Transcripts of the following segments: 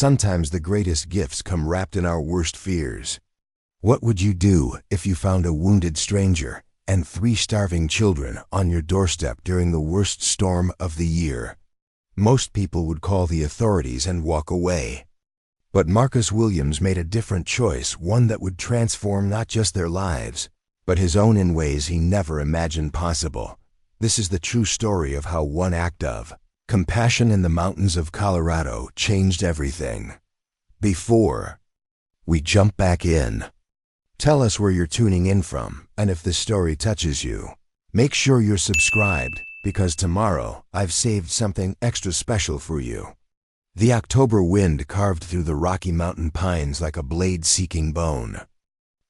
Sometimes the greatest gifts come wrapped in our worst fears. What would you do if you found a wounded stranger and 3 starving children on your doorstep during the worst storm of the year? Most people would call the authorities and walk away. But Marcus Williams made a different choice, one that would transform not just their lives, but his own in ways he never imagined possible. This is the true story of how one act of compassion in the mountains of Colorado changed everything. Before we jump back in, tell us where you're tuning in from, and if this story touches you, make sure you're subscribed, because tomorrow I've saved something extra special for you. The October wind carved through the Rocky Mountain pines like a blade-seeking bone.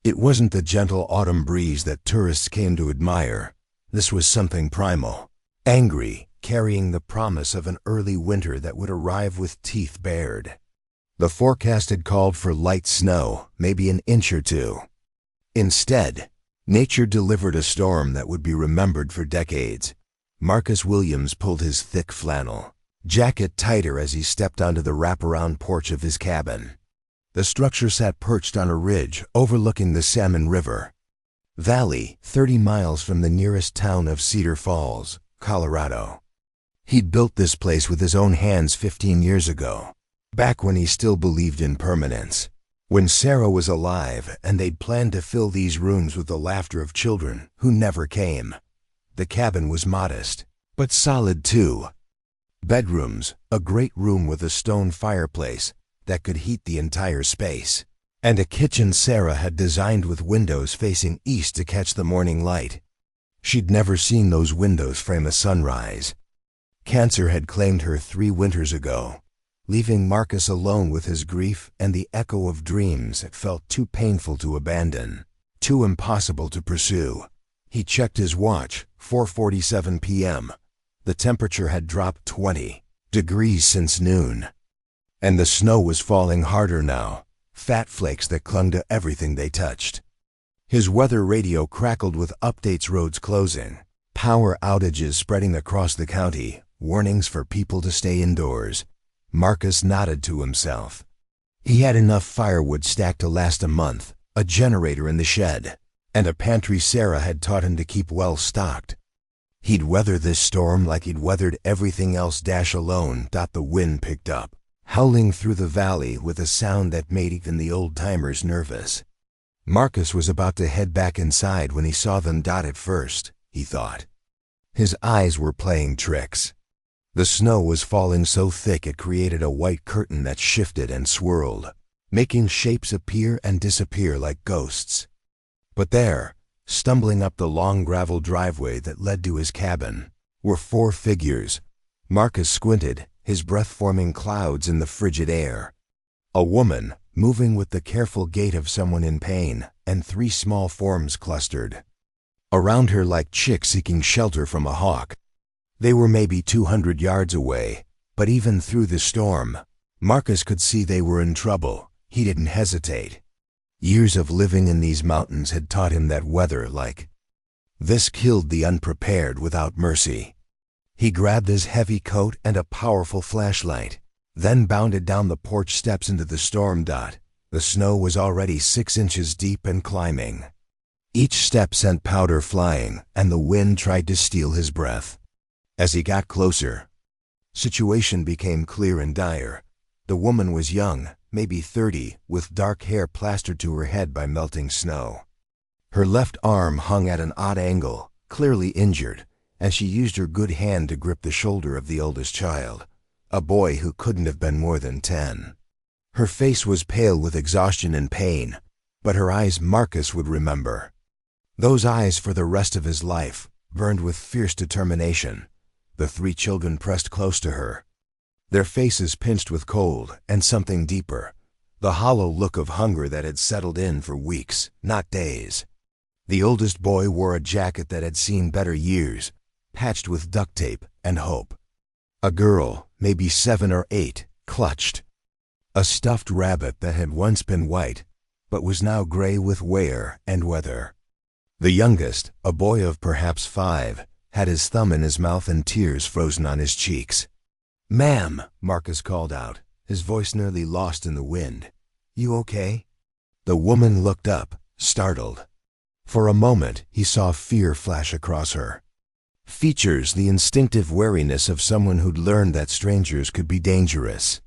It wasn't the gentle autumn breeze that tourists came to admire. This was something primal, angry, carrying the promise of an early winter that would arrive with teeth bared. The forecast had called for light snow, maybe an inch or 2. Instead, nature delivered a storm that would be remembered for decades. Marcus Williams pulled his thick flannel jacket tighter as he stepped onto the wraparound porch of his cabin. The structure sat perched on a ridge overlooking the Salmon River Valley, 30 miles from the nearest town of Cedar Falls, Colorado. He'd built this place with his own hands 15 years ago, back when he still believed in permanence. When Sarah was alive, and they'd planned to fill these rooms with the laughter of children who never came. The cabin was modest, but solid too. Bedrooms, a great room with a stone fireplace that could heat the entire space, and a kitchen Sarah had designed with windows facing east to catch the morning light. She'd never seen those windows frame a sunrise. Cancer had claimed her 3 winters ago, leaving Marcus alone with his grief and the echo of dreams that felt too painful to abandon, too impossible to pursue. He checked his watch, 4:47 p.m. The temperature had dropped 20 degrees since noon, and the snow was falling harder now, fat flakes that clung to everything they touched. His weather radio crackled with updates: roads closing, power outages spreading across the county, warnings for people to stay indoors. Marcus nodded to himself. He had enough firewood stacked to last a month, a generator in the shed, and a pantry Sarah had taught him to keep well stocked. He'd weather this storm like he'd weathered everything else alone. The wind picked up, howling through the valley with a sound that made even the old-timers nervous. Marcus was about to head back inside when he saw them. At first, he thought, his eyes were playing tricks. The snow was falling so thick it created a white curtain that shifted and swirled, making shapes appear and disappear like ghosts. But there, stumbling up the long gravel driveway that led to his cabin, were 4 figures. Marcus squinted, his breath forming clouds in the frigid air. A woman, moving with the careful gait of someone in pain, and 3 small forms clustered around her like chicks seeking shelter from a hawk. They were maybe 200 yards away, but even through the storm, Marcus could see they were in trouble. He didn't hesitate. Years of living in these mountains had taught him that weather like this killed the unprepared without mercy. He grabbed his heavy coat and a powerful flashlight, then bounded down the porch steps into the storm. The snow was already 6 inches deep and climbing. Each step sent powder flying, and the wind tried to steal his breath. As he got closer, situation became clear and dire. The woman was young, maybe 30, with dark hair plastered to her head by melting snow. Her left arm hung at an odd angle, clearly injured, and she used her good hand to grip the shoulder of the oldest child, a boy who couldn't have been more than 10. Her face was pale with exhaustion and pain, but her eyes Marcus would remember. Those eyes for the rest of his life, burned with fierce determination. The 3 children pressed close to her, their faces pinched with cold and something deeper, the hollow look of hunger that had settled in for weeks, not days. The oldest boy wore a jacket that had seen better years, patched with duct tape and hope. A girl, maybe 7 or 8, clutched a stuffed rabbit that had once been white, but was now gray with wear and weather. The youngest, a boy of perhaps 5, had his thumb in his mouth and tears frozen on his cheeks. "Ma'am," Marcus called out, his voice nearly lost in the wind. "You okay?" The woman looked up, startled. For a moment, he saw fear flash across her features, the instinctive wariness of someone who'd learned that strangers could be dangerous.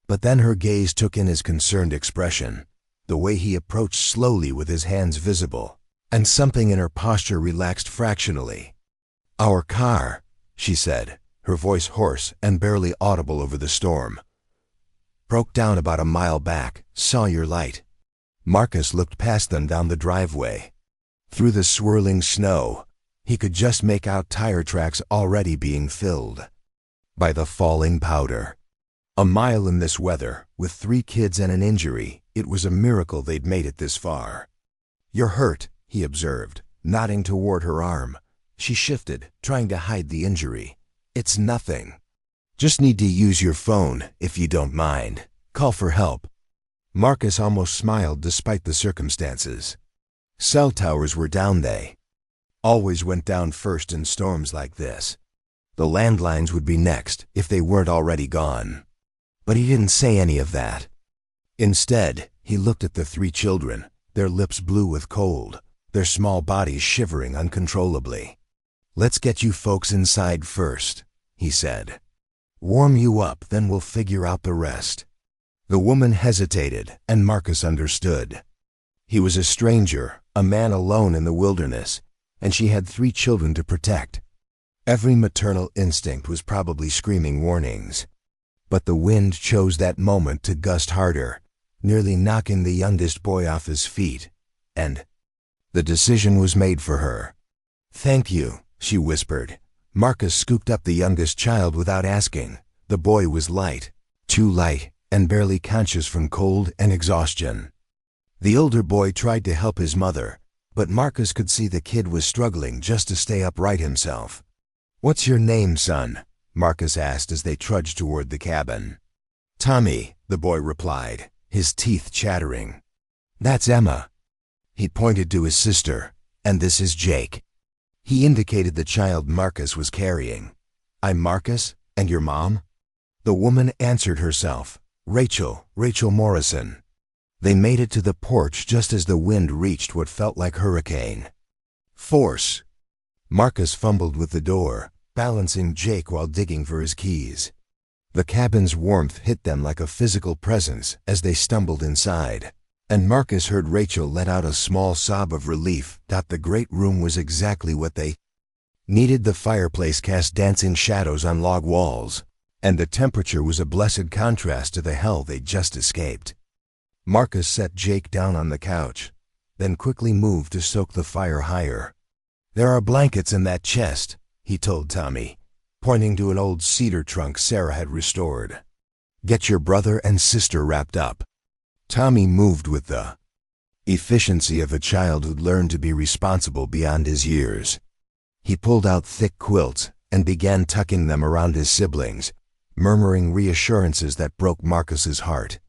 But then her gaze took in his concerned expression, the way he approached slowly with his hands visible, and something in her posture relaxed fractionally. "Our car," she said, her voice hoarse and barely audible over the storm, "broke down about a mile back. Saw your light." Marcus looked past them down the driveway. Through the swirling snow, he could just make out tire tracks already being filled by the falling powder. A mile in this weather, with 3 kids and an injury, it was a miracle they'd made it this far. "You're hurt," he observed, nodding toward her arm. She shifted, trying to hide the injury. "It's nothing. Just need to use your phone, if you don't mind. Call for help." Marcus almost smiled despite the circumstances. Cell towers were down. They always went down first in storms like this. The landlines would be next, if they weren't already gone. But he didn't say any of that. Instead, he looked at the 3 children, their lips blue with cold, their small bodies shivering uncontrollably. "Let's get you folks inside first," he said. "Warm you up, then we'll figure out the rest." The woman hesitated, and Marcus understood. He was a stranger, a man alone in the wilderness, and she had 3 children to protect. Every maternal instinct was probably screaming warnings. But the wind chose that moment to gust harder, nearly knocking the youngest boy off his feet, and the decision was made for her. "Thank you," she whispered. Marcus scooped up the youngest child without asking. The boy was light, too light, and barely conscious from cold and exhaustion. The older boy tried to help his mother, but Marcus could see the kid was struggling just to stay upright himself. "What's your name, son?" Marcus asked as they trudged toward the cabin. "Tommy," the boy replied, his teeth chattering. "That's Emma." He pointed to his sister. "And this is Jake." He indicated the child Marcus was carrying. "I'm Marcus, and your mom?" The woman answered herself. Rachel Morrison." They made it to the porch just as the wind reached what felt like hurricane force. Marcus fumbled with the door, balancing Jake while digging for his keys. The cabin's warmth hit them like a physical presence as they stumbled inside, and Marcus heard Rachel let out a small sob of relief that the great room was exactly what they needed. The fireplace cast dancing shadows on log walls, and the temperature was a blessed contrast to the hell they'd just escaped. Marcus set Jake down on the couch, then quickly moved to soak the fire higher. "There are blankets in that chest," he told Tommy, pointing to an old cedar trunk Sarah had restored. "Get your brother and sister wrapped up." Tommy moved with the efficiency of a child who'd learned to be responsible beyond his years. He pulled out thick quilts and began tucking them around his siblings, murmuring reassurances that broke Marcus's heart.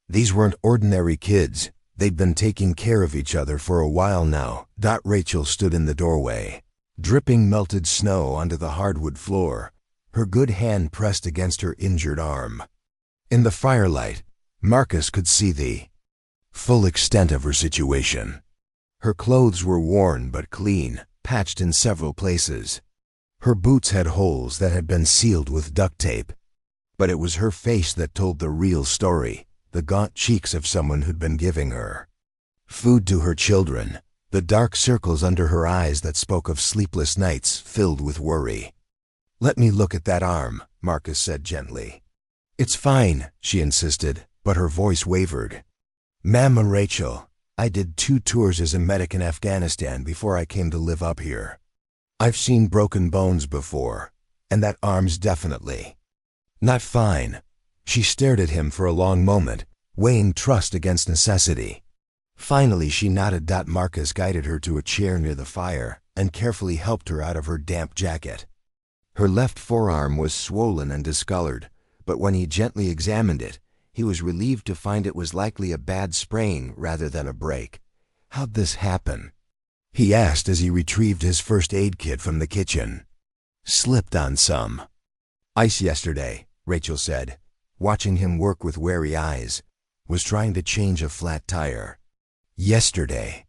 These weren't ordinary kids. They'd been taking care of each other for a while now. Rachel stood in the doorway, dripping melted snow onto the hardwood floor, her good hand pressed against her injured arm. In the firelight, Marcus could see the full extent of her situation. Her clothes were worn but clean, patched in several places. Her boots had holes that had been sealed with duct tape. But it was her face that told the real story, the gaunt cheeks of someone who'd been giving her food to her children, the dark circles under her eyes that spoke of sleepless nights filled with worry. "Let me look at that arm," Marcus said gently. "It's fine," she insisted, but her voice wavered. "Mama Rachel, I did 2 tours as a medic in Afghanistan before I came to live up here. I've seen broken bones before, and that arm's definitely not fine." She stared at him for a long moment, weighing trust against necessity. Finally she nodded. Marcus guided her to a chair near the fire and carefully helped her out of her damp jacket. Her left forearm was swollen and discolored, but when he gently examined it, he was relieved to find it was likely a bad sprain rather than a break. "How'd this happen?" he asked as he retrieved his first aid kit from the kitchen. "Slipped on some ice yesterday," Rachel said. watching him work with wary eyes, was trying to change a flat tire. Yesterday,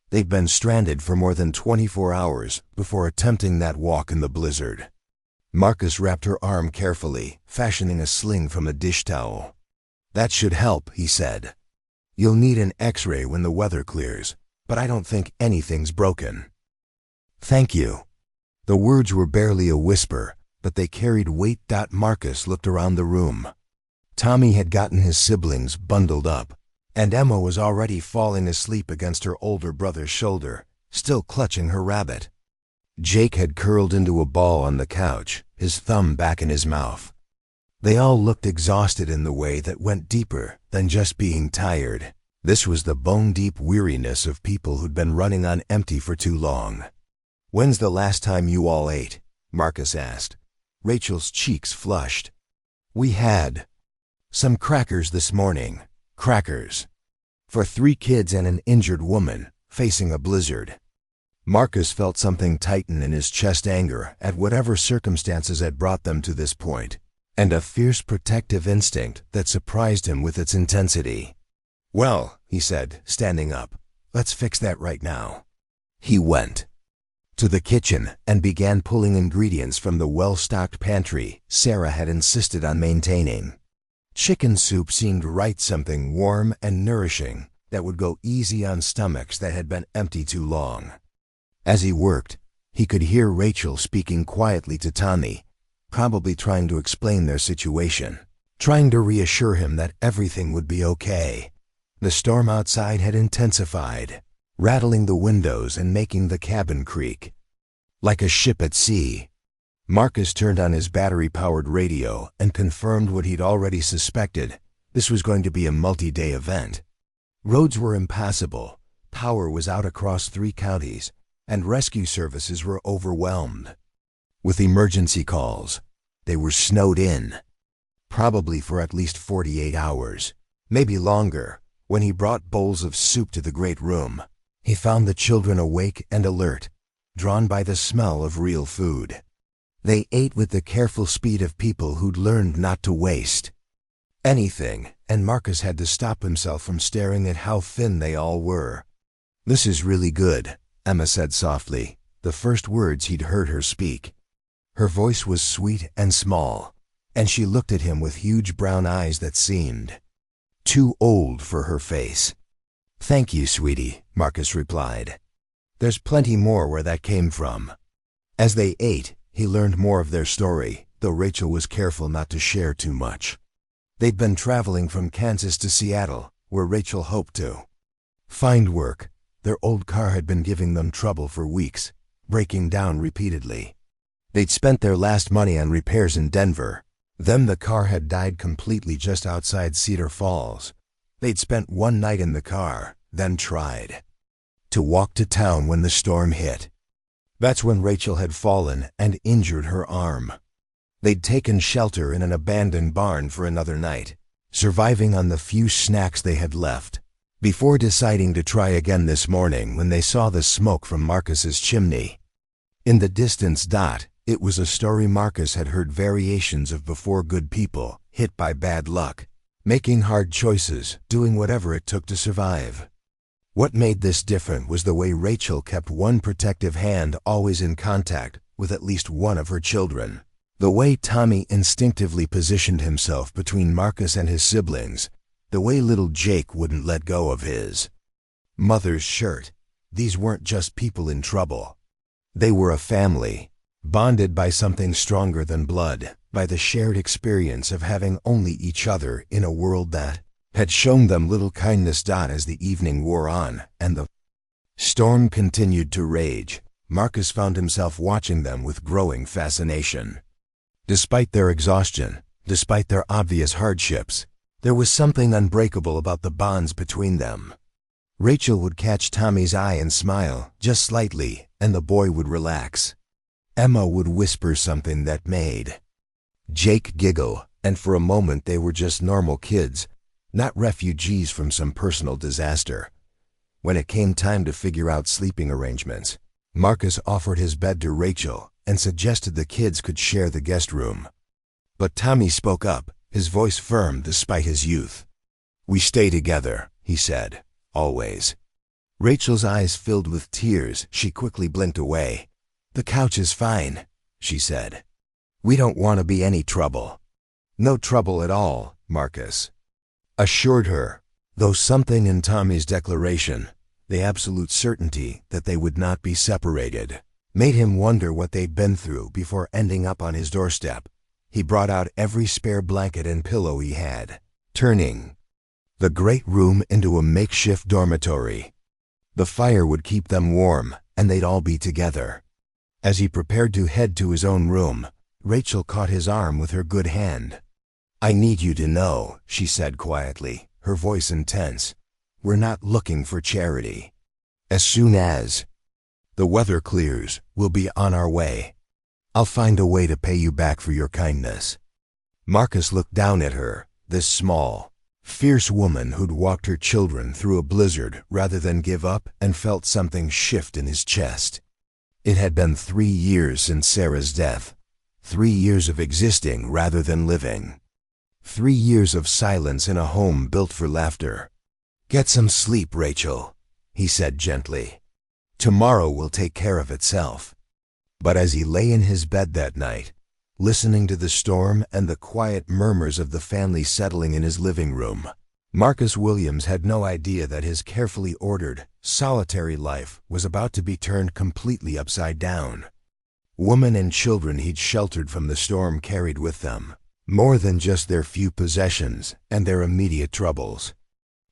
they'd been stranded for more than 24 hours before attempting that walk in the blizzard. Marcus wrapped her arm carefully, fashioning a sling from a dish towel. "That should help," he said. "You'll need an X-ray when the weather clears, but I don't think anything's broken." "Thank you." The words were barely a whisper, but they carried weight. Marcus looked around the room. Tommy had gotten his siblings bundled up, and Emma was already falling asleep against her older brother's shoulder, still clutching her rabbit. Jake had curled into a ball on the couch, his thumb back in his mouth. They all looked exhausted in the way that went deeper than just being tired. This was the bone-deep weariness of people who'd been running on empty for too long. "When's the last time you all ate?" Marcus asked. Rachel's cheeks flushed. "We had some crackers this morning." Crackers. For 3 kids and an injured woman facing a blizzard. Marcus felt something tighten in his chest, anger at whatever circumstances had brought them to this point, and a fierce protective instinct that surprised him with its intensity. "Well," he said, standing up, "let's fix that right now." He went to the kitchen and began pulling ingredients from the well-stocked pantry Sarah had insisted on maintaining. Chicken soup seemed right, something warm and nourishing that would go easy on stomachs that had been empty too long. As he worked, he could hear Rachel speaking quietly to Tommy, probably trying to explain their situation, trying to reassure him that everything would be okay. The storm outside had intensified, rattling the windows and making the cabin creak like a ship at sea. Marcus turned on his battery-powered radio and confirmed what he'd already suspected. This was going to be a multi-day event. Roads were impassable, power was out across 3 counties, and rescue services were overwhelmed with emergency calls. They were snowed in, probably for at least 48 hours, maybe longer. When he brought bowls of soup to the great room, he found the children awake and alert, drawn by the smell of real food. They ate with the careful speed of people who'd learned not to waste anything, and Marcus had to stop himself from staring at how thin they all were. "This is really good," Emma said softly, the first words he'd heard her speak. Her voice was sweet and small, and she looked at him with huge brown eyes that seemed too old for her face. "Thank you, sweetie," Marcus replied. "There's plenty more where that came from." As they ate, he learned more of their story, though Rachel was careful not to share too much. They'd been traveling from Kansas to Seattle, where Rachel hoped to find work. Their old car had been giving them trouble for weeks, breaking down repeatedly. They'd spent their last money on repairs in Denver. Then the car had died completely just outside Cedar Falls. They'd spent 1 night in the car, then tried to walk to town when the storm hit. That's when Rachel had fallen and injured her arm. They'd taken shelter in an abandoned barn for another night, surviving on the few snacks they had left, before deciding to try again this morning when they saw the smoke from Marcus's chimney. In the distance, it was a story Marcus had heard variations of before: good people, hit by bad luck, making hard choices, doing whatever it took to survive. What made this different was the way Rachel kept one protective hand always in contact with at least one of her children. The way Tommy instinctively positioned himself between Marcus and his siblings. The way little Jake wouldn't let go of his mother's shirt. These weren't just people in trouble. They were a family, bonded by something stronger than blood, by the shared experience of having only each other in a world that had shown them little kindness. As the evening wore on and the storm continued to rage, Marcus found himself watching them with growing fascination. Despite their exhaustion, despite their obvious hardships, there was something unbreakable about the bonds between them. Rachel would catch Tommy's eye and smile, just slightly, and the boy would relax. Emma would whisper something that made Jake giggle, and for a moment they were just normal kids, not refugees from some personal disaster. When it came time to figure out sleeping arrangements, Marcus offered his bed to Rachel and suggested the kids could share the guest room. But Tommy spoke up, his voice firm despite his youth. "We stay together," he said, "always." Rachel's eyes filled with tears. She quickly blinked away. "The couch is fine," she said. "We don't want to be any trouble." "No trouble at all," Marcus assured her, though something in Tommy's declaration, the absolute certainty that they would not be separated, made him wonder what they'd been through before ending up on his doorstep. He brought out every spare blanket and pillow he had, turning the great room into a makeshift dormitory. The fire would keep them warm, and they'd all be together. As he prepared to head to his own room, Rachel caught his arm with her good hand. "I need you to know," she said quietly, her voice intense, "we're not looking for charity. As soon as the weather clears, we'll be on our way. I'll find a way to pay you back for your kindness." Marcus looked down at her, this small, fierce woman who'd walked her children through a blizzard rather than give up, and felt something shift in his chest. It had been 3 years since Sarah's death. 3 years of existing rather than living. 3 years of silence in a home built for laughter. "Get some sleep, Rachel," he said gently. "Tomorrow will take care of itself." But as he lay in his bed that night, listening to the storm and the quiet murmurs of the family settling in his living room, Marcus Williams had no idea that his carefully ordered, solitary life was about to be turned completely upside down. Women and children he'd sheltered from the storm carried with them more than just their few possessions and their immediate troubles.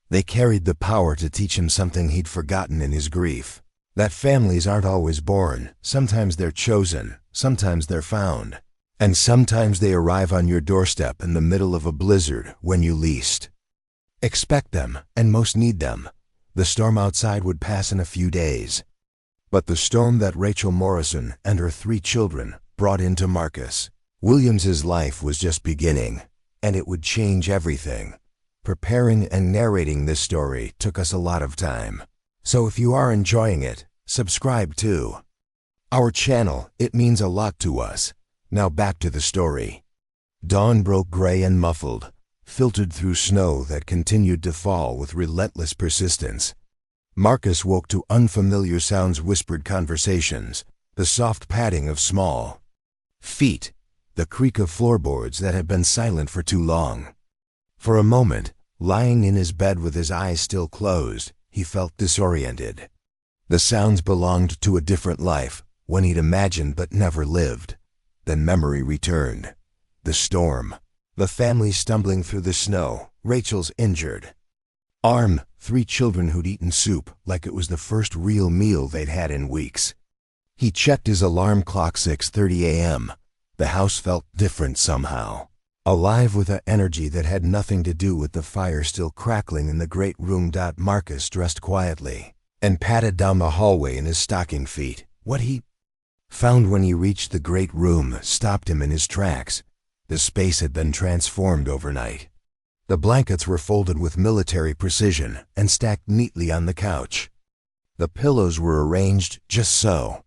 They carried the power to teach him something he'd forgotten in his grief. That families aren't always born. Sometimes they're chosen, sometimes they're found, and sometimes they arrive on your doorstep in the middle of a blizzard when you least expect them and most need them. The storm outside would pass in a few days. But the storm that Rachel Morrison and her 3 children brought into Marcus Williams's life was just beginning, and it would change everything. Preparing and narrating this story took us a lot of time. So if you are enjoying it, subscribe to our channel. It means a lot to us. Now back to the story. Dawn broke gray and muffled, filtered through snow that continued to fall with relentless persistence. Marcus woke to unfamiliar sounds, whispered conversations, the soft padding of small feet, the creak of floorboards that had been silent for too long. For a moment, lying in his bed with his eyes still closed, he felt disoriented. The sounds belonged to a different life, one he'd imagined but never lived. Then memory returned. The storm, the family stumbling through the snow, Rachel's injured arm, 3 children who'd eaten soup like it was the first real meal they'd had in weeks. He checked his alarm clock. 6:30 a.m. The house felt different somehow. Alive with an energy that had nothing to do with the fire still crackling in the great room. Marcus dressed quietly and padded down the hallway in his stocking feet. What he found when he reached the great room stopped him in his tracks. The space had been transformed overnight. The blankets were folded with military precision and stacked neatly on the couch. The pillows were arranged just so.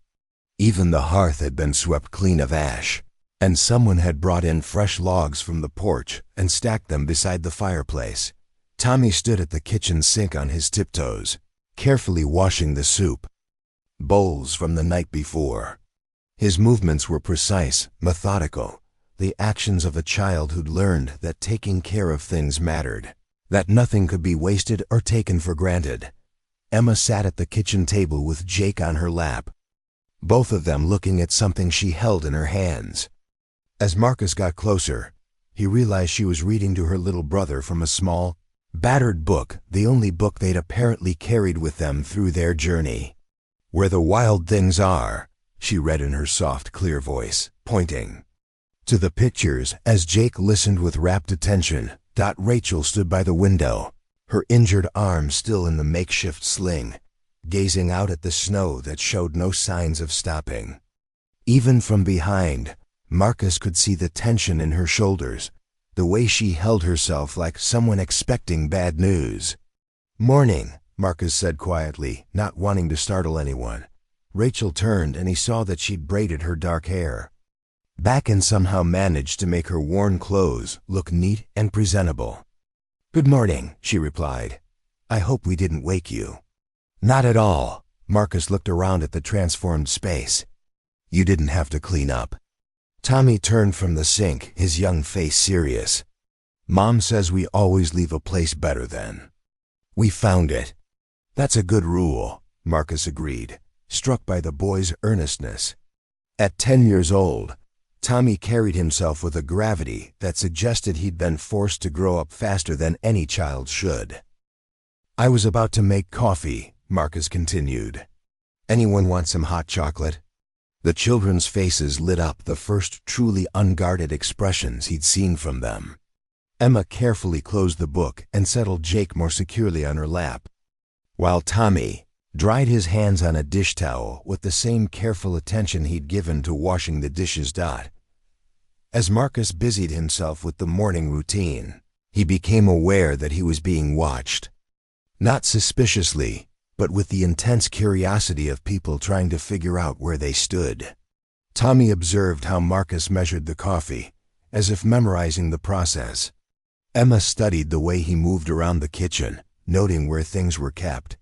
Even the hearth had been swept clean of ash, and someone had brought in fresh logs from the porch and stacked them beside the fireplace. Tommy stood at the kitchen sink on his tiptoes, carefully washing the soup bowls from the night before. His movements were precise, methodical, the actions of a child who'd learned that taking care of things mattered, that nothing could be wasted or taken for granted. Emma sat at the kitchen table with Jake on her lap, both of them looking at something she held in her hands. As Marcus got closer, he realized she was reading to her little brother from a small, battered book, the only book they'd apparently carried with them through their journey. "Where the wild things are," she read in her soft, clear voice, pointing to the pictures. As Jake listened with rapt attention, Rachel stood by the window, her injured arm still in the makeshift sling, gazing out at the snow that showed no signs of stopping. Even from behind, Marcus could see the tension in her shoulders, the way she held herself like someone expecting bad news. "Morning," Marcus said quietly, not wanting to startle anyone. Rachel turned and he saw that she'd braided her dark hair. back and somehow managed to make her worn clothes look neat and presentable. "Good morning," she replied. "I hope we didn't wake you." "Not at all." Marcus looked around at the transformed space. "You didn't have to clean up." Tommy turned from the sink, his young face serious. "Mom says we always leave a place better than we found it." "That's a good rule," Marcus agreed, struck by the boy's earnestness. At 10 years old, Tommy carried himself with a gravity that suggested he'd been forced to grow up faster than any child should. "I was about to make coffee," Marcus continued. "Anyone want some hot chocolate?" The children's faces lit up, the first truly unguarded expressions he'd seen from them. Emma carefully closed the book and settled Jake more securely on her lap, while Tommy dried his hands on a dish towel with the same careful attention he'd given to washing the dishes. As Marcus busied himself with the morning routine, he became aware that he was being watched. Not suspiciously, but with the intense curiosity of people trying to figure out where they stood. Tommy observed how Marcus measured the coffee, as if memorizing the process. Emma studied the way he moved around the kitchen, noting where things were kept.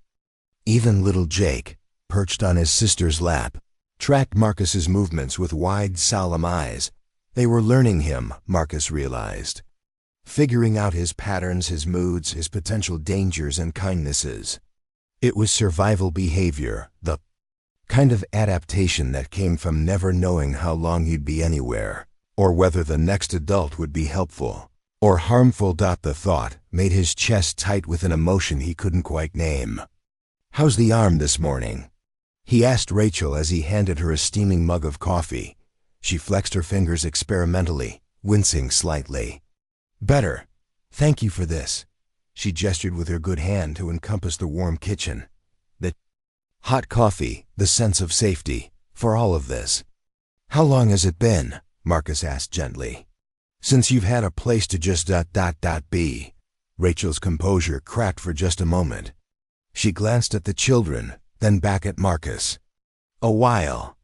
Even little Jake, perched on his sister's lap, tracked Marcus's movements with wide, solemn eyes. They were learning him, Marcus realized, figuring out his patterns, his moods, his potential dangers and kindnesses. It was survival behavior, the kind of adaptation that came from never knowing how long you'd be anywhere, or whether the next adult would be helpful or harmful. The thought made his chest tight with an emotion he couldn't quite name. "How's the arm this morning?" he asked Rachel as he handed her a steaming mug of coffee. She flexed her fingers experimentally, wincing slightly. "Better. Thank you for this." She gestured with her good hand to encompass the warm kitchen. The hot coffee, the sense of safety, for all of this. "How long has it been?" Marcus asked gently. "Since you've had a place to just be." Rachel's composure cracked for just a moment. She glanced at the children, then back at Marcus. "A while,"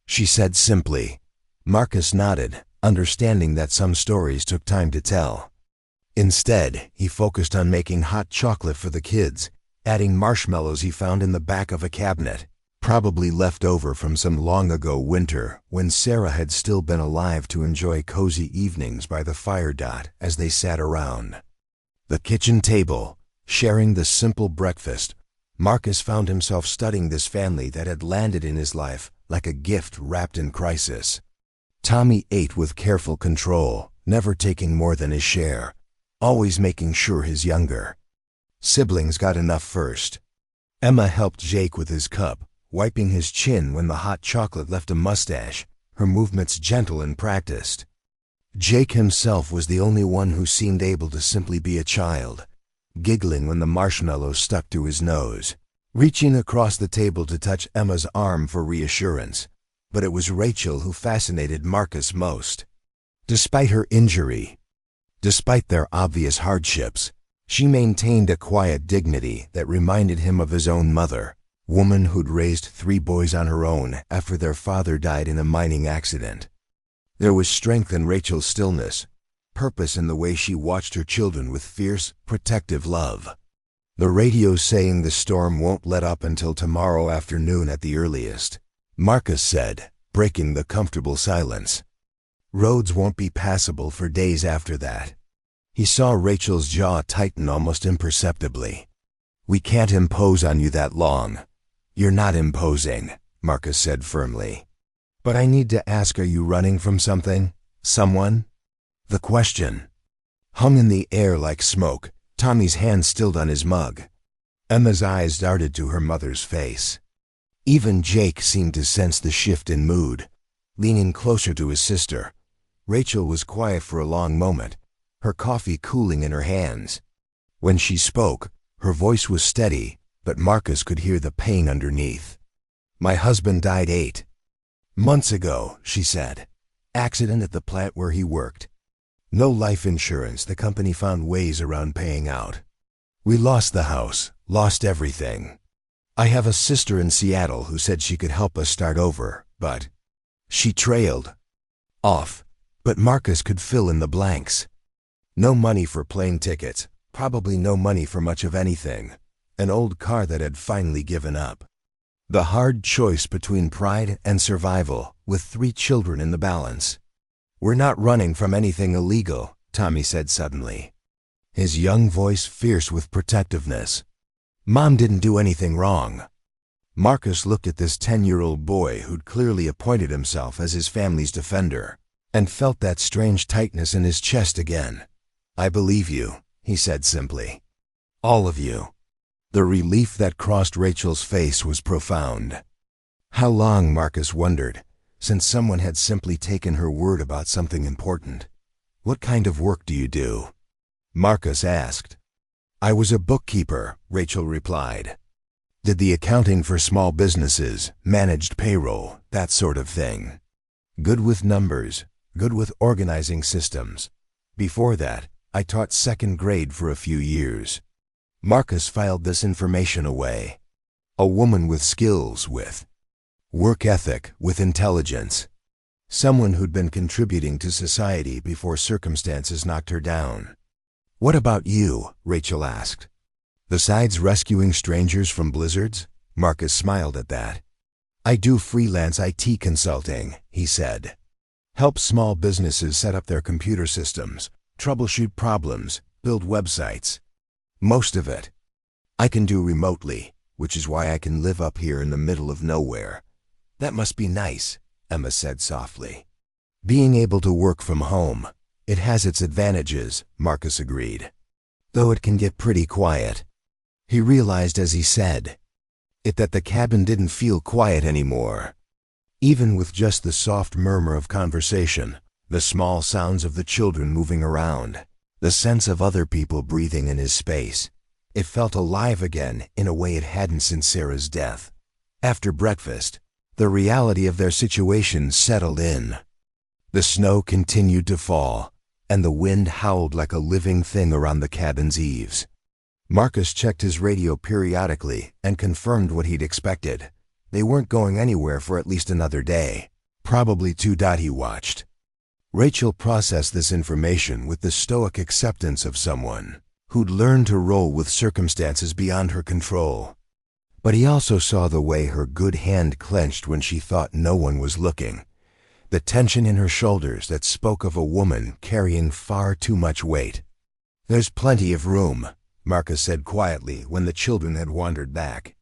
she said simply. Marcus nodded, understanding that some stories took time to tell. Instead, he focused on making hot chocolate for the kids, adding marshmallows he found in the back of a cabinet, probably left over from some long-ago winter when Sarah had still been alive to enjoy cozy evenings by the fire. As they sat around the kitchen table, sharing the simple breakfast, Marcus found himself studying this family that had landed in his life like a gift wrapped in crisis. Tommy ate with careful control, never taking more than his share, always making sure his younger siblings got enough first. Emma helped Jake with his cup, wiping his chin when the hot chocolate left a mustache, her movements gentle and practiced. Jake himself was the only one who seemed able to simply be a child, giggling when the marshmallows stuck to his nose, reaching across the table to touch Emma's arm for reassurance. But it was Rachel who fascinated Marcus most. Despite her injury, despite their obvious hardships, she maintained a quiet dignity that reminded him of his own mother, woman who'd raised 3 boys on her own after their father died in a mining accident. There was strength in Rachel's stillness, purpose in the way she watched her children with fierce, protective love. "The radio's saying the storm won't let up until tomorrow afternoon at the earliest," Marcus said, breaking the comfortable silence. "Roads won't be passable for days after that." He saw Rachel's jaw tighten almost imperceptibly. "We can't impose on you that long." "You're not imposing," Marcus said firmly. "But I need to ask, are you running from something? Someone?" The question hung in the air like smoke, Tommy's hand stilled on his mug. Emma's eyes darted to her mother's face. Even Jake seemed to sense the shift in mood, leaning closer to his sister. Rachel was quiet for a long moment, her coffee cooling in her hands. When she spoke, her voice was steady, but Marcus could hear the pain underneath. "My husband died 8 months ago," she said. "Accident at the plant where he worked. No life insurance, the company found ways around paying out. We lost the house, lost everything. I have a sister in Seattle who said she could help us start over, but..." She trailed Off. But Marcus could fill in the blanks. No money for plane tickets, probably no money for much of anything. An old car that had finally given up. The hard choice between pride and survival, with 3 children in the balance. "We're not running from anything illegal," Tommy said suddenly. His young voice fierce with protectiveness. "Mom didn't do anything wrong." Marcus looked at this 10-year-old boy who'd clearly appointed himself as his family's defender, and felt that strange tightness in his chest again. "I believe you," he said simply. "All of you." The relief that crossed Rachel's face was profound. How long, Marcus wondered, since someone had simply taken her word about something important. "What kind of work do you do?" Marcus asked. "I was a bookkeeper," Rachel replied. "Did the accounting for small businesses, managed payroll, that sort of thing. Good with numbers, good with organizing systems. Before that, I taught 2nd grade for a few years." Marcus filed this information away. A woman with skills, with work ethic, with intelligence. Someone who'd been contributing to society before circumstances knocked her down. "What about you?" Rachel asked. "Besides rescuing strangers from blizzards?" Marcus smiled at that. "I do freelance IT consulting," he said. "Help small businesses set up their computer systems, troubleshoot problems, build websites. Most of it I can do remotely, which is why I can live up here in the middle of nowhere." "That must be nice," Emma said softly. "Being able to work from home. It has its advantages," Marcus agreed. "Though it can get pretty quiet." He realized as he said it that the cabin didn't feel quiet anymore. Even with just the soft murmur of conversation, the small sounds of the children moving around, the sense of other people breathing in his space, it felt alive again in a way it hadn't since Sarah's death. After breakfast, the reality of their situation settled in. The snow continued to fall, and the wind howled like a living thing around the cabin's eaves. Marcus checked his radio periodically and confirmed what he'd expected. They weren't going anywhere for at least another day. Probably 2. He watched. Rachel processed this information with the stoic acceptance of someone who'd learned to roll with circumstances beyond her control. But he also saw the way her good hand clenched when she thought no one was looking. The tension in her shoulders that spoke of a woman carrying far too much weight. "There's plenty of room," Marcus said quietly when the children had wandered back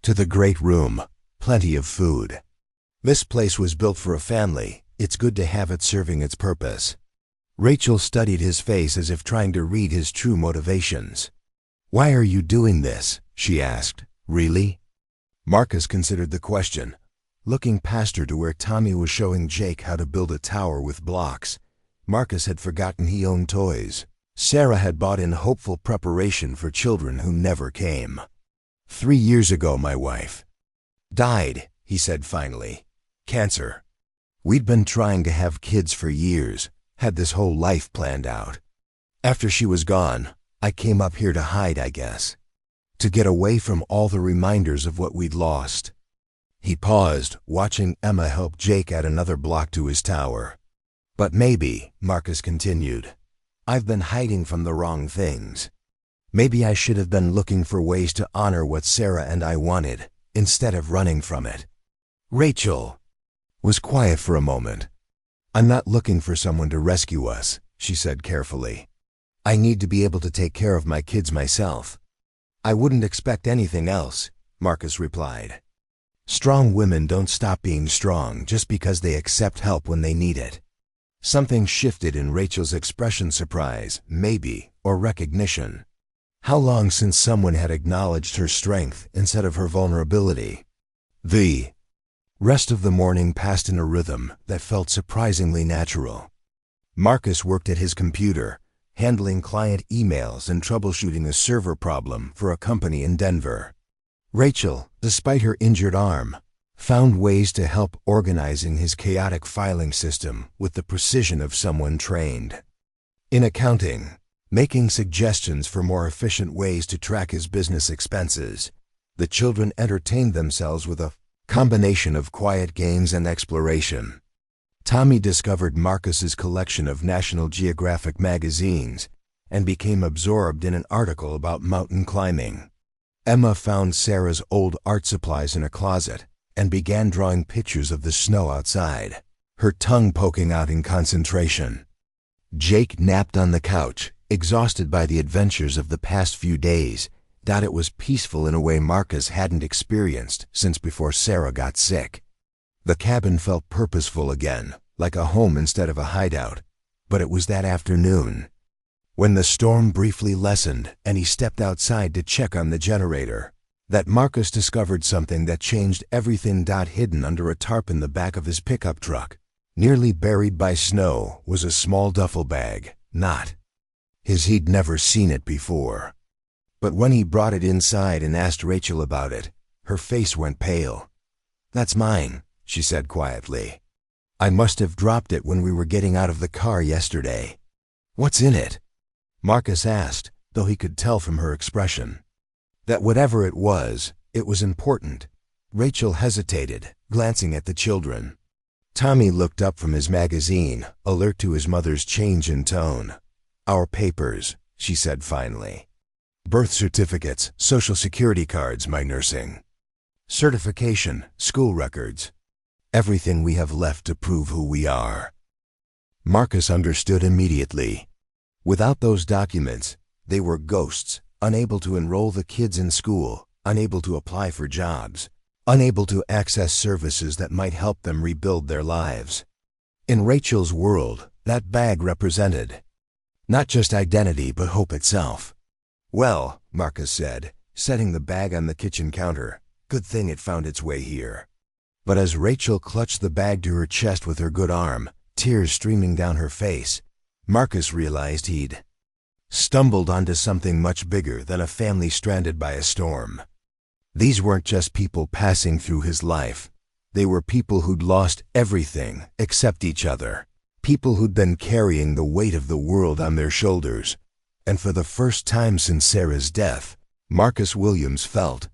to the great room. "Plenty of food. This place was built for a family. It's good to have it serving its purpose." Rachel studied his face as if trying to read his true motivations. "Why are you doing this?" she asked. "Really?" Marcus considered the question, looking past her to where Tommy was showing Jake how to build a tower with blocks. Marcus had forgotten he owned toys. Sarah had bought in hopeful preparation for children who never came. 3 years ago, my wife died," he said finally. "Cancer. We'd been trying to have kids for years, had this whole life planned out. After she was gone, I came up here to hide, I guess. To get away from all the reminders of what we'd lost." He paused, watching Emma help Jake add another block to his tower. "But maybe," Marcus continued, "I've been hiding from the wrong things. Maybe I should have been looking for ways to honor what Sarah and I wanted, instead of running from it." Rachel was quiet for a moment. "I'm not looking for someone to rescue us," she said carefully. "I need to be able to take care of my kids myself." "I wouldn't expect anything else," Marcus replied. "Strong women don't stop being strong just because they accept help when they need it." Something shifted in Rachel's expression, surprise, maybe, or recognition. How long since someone had acknowledged her strength instead of her vulnerability? The rest of the morning passed in a rhythm that felt surprisingly natural. Marcus worked at his computer, handling client emails and troubleshooting a server problem for a company in Denver. Rachel, despite her injured arm, found ways to help organizing his chaotic filing system with the precision of someone trained in accounting, making suggestions for more efficient ways to track his business expenses. The children entertained themselves with a combination of quiet games and exploration. Tommy discovered Marcus's collection of National Geographic magazines and became absorbed in an article about mountain climbing. Emma found Sarah's old art supplies in a closet and began drawing pictures of the snow outside, her tongue poking out in concentration. Jake napped on the couch, exhausted by the adventures of the past few days. It was peaceful in a way Marcus hadn't experienced since before Sarah got sick. The cabin felt purposeful again, like a home instead of a hideout. But it was that afternoon, when the storm briefly lessened and he stepped outside to check on the generator, that Marcus discovered something that changed everything. Hidden under a tarp in the back of his pickup truck, nearly buried by snow, was a small duffel bag. He'd never seen it before. But when he brought it inside and asked Rachel about it, her face went pale. "That's mine," she said quietly. "I must have dropped it when we were getting out of the car yesterday." "What's in it?" Marcus asked, though he could tell from her expression that whatever it was important. Rachel hesitated, glancing at the children. Tommy looked up from his magazine, alert to his mother's change in tone. "Our papers," she said finally. "Birth certificates, social security cards, my nursing certification, school records. Everything we have left to prove who we are." Marcus understood immediately. Without those documents, they were ghosts, unable to enroll the kids in school, unable to apply for jobs, unable to access services that might help them rebuild their lives. In Rachel's world, that bag represented not just identity but hope itself. "Well," Marcus said, setting the bag on the kitchen counter, "good thing it found its way here." But as Rachel clutched the bag to her chest with her good arm, tears streaming down her face, Marcus realized he'd stumbled onto something much bigger than a family stranded by a storm. These weren't just people passing through his life. They were people who'd lost everything except each other. People who'd been carrying the weight of the world on their shoulders. And for the first time since Sarah's death, Marcus Williams felt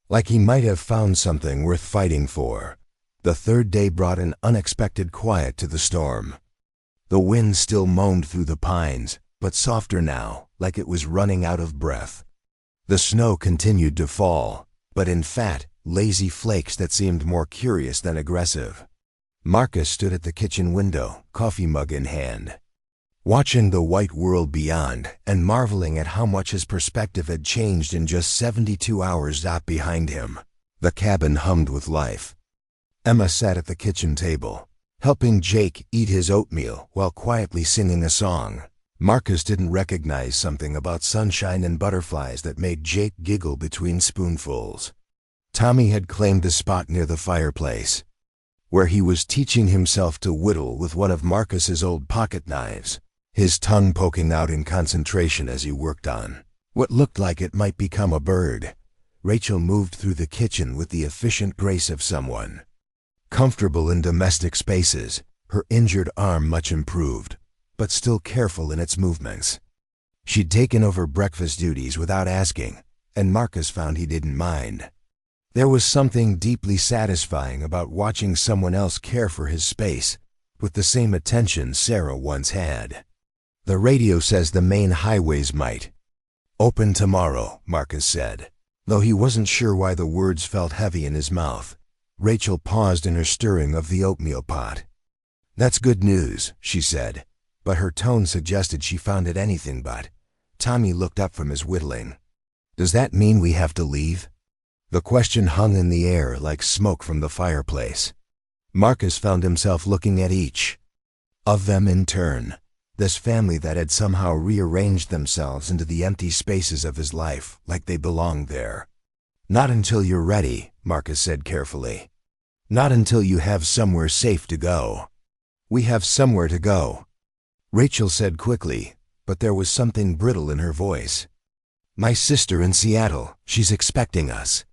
like he might have found something worth fighting for. The third day brought an unexpected quiet to the storm. The wind still moaned through the pines, but softer now, like it was running out of breath. The snow continued to fall, but in fat, lazy flakes that seemed more curious than aggressive. Marcus stood at the kitchen window, coffee mug in hand, watching the white world beyond and marveling at how much his perspective had changed in just 72 hours. Behind him, the cabin hummed with life. Emma sat at the kitchen table, helping Jake eat his oatmeal while quietly singing a song. Marcus didn't recognize something about sunshine and butterflies that made Jake giggle between spoonfuls. Tommy had claimed a spot near the fireplace, where he was teaching himself to whittle with one of Marcus's old pocket knives, his tongue poking out in concentration as he worked on what looked like it might become a bird. Rachel moved through the kitchen with the efficient grace of someone comfortable in domestic spaces, her injured arm much improved, but still careful in its movements. She'd taken over breakfast duties without asking, and Marcus found he didn't mind. There was something deeply satisfying about watching someone else care for his space with the same attention Sarah once had. "The radio says the main highways might open tomorrow," Marcus said, though he wasn't sure why the words felt heavy in his mouth. Rachel paused in her stirring of the oatmeal pot. "That's good news," she said, but her tone suggested she found it anything but. Tommy looked up from his whittling. "Does that mean we have to leave?" The question hung in the air like smoke from the fireplace. Marcus found himself looking at each of them in turn, this family that had somehow rearranged themselves into the empty spaces of his life like they belonged there. "Not until you're ready," Marcus said carefully. "Not until you have somewhere safe to go." "We have somewhere to go," Rachel said quickly, but there was something brittle in her voice. "My sister in Seattle, she's expecting us."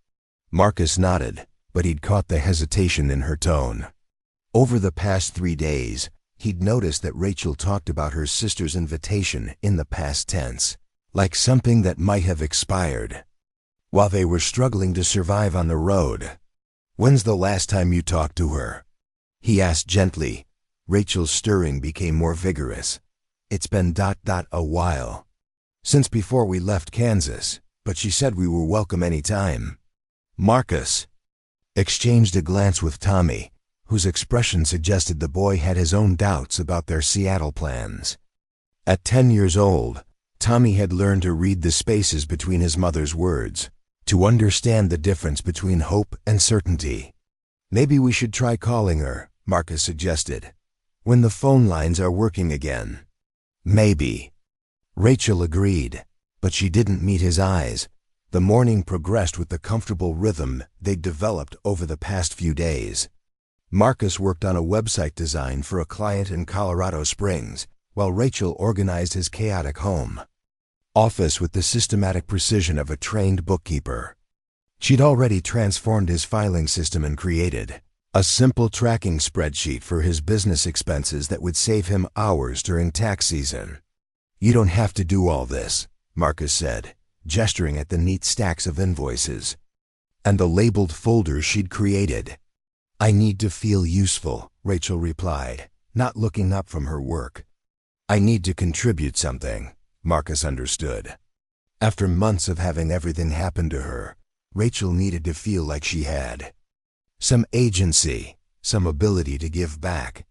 Marcus nodded, but he'd caught the hesitation in her tone. Over the past 3 days, he'd noticed that Rachel talked about her sister's invitation in the past tense, like something that might have expired, while they were struggling to survive on the road. "When's the last time you talked to her?" he asked gently, Rachel's stirring became more vigorous. It's been a while. Since before we left Kansas, but she said we were welcome any time. Marcus exchanged a glance with Tommy, whose expression suggested the boy had his own doubts about their Seattle plans. At 10 years old, Tommy had learned to read the spaces between his mother's words, to understand the difference between hope and certainty. Maybe we should try calling her, Marcus suggested, when the phone lines are working again. Maybe. Rachel agreed, but she didn't meet his eyes. The morning progressed with the comfortable rhythm they'd developed over the past few days. Marcus worked on a website design for a client in Colorado Springs, while Rachel organized his chaotic home office with the systematic precision of a trained bookkeeper. She'd already transformed his filing system and created a simple tracking spreadsheet for his business expenses that would save him hours during tax season. "You don't have to do all this," Marcus said, gesturing at the neat stacks of invoices and the labeled folders she'd created. "I need to feel useful," Rachel replied, not looking up from her work. "I need to contribute something," Marcus understood. After months of having everything happen to her, Rachel needed to feel like she had some agency, some ability to give back.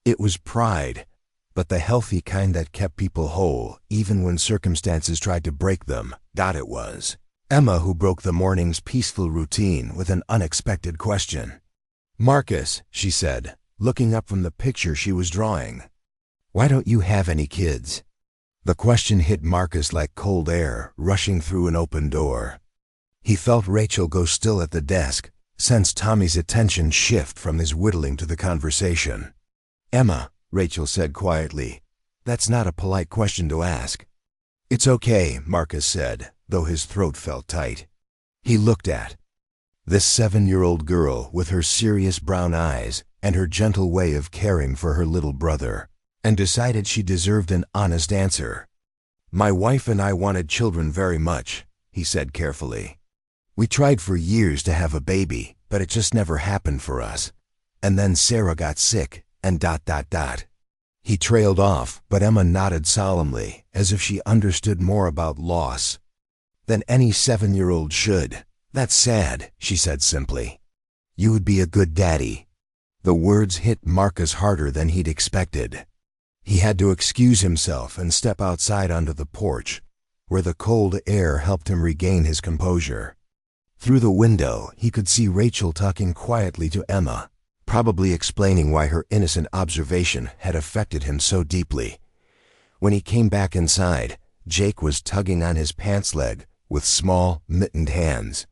It was pride, but the healthy kind that kept people whole, even when circumstances tried to break them. It was Emma who broke the morning's peaceful routine with an unexpected question. "Marcus," she said, looking up from the picture she was drawing, "why don't you have any kids?" The question hit Marcus like cold air rushing through an open door. He felt Rachel go still at the desk, sensed Tommy's attention shift from his whittling to the conversation. "Emma," Rachel said quietly, "that's not a polite question to ask." "It's okay," Marcus said, though his throat felt tight. He looked at this 7-year-old girl with her serious brown eyes and her gentle way of caring for her little brother, and decided she deserved an honest answer. "My wife and I wanted children very much," he said carefully. "We tried for years to have a baby, but it just never happened for us. And then Sarah got sick, and ... He trailed off, but Emma nodded solemnly, as if she understood more about loss than any 7-year-old should. "That's sad," she said simply. "You would be a good daddy." The words hit Marcus harder than he'd expected. He had to excuse himself and step outside onto the porch, where the cold air helped him regain his composure. Through the window, he could see Rachel talking quietly to Emma, probably explaining why her innocent observation had affected him so deeply. When he came back inside, Jake was tugging on his pants leg with small, mittened hands.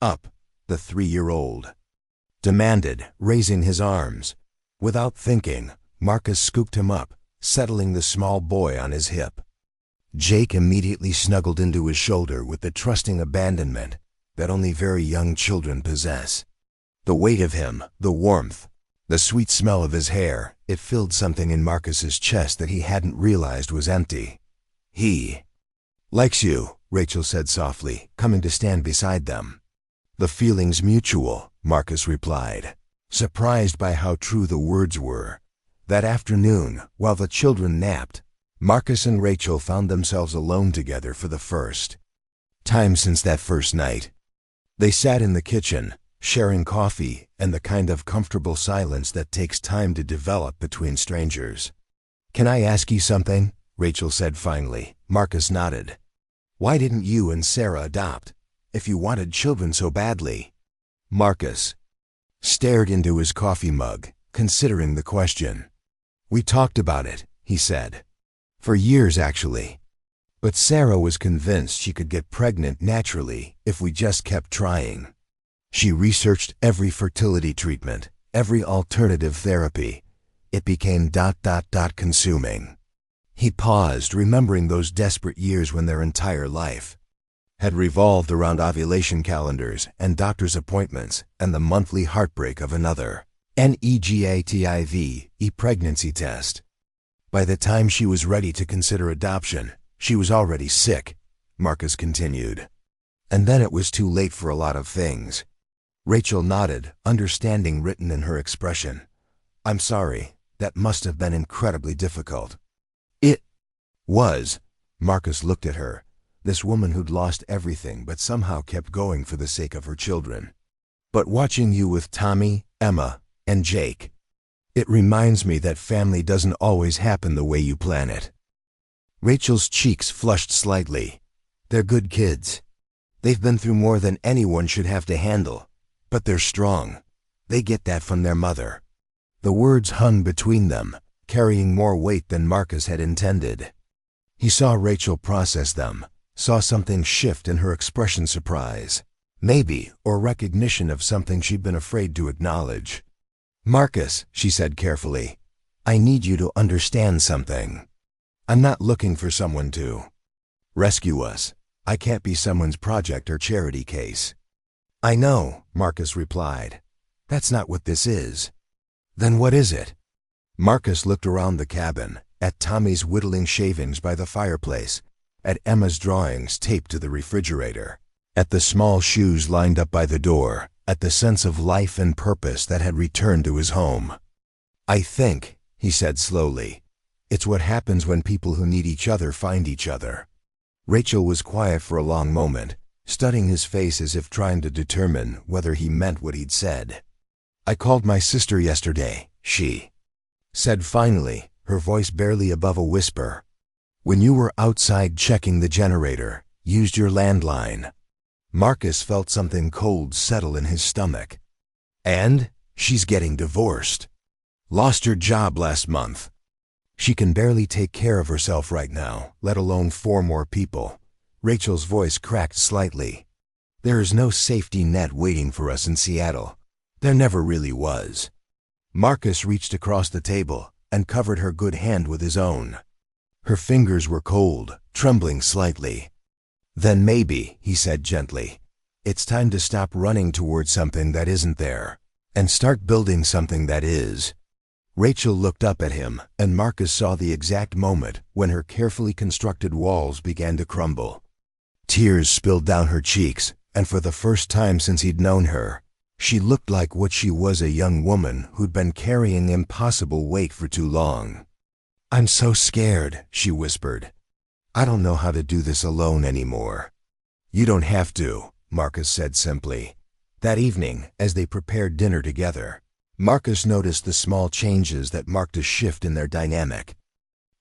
"Up," the 3-year-old demanded, raising his arms. Without thinking, Marcus scooped him up, settling the small boy on his hip. Jake immediately snuggled into his shoulder with the trusting abandonment that only very young children possess. The weight of him, the warmth, the sweet smell of his hair, it filled something in Marcus's chest that he hadn't realized was empty. "He likes you," Rachel said softly, coming to stand beside them. "The feeling's mutual," Marcus replied, surprised by how true the words were. That afternoon, while the children napped, Marcus and Rachel found themselves alone together for the first time since that first night. They sat in the kitchen, sharing coffee and the kind of comfortable silence that takes time to develop between strangers. "Can I ask you something?" Rachel said finally. Marcus nodded. "Why didn't you and Sarah adopt, if you wanted children so badly?" Marcus stared into his coffee mug, considering the question. "We talked about it," he said. "For years, actually. But Sarah was convinced she could get pregnant naturally if we just kept trying. She researched every fertility treatment, every alternative therapy. It became ... consuming." He paused, remembering those desperate years when their entire life had revolved around ovulation calendars and doctor's appointments and the monthly heartbreak of another negative pregnancy test. By the time she was ready to consider adoption, she was already sick, Marcus continued. And then it was too late for a lot of things. Rachel nodded, understanding written in her expression. "I'm sorry," That must have been incredibly difficult. It was. Marcus looked at her, this woman who'd lost everything but somehow kept going for the sake of her children. But watching you with Tommy, Emma, and Jake, it reminds me that family doesn't always happen the way you plan it. Rachel's cheeks flushed slightly. They're good kids. They've been through more than anyone should have to handle, but they're strong. They get that from their mother. The words hung between them, carrying more weight than Marcus had intended. He saw Rachel process them, saw something shift in her expression, surprise, maybe, or recognition of something she'd been afraid to acknowledge. Marcus, she said carefully, I need you to understand something. I'm not looking for someone to rescue us. I can't be someone's project or charity case. I know, Marcus replied. That's not what this is. Then what is it? Marcus looked around the cabin, at Tommy's whittling shavings by the fireplace, at Emma's drawings taped to the refrigerator, at the small shoes lined up by the door, at the sense of life and purpose that had returned to his home. I think, he said slowly, it's what happens when people who need each other find each other. Rachel was quiet for a long moment, studying his face as if trying to determine whether he meant what he'd said. I called my sister yesterday, she said finally, her voice barely above a whisper. When you were outside checking the generator, used your landline. Marcus felt something cold settle in his stomach. And she's getting divorced. Lost her job last month. She can barely take care of herself right now, let alone 4 more people. Rachel's voice cracked slightly. There is no safety net waiting for us in Seattle. There never really was. Marcus reached across the table and covered her good hand with his own. Her fingers were cold, trembling slightly. Then maybe, he said gently, it's time to stop running towards something that isn't there, and start building something that is. Rachel looked up at him, and Marcus saw the exact moment when her carefully constructed walls began to crumble. Tears spilled down her cheeks, and for the first time since he'd known her, she looked like what she was, a young woman who'd been carrying impossible weight for too long. I'm so scared, she whispered. I don't know how to do this alone anymore. You don't have to, Marcus said simply. That evening, as they prepared dinner together, Marcus noticed the small changes that marked a shift in their dynamic.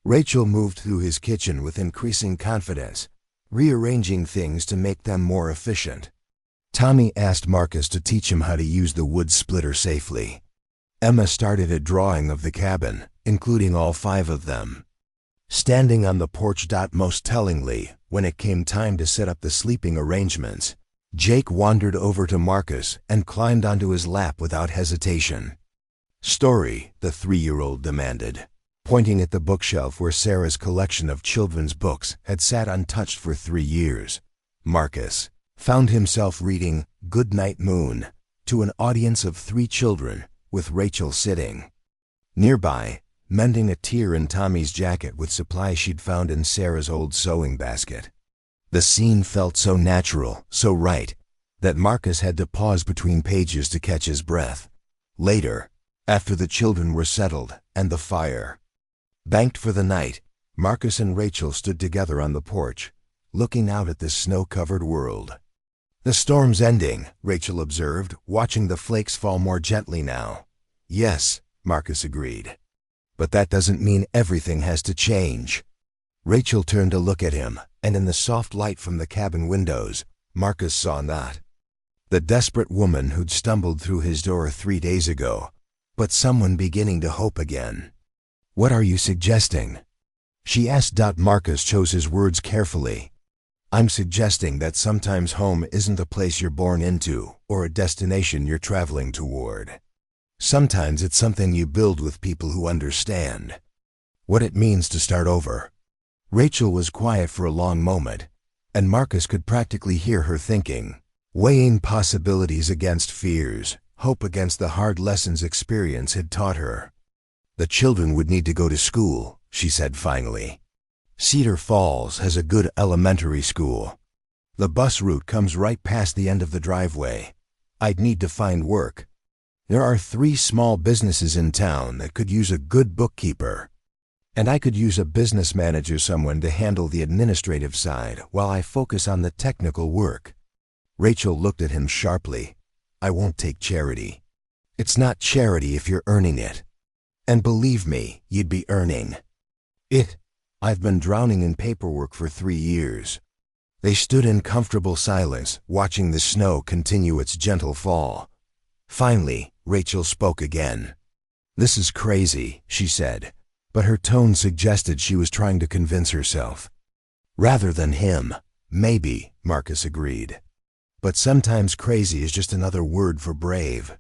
Rachel moved through his kitchen with increasing confidence, rearranging things to make them more efficient. Tommy asked Marcus to teach him how to use the wood splitter safely. Emma started a drawing of the cabin, including all 5 of them. Standing on the porch. Most tellingly, when it came time to set up the sleeping arrangements, Jake wandered over to Marcus and climbed onto his lap without hesitation. Story, the 3-year-old demanded, pointing at the bookshelf where Sarah's collection of children's books had sat untouched for 3 years. Marcus found himself reading Goodnight Moon to an audience of 3 children, with Rachel sitting nearby, mending a tear in Tommy's jacket with supplies she'd found in Sarah's old sewing basket. The scene felt so natural, so right, that Marcus had to pause between pages to catch his breath. Later, after the children were settled and the fire banked for the night, Marcus and Rachel stood together on the porch, looking out at this snow-covered world. The storm's ending, Rachel observed, watching the flakes fall more gently now. Yes, Marcus agreed. But that doesn't mean everything has to change. Rachel turned to look at him, and in the soft light from the cabin windows, Marcus saw not the desperate woman who'd stumbled through his door 3 days ago, but someone beginning to hope again. What are you suggesting? She asked. Marcus chose his words carefully. I'm suggesting that sometimes home isn't a place you're born into or a destination you're traveling toward. Sometimes it's something you build with people who understand what it means to start over. Rachel was quiet for a long moment, and Marcus could practically hear her thinking, weighing possibilities against fears, hope against the hard lessons experience had taught her. The children would need to go to school, she said finally. Cedar Falls has a good elementary school. The bus route comes right past the end of the driveway. I'd need to find work. There are 3 small businesses in town that could use a good bookkeeper. And I could use a business manager, someone to handle the administrative side while I focus on the technical work. Rachel looked at him sharply. I won't take charity. It's not charity if you're earning it. And believe me, you'd be earning it. I've been drowning in paperwork for 3 years. They stood in comfortable silence, watching the snow continue its gentle fall. Finally, Rachel spoke again. This is crazy, she said, but her tone suggested she was trying to convince herself. Rather than him. Maybe, Marcus agreed. But sometimes crazy is just another word for brave.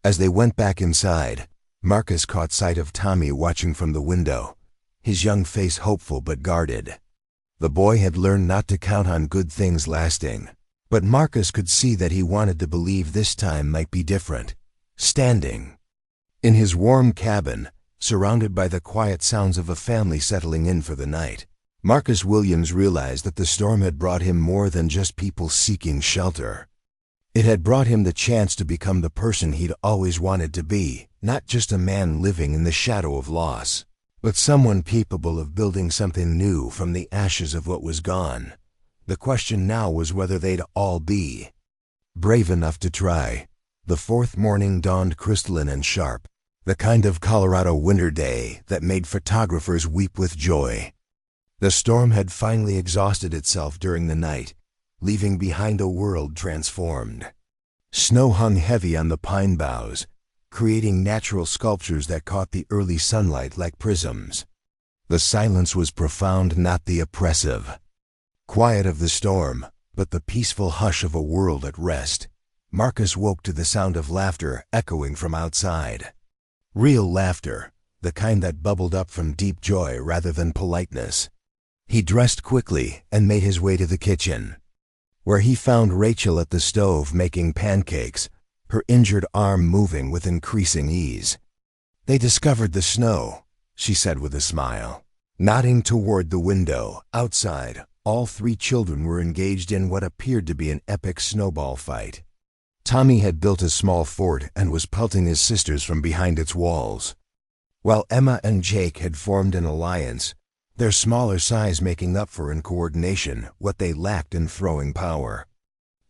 As they went back inside, Marcus caught sight of Tommy watching from the window, his young face hopeful but guarded. The boy had learned not to count on good things lasting, but Marcus could see that he wanted to believe this time might be different. Standing in his warm cabin, surrounded by the quiet sounds of a family settling in for the night, Marcus Williams realized that the storm had brought him more than just people seeking shelter. It had brought him the chance to become the person he'd always wanted to be, not just a man living in the shadow of loss, but someone capable of building something new from the ashes of what was gone. The question now was whether they'd all be brave enough to try. The 4th morning dawned crystalline and sharp, the kind of Colorado winter day that made photographers weep with joy. The storm had finally exhausted itself during the night, leaving behind a world transformed. Snow hung heavy on the pine boughs, creating natural sculptures that caught the early sunlight like prisms. The silence was profound, not the oppressive quiet of the storm, but the peaceful hush of a world at rest. Marcus woke to the sound of laughter echoing from outside. Real laughter, the kind that bubbled up from deep joy rather than politeness. He dressed quickly and made his way to the kitchen, where he found Rachel at the stove making pancakes, her injured arm moving with increasing ease. They discovered the snow, she said with a smile. Nodding toward the window, outside, all 3 children were engaged in what appeared to be an epic snowball fight. Tommy had built a small fort and was pelting his sisters from behind its walls, while Emma and Jake had formed an alliance, their smaller size making up for in coordination what they lacked in throwing power.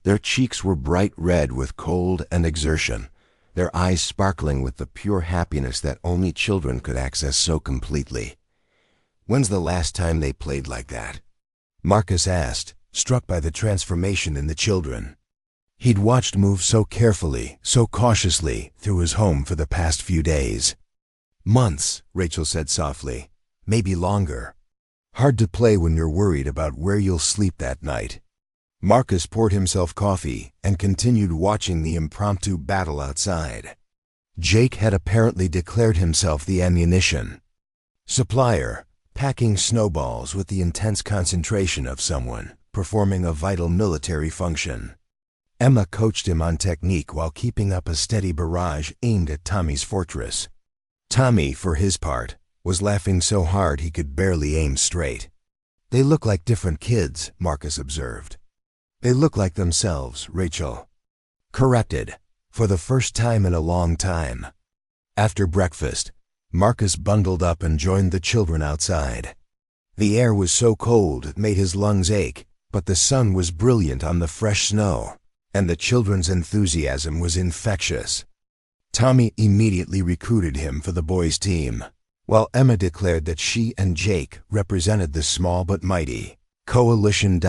Their cheeks were bright red with cold and exertion, their eyes sparkling with the pure happiness that only children could access so completely. When's the last time they played like that? Marcus asked, struck by the transformation in the children. He'd watched move so carefully, so cautiously, through his home for the past few days. Months, Rachel said softly. Maybe longer. Hard to play when you're worried about where you'll sleep that night. Marcus poured himself coffee and continued watching the impromptu battle outside. Jake had apparently declared himself the ammunition supplier, packing snowballs with the intense concentration of someone performing a vital military function. Emma coached him on technique while keeping up a steady barrage aimed at Tommy's fortress. Tommy, for his part, was laughing so hard he could barely aim straight. They look like different kids, Marcus observed. They look like themselves, Rachel corrected, for the first time in a long time. After breakfast, Marcus bundled up and joined the children outside. The air was so cold it made his lungs ache, but the sun was brilliant on the fresh snow, and the children's enthusiasm was infectious. Tommy immediately recruited him for the boys' team, while Emma declared that she and Jake represented the small but mighty Coalition.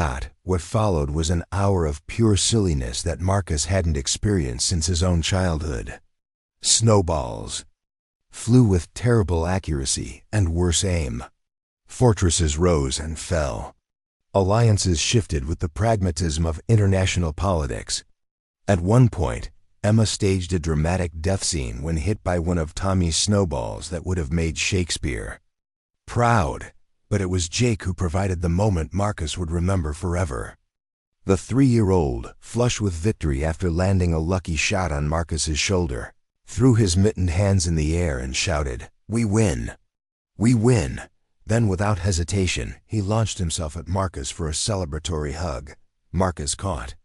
What followed was an hour of pure silliness that Marcus hadn't experienced since his own childhood. Snowballs flew with terrible accuracy and worse aim. Fortresses rose and fell. Alliances shifted with the pragmatism of international politics. At one point, Emma staged a dramatic death scene when hit by one of Tommy's snowballs that would have made Shakespeare proud, but it was Jake who provided the moment Marcus would remember forever. The 3-year-old, flush with victory after landing a lucky shot on Marcus's shoulder, threw his mittened hands in the air and shouted, "We win! We win!" Then, without hesitation, he launched himself at Marcus for a celebratory hug. Marcus caught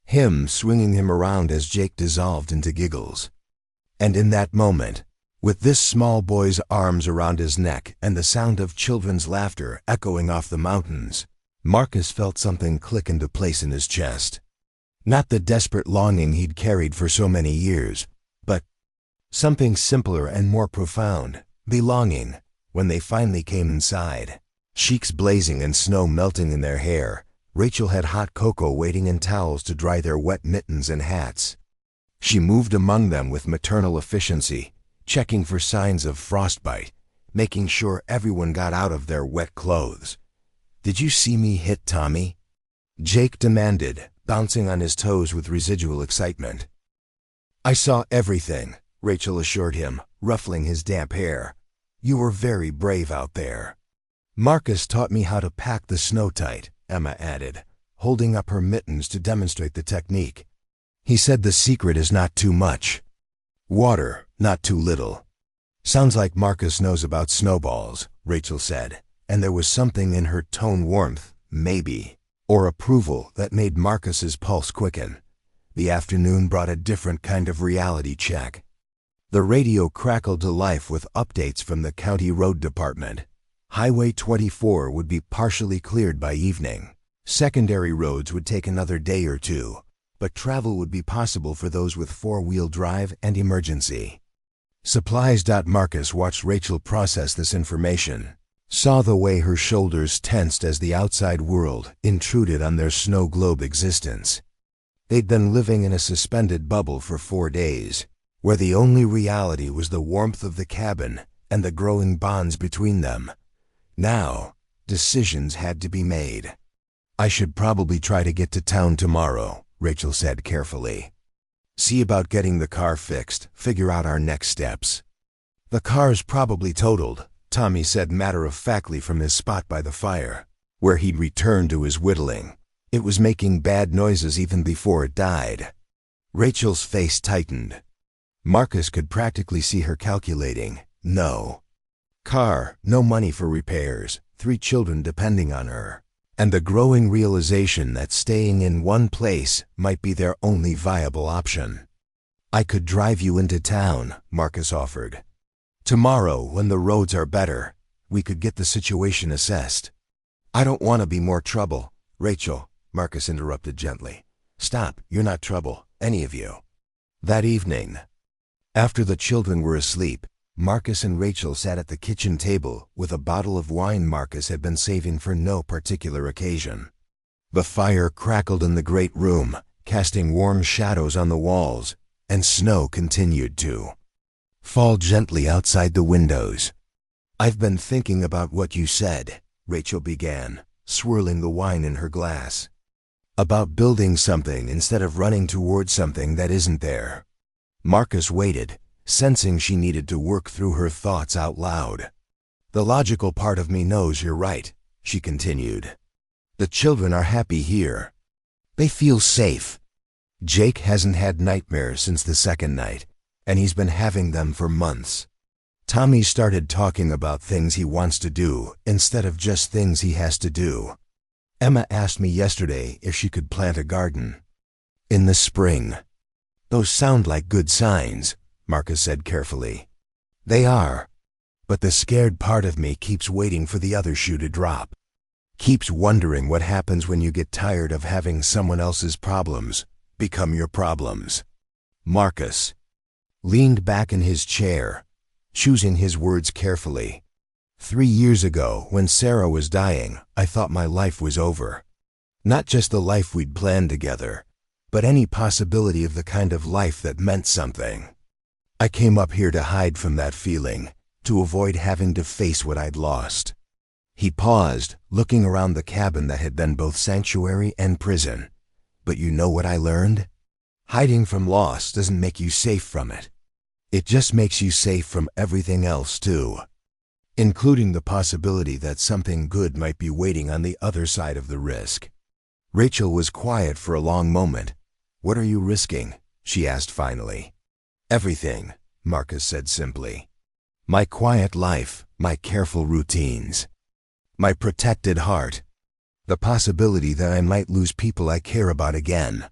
him, swinging him around as Jake dissolved into giggles. And in that moment, with this small boy's arms around his neck and the sound of children's laughter echoing off the mountains, Marcus felt something click into place in his chest. Not the desperate longing he'd carried for so many years, but something simpler and more profound, belonging. When they finally came inside, cheeks blazing and snow melting in their hair, Rachel had hot cocoa waiting in towels to dry their wet mittens and hats. She moved among them with maternal efficiency, checking for signs of frostbite, making sure everyone got out of their wet clothes. "Did you see me hit Tommy?" Jake demanded, bouncing on his toes with residual excitement. "I saw everything," Rachel assured him, ruffling his damp hair. "You were very brave out there." "Marcus taught me how to pack the snow tight," Emma added, holding up her mittens to demonstrate the technique. "He said the secret is not too much. Water, not too little." "Sounds like Marcus knows about snowballs," Rachel said, and there was something in her tone, warmth, maybe, or approval, that made Marcus's pulse quicken. The afternoon brought a different kind of reality check. The radio crackled to life with updates from the county road department. Highway 24 would be partially cleared by evening. Secondary roads would take another day or two, but travel would be possible for those with four-wheel drive and emergency supplies. Marcus watched Rachel process this information, saw the way her shoulders tensed as the outside world intruded on their snow globe existence. They'd been living in a suspended bubble for 4 days, where the only reality was the warmth of the cabin and the growing bonds between them. Now, decisions had to be made. "I should probably try to get to town tomorrow," Rachel said carefully. "See about getting the car fixed, figure out our next steps." "The car's probably totaled," Tommy said matter-of-factly from his spot by the fire, where he'd returned to his whittling. It was making bad noises even before it died. Rachel's face tightened. Marcus could practically see her calculating. No car, no money for repairs, 3 children depending on her, and the growing realization that staying in one place might be their only viable option. "I could drive you into town," Marcus offered. "Tomorrow, when the roads are better, we could get the situation assessed." "I don't want to be more trouble." "Rachel," Marcus interrupted gently. "Stop, you're not trouble, any of you." That evening, after the children were asleep, Marcus and Rachel sat at the kitchen table with a bottle of wine Marcus had been saving for no particular occasion. The fire crackled in the great room, casting warm shadows on the walls, and snow continued to fall gently outside the windows. "I've been thinking about what you said," Rachel began, swirling the wine in her glass. "About building something instead of running towards something that isn't there." Marcus waited, sensing she needed to work through her thoughts out loud. "The logical part of me knows you're right," she continued. "The children are happy here. They feel safe. Jake hasn't had nightmares since the second night, and he's been having them for months. Tommy started talking about things he wants to do instead of just things he has to do. Emma asked me yesterday if she could plant a garden in the spring." "Those sound like good signs," Marcus said carefully. "They are, but the scared part of me keeps waiting for the other shoe to drop. Keeps wondering what happens when you get tired of having someone else's problems become your problems." Marcus leaned back in his chair, choosing his words carefully. 3 years ago, when Sarah was dying, I thought my life was over. Not just the life we'd planned together, but any possibility of the kind of life that meant something. I came up here to hide from that feeling, to avoid having to face what I'd lost." He paused, looking around the cabin that had been both sanctuary and prison. "But you know what I learned? Hiding from loss doesn't make you safe from it. It just makes you safe from everything else too, including the possibility that something good might be waiting on the other side of the risk." Rachel was quiet for a long moment. "What are you risking?" she asked finally. "Everything," Marcus said simply. "My quiet life, my careful routines, my protected heart, the possibility that I might lose people I care about again,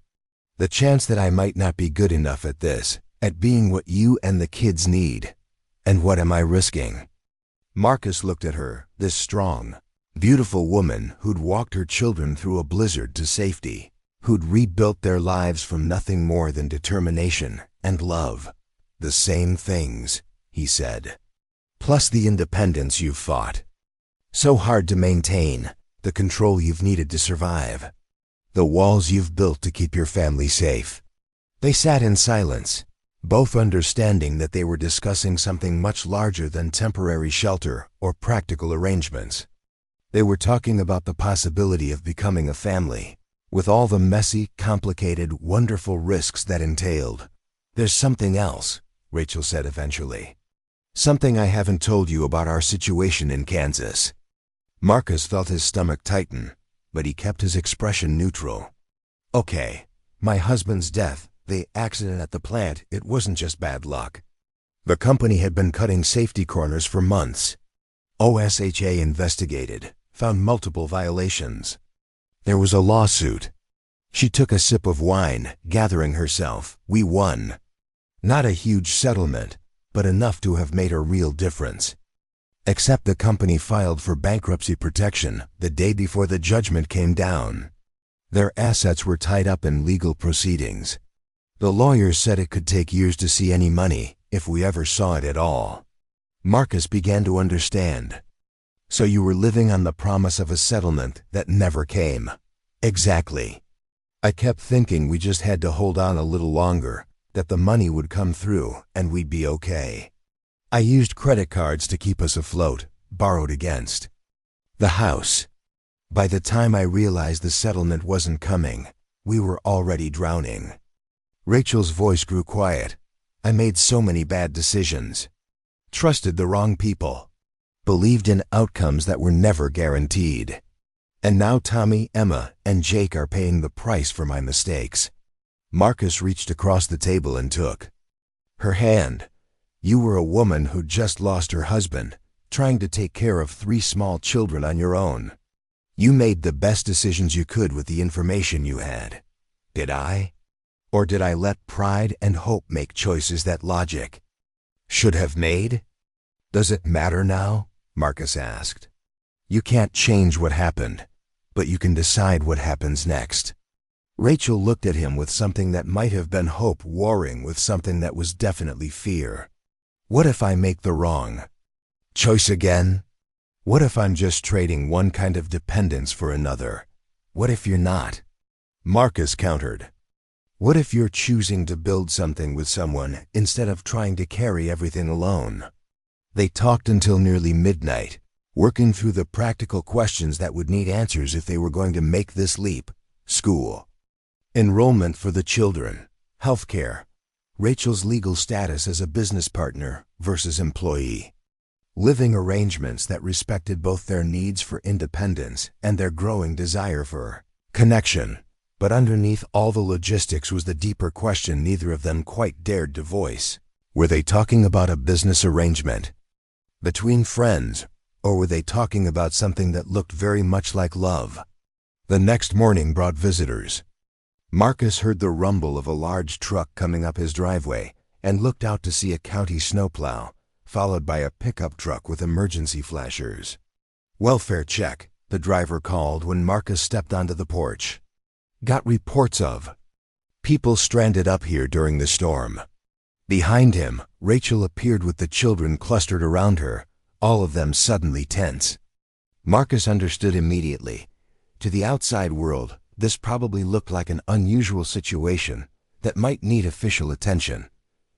the chance that I might not be good enough at this, at being what you and the kids need. And what am I risking? Marcus looked at her, this strong, beautiful woman who'd walked her children through a blizzard to safety, who'd rebuilt their lives from nothing more than determination and love. The same things, he said. Plus the independence you've fought. So hard to maintain, the control you've needed to survive. The walls you've built to keep your family safe. They sat in silence, both understanding that they were discussing something much larger than temporary shelter or practical arrangements. They were talking about the possibility of becoming a family, with all the messy, complicated, wonderful risks that entailed. There's something else, Rachel said eventually. Something I haven't told you about our situation in Kansas. Marcus felt his stomach tighten, but he kept his expression neutral. Okay, my husband's death, the accident at the plant, it wasn't just bad luck. The company had been cutting safety corners for months. OSHA investigated, found multiple violations. There was a lawsuit. She took a sip of wine, gathering herself. We won. Not a huge settlement, but enough to have made a real difference. Except the company filed for bankruptcy protection the day before the judgment came down. Their assets were tied up in legal proceedings. The lawyers said it could take years to see any money, if we ever saw it at all. Marcus began to understand. So you were living on the promise of a settlement that never came. Exactly. I kept thinking we just had to hold on a little longer, that the money would come through and we'd be okay. I used credit cards to keep us afloat, borrowed against the house. By the time I realized the settlement wasn't coming, we were already drowning. Rachel's voice grew quiet. I made so many bad decisions. Trusted the wrong people. Believed in outcomes that were never guaranteed. And now Tommy, Emma, and Jake are paying the price for my mistakes. Marcus reached across the table and took her hand. You were a woman who'd just lost her husband, trying to take care of 3 small children on your own. You made the best decisions you could with the information you had. Did I? Or did I let pride and hope make choices that logic should have made? Does it matter now? Marcus asked. You can't change what happened, but you can decide what happens next. Rachel looked at him with something that might have been hope warring with something that was definitely fear. What if I make the wrong choice again? What if I'm just trading one kind of dependence for another? What if you're not? Marcus countered. What if you're choosing to build something with someone instead of trying to carry everything alone? They talked until nearly midnight, working through the practical questions that would need answers if they were going to make this leap. School, enrollment for the children, healthcare, Rachel's legal status as a business partner versus employee, living arrangements that respected both their needs for independence and their growing desire for connection. But underneath all the logistics was the deeper question neither of them quite dared to voice. Were they talking about a business arrangement between friends, or were they talking about something that looked very much like love? The next morning brought visitors. Marcus heard the rumble of a large truck coming up his driveway and looked out to see a county snowplow, followed by a pickup truck with emergency flashers. Welfare check, the driver called when Marcus stepped onto the porch. Got reports of people stranded up here during the storm. Behind him, Rachel appeared with the children clustered around her, all of them suddenly tense. Marcus understood immediately. To the outside world, this probably looked like an unusual situation that might need official attention.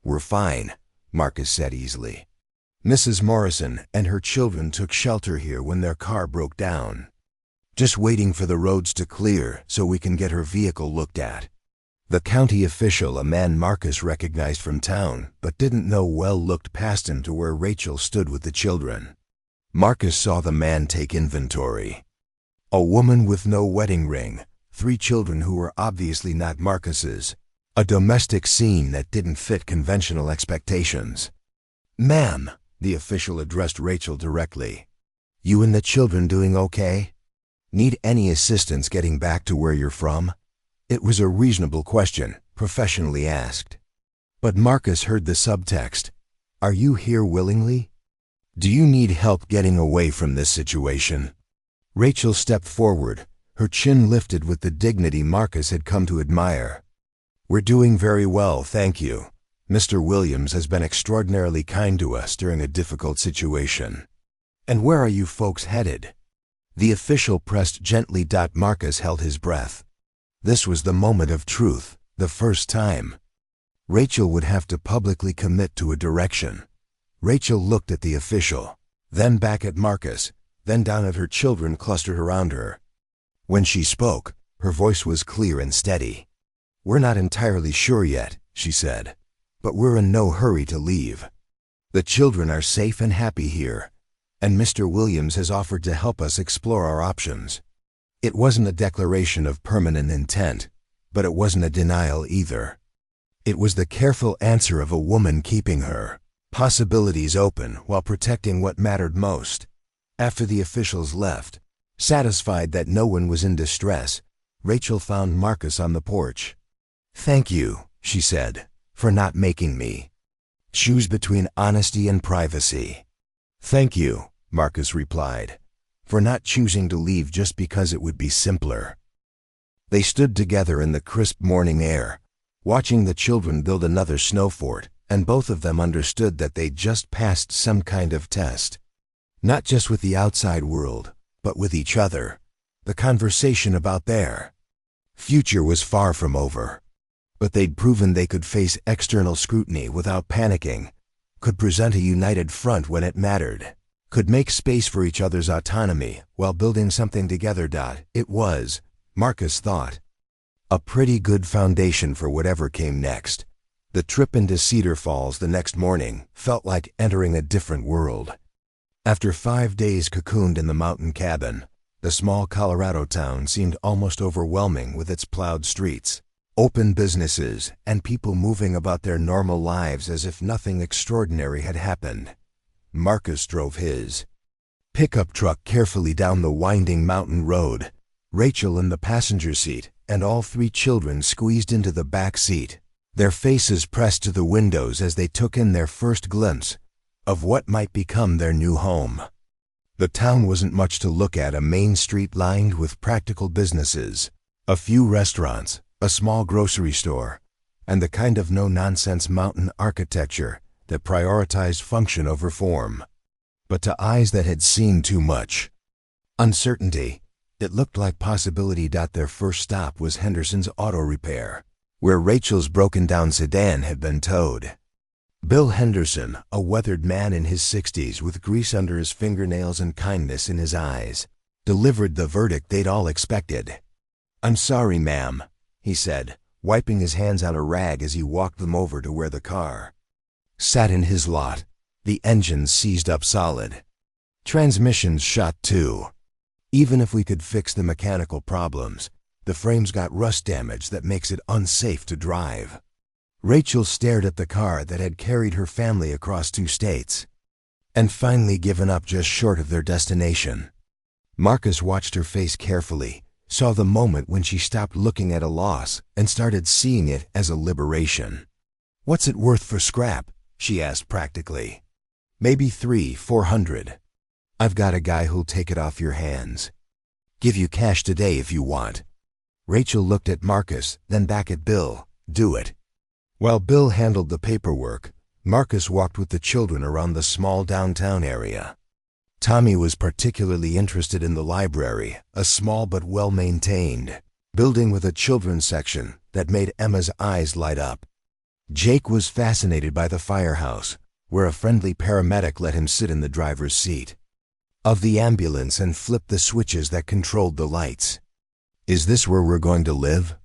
We're fine, Marcus said easily. Mrs. Morrison and her children took shelter here when their car broke down. Just waiting for the roads to clear so we can get her vehicle looked at. The county official, a man Marcus recognized from town, but didn't know well, looked past him to where Rachel stood with the children. Marcus saw the man take inventory. A woman with no wedding ring, 3 children who were obviously not Marcus's. A domestic scene that didn't fit conventional expectations. Ma'am, the official addressed Rachel directly. You and the children doing okay? Need any assistance getting back to where you're from? It was a reasonable question, professionally asked. But Marcus heard the subtext. Are you here willingly? Do you need help getting away from this situation? Rachel stepped forward, her chin lifted with the dignity Marcus had come to admire. We're doing very well, thank you. Mr. Williams has been extraordinarily kind to us during a difficult situation. And where are you folks headed? The official pressed gently. Marcus held his breath. This was the moment of truth, the first time. Rachel would have to publicly commit to a direction. Rachel looked at the official, then back at Marcus, then down at her children clustered around her. When she spoke, her voice was clear and steady. We're not entirely sure yet, she said, but we're in no hurry to leave. The children are safe and happy here, and Mr. Williams has offered to help us explore our options. It wasn't a declaration of permanent intent, but it wasn't a denial either. It was the careful answer of a woman keeping her possibilities open while protecting what mattered most. After the officials left, satisfied that no one was in distress, Rachel found Marcus on the porch. Thank you, she said, for not making me choose between honesty and privacy. Thank you, Marcus replied, for not choosing to leave just because it would be simpler. They stood together in the crisp morning air, watching the children build another snow fort, and both of them understood that they'd just passed some kind of test. Not just with the outside world, but with each other. The conversation about their future was far from over. But they'd proven they could face external scrutiny without panicking, could present a united front when it mattered, could make space for each other's autonomy while building something together. It was, Marcus thought, a pretty good foundation for whatever came next. The trip into Cedar Falls the next morning felt like entering a different world. After 5 days cocooned in the mountain cabin, the small Colorado town seemed almost overwhelming with its plowed streets, open businesses, and people moving about their normal lives as if nothing extraordinary had happened. Marcus drove his pickup truck carefully down the winding mountain road, Rachel in the passenger seat, and all 3 children squeezed into the back seat, their faces pressed to the windows as they took in their first glimpse of what might become their new home. The town wasn't much to look at, a main street lined with practical businesses, a few restaurants, a small grocery store, and the kind of no-nonsense mountain architecture that prioritized function over form. But to eyes that had seen too much uncertainty, it looked like possibility. Their first stop was Henderson's Auto Repair, where Rachel's broken-down sedan had been towed. Bill Henderson, a weathered man in his 60s with grease under his fingernails and kindness in his eyes, delivered the verdict they'd all expected. "I'm sorry, ma'am," he said, wiping his hands on a rag as he walked them over to where the car sat in his lot. The engines seized up solid. Transmissions shot too. Even if we could fix the mechanical problems, the frame's got rust damage that makes it unsafe to drive. Rachel stared at the car that had carried her family across 2 states and finally given up just short of their destination. Marcus watched her face carefully, saw the moment when she stopped looking at a loss and started seeing it as a liberation. "What's it worth for scrap?" she asked practically. "Maybe 300-400. I've got a guy who'll take it off your hands. Give you cash today if you want." Rachel looked at Marcus, then back at Bill. "Do it." While Bill handled the paperwork, Marcus walked with the children around the small downtown area. Tommy was particularly interested in the library, a small but well-maintained building with a children's section that made Emma's eyes light up. Jake was fascinated by the firehouse, where a friendly paramedic let him sit in the driver's seat of the ambulance and flip the switches that controlled the lights. "Is this where we're going to live?"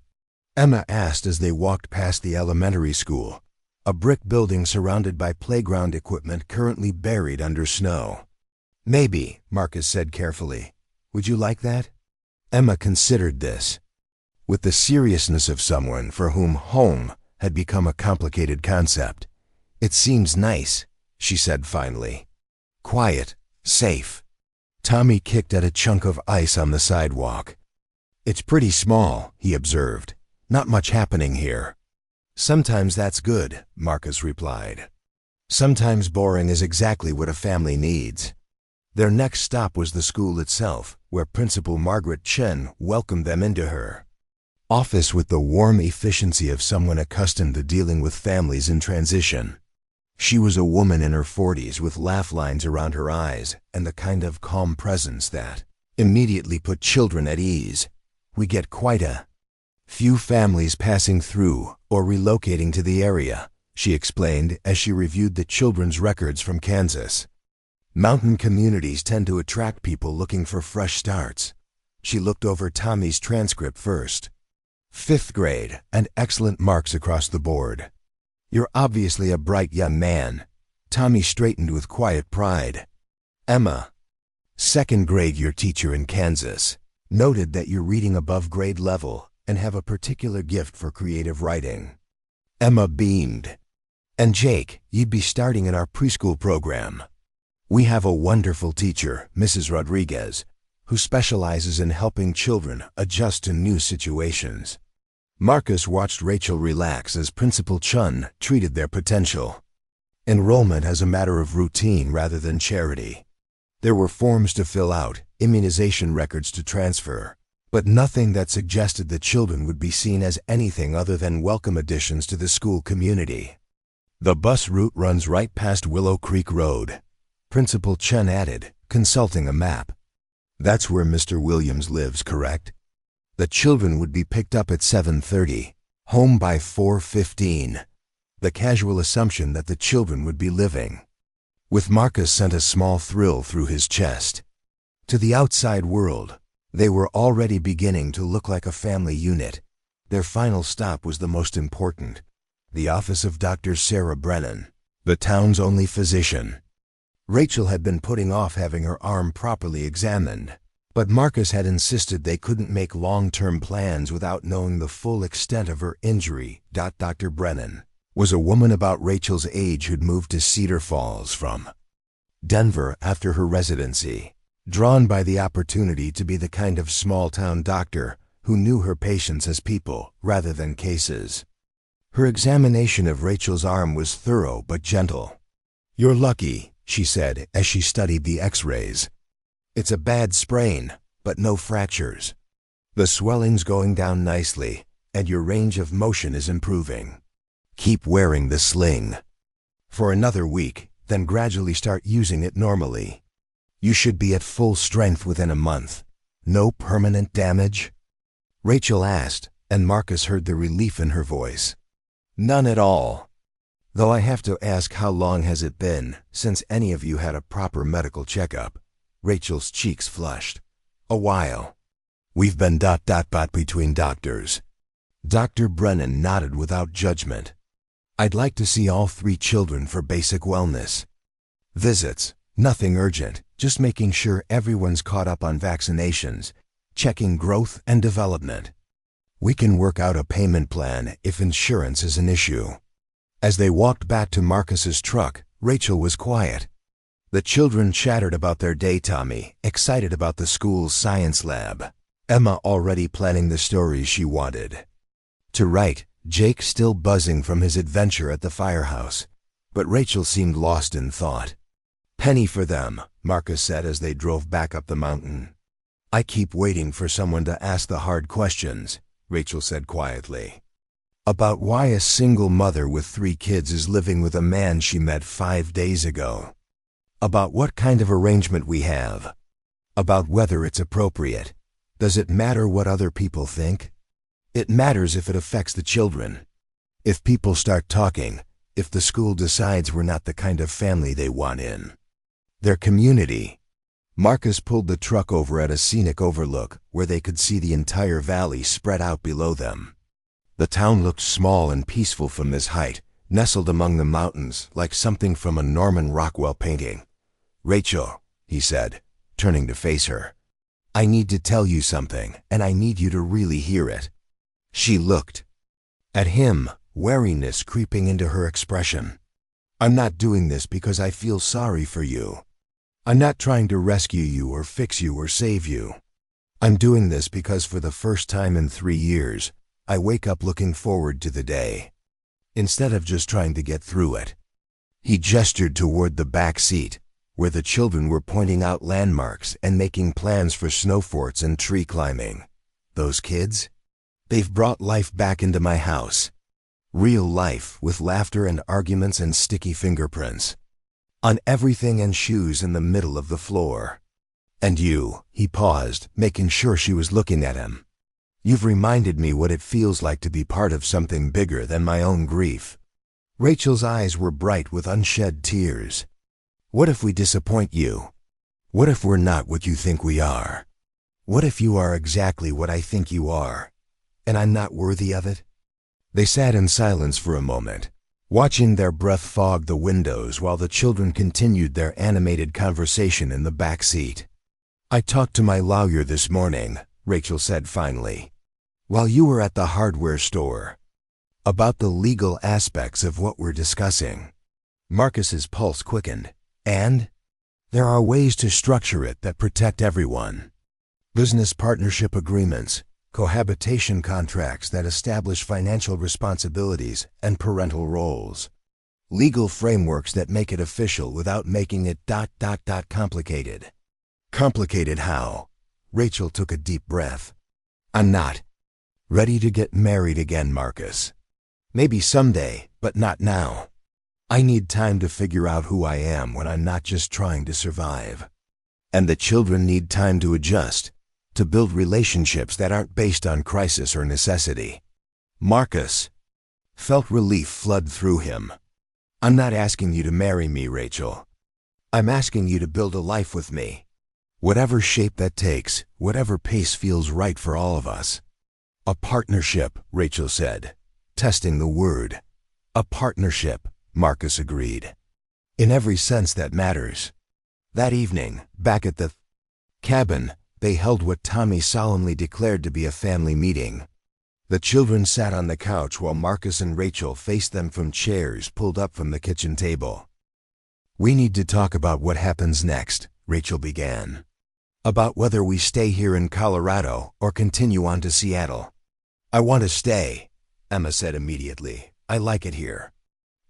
Emma asked as they walked past the elementary school, a brick building surrounded by playground equipment currently buried under snow. "Maybe," Marcus said carefully. "Would you like that?" Emma considered this with the seriousness of someone for whom home had become a complicated concept. "It seems nice," she said finally. "Quiet, safe." Tommy kicked at a chunk of ice on the sidewalk. "It's pretty small," he observed. "Not much happening here." Sometimes that's good, Marcus replied. Sometimes boring is exactly what a family needs. Their next stop was the school itself, where Principal Margaret Chen welcomed them into her office with the warm efficiency of someone accustomed to dealing with families in transition. She was a woman in her 40s with laugh lines around her eyes and the kind of calm presence that immediately put children at ease. We get quite a few families passing through or relocating to the area, she explained as she reviewed the children's records from Kansas. Mountain communities tend to attract people looking for fresh starts. She looked over Tommy's transcript first. 5th grade, and excellent marks across the board. You're obviously a bright young man. Tommy straightened with quiet pride. Emma, 2nd grade, your teacher in Kansas, noted that you're reading above grade level and have a particular gift for creative writing. Emma beamed. And Jake, you'd be starting in our preschool program. We have a wonderful teacher, Mrs. Rodriguez, who specializes in helping children adjust to new situations. Marcus watched Rachel relax as Principal Chun treated their potential. Enrollment as a matter of routine rather than charity. There were forms to fill out, immunization records to transfer, but nothing that suggested the children would be seen as anything other than welcome additions to the school community. The bus route runs right past Willow Creek Road, Principal Chen added, consulting a map. That's where Mr. Williams lives, correct? The children would be picked up at 7:30, home by 4:15. The casual assumption that the children would be living with Marcus sent a small thrill through his chest. To the outside world, they were already beginning to look like a family unit. Their final stop was the most important, the office of Dr. Sarah Brennan, the town's only physician. Rachel had been putting off having her arm properly examined, but Marcus had insisted they couldn't make long-term plans without knowing the full extent of her injury. Dr. Brennan was a woman about Rachel's age who'd moved to Cedar Falls from Denver after her residency, drawn by the opportunity to be the kind of small-town doctor who knew her patients as people rather than cases. Her examination of Rachel's arm was thorough but gentle. "You're lucky," she said as she studied the x-rays. "It's a bad sprain, but no fractures. The swelling's going down nicely, and your range of motion is improving. Keep wearing the sling for another week, then gradually start using it normally. You should be at full strength within a month. No permanent damage?" Rachel asked, and Marcus heard the relief in her voice. "None at all. Though I have to ask, how long has it been since any of you had a proper medical checkup?" Rachel's cheeks flushed. "A while. We've been between doctors." Dr. Brennan nodded without judgment. "I'd like to see all 3 children for basic wellness visits. Nothing urgent, just making sure everyone's caught up on vaccinations, checking growth and development. We can work out a payment plan if insurance is an issue." As they walked back to Marcus's truck, Rachel was quiet. The children chattered about their day, Tommy excited about the school's science lab, Emma already planning the stories she wanted to write, Jake still buzzing from his adventure at the firehouse, but Rachel seemed lost in thought. "Penny for them," Marcus said as they drove back up the mountain. "I keep waiting for someone to ask the hard questions," Rachel said quietly. "About why a single mother with 3 kids is living with a man she met 5 days ago. About what kind of arrangement we have. About whether it's appropriate. Does it matter what other people think? It matters if it affects the children. If people start talking, if the school decides we're not the kind of family they want in their community." Marcus pulled the truck over at a scenic overlook where they could see the entire valley spread out below them. The town looked small and peaceful from this height, nestled among the mountains like something from a Norman Rockwell painting. "Rachel," he said, turning to face her, "I need to tell you something, and I need you to really hear it." She looked at him, wariness creeping into her expression. "I'm not doing this because I feel sorry for you. I'm not trying to rescue you or fix you or save you. I'm doing this because for the first time in 3 years, I wake up looking forward to the day instead of just trying to get through it. He gestured toward the back seat, where the children were pointing out landmarks and making plans for snow forts and tree climbing. Those kids? They've brought life back into my house. Real life, with laughter and arguments and sticky fingerprints on everything and shoes in the middle of the floor. And you, he paused, making sure she was looking at him. You've reminded me what it feels like to be part of something bigger than my own grief. Rachel's eyes were bright with unshed tears. What if we disappoint you? What if we're not what you think we are? What if you are exactly what I think you are, and I'm not worthy of it? They sat in silence for a moment, watching their breath fog the windows while the children continued their animated conversation in the back seat. I talked to my lawyer this morning, Rachel said finally, while you were at the hardware store, about the legal aspects of what we're discussing. Marcus's pulse quickened. And there are ways to structure it that protect everyone. Business partnership agreements, cohabitation contracts that establish financial responsibilities and parental roles. Legal frameworks that make it official without making it ... complicated. Complicated how? Rachel took a deep breath. I'm not ready to get married again, Marcus. Maybe someday, but not now. I need time to figure out who I am when I'm not just trying to survive. And the children need time to adjust, to build relationships that aren't based on crisis or necessity. Marcus felt relief flood through him. I'm not asking you to marry me, Rachel. I'm asking you to build a life with me. Whatever shape that takes, whatever pace feels right for all of us. A partnership, Rachel said, testing the word. A partnership, Marcus agreed. In every sense that matters. That evening, back at the cabin, they held what Tommy solemnly declared to be a family meeting. The children sat on the couch while Marcus and Rachel faced them from chairs pulled up from the kitchen table. We need to talk about what happens next, Rachel began. About whether we stay here in Colorado or continue on to Seattle. I want to stay, Emma said immediately. I like it here.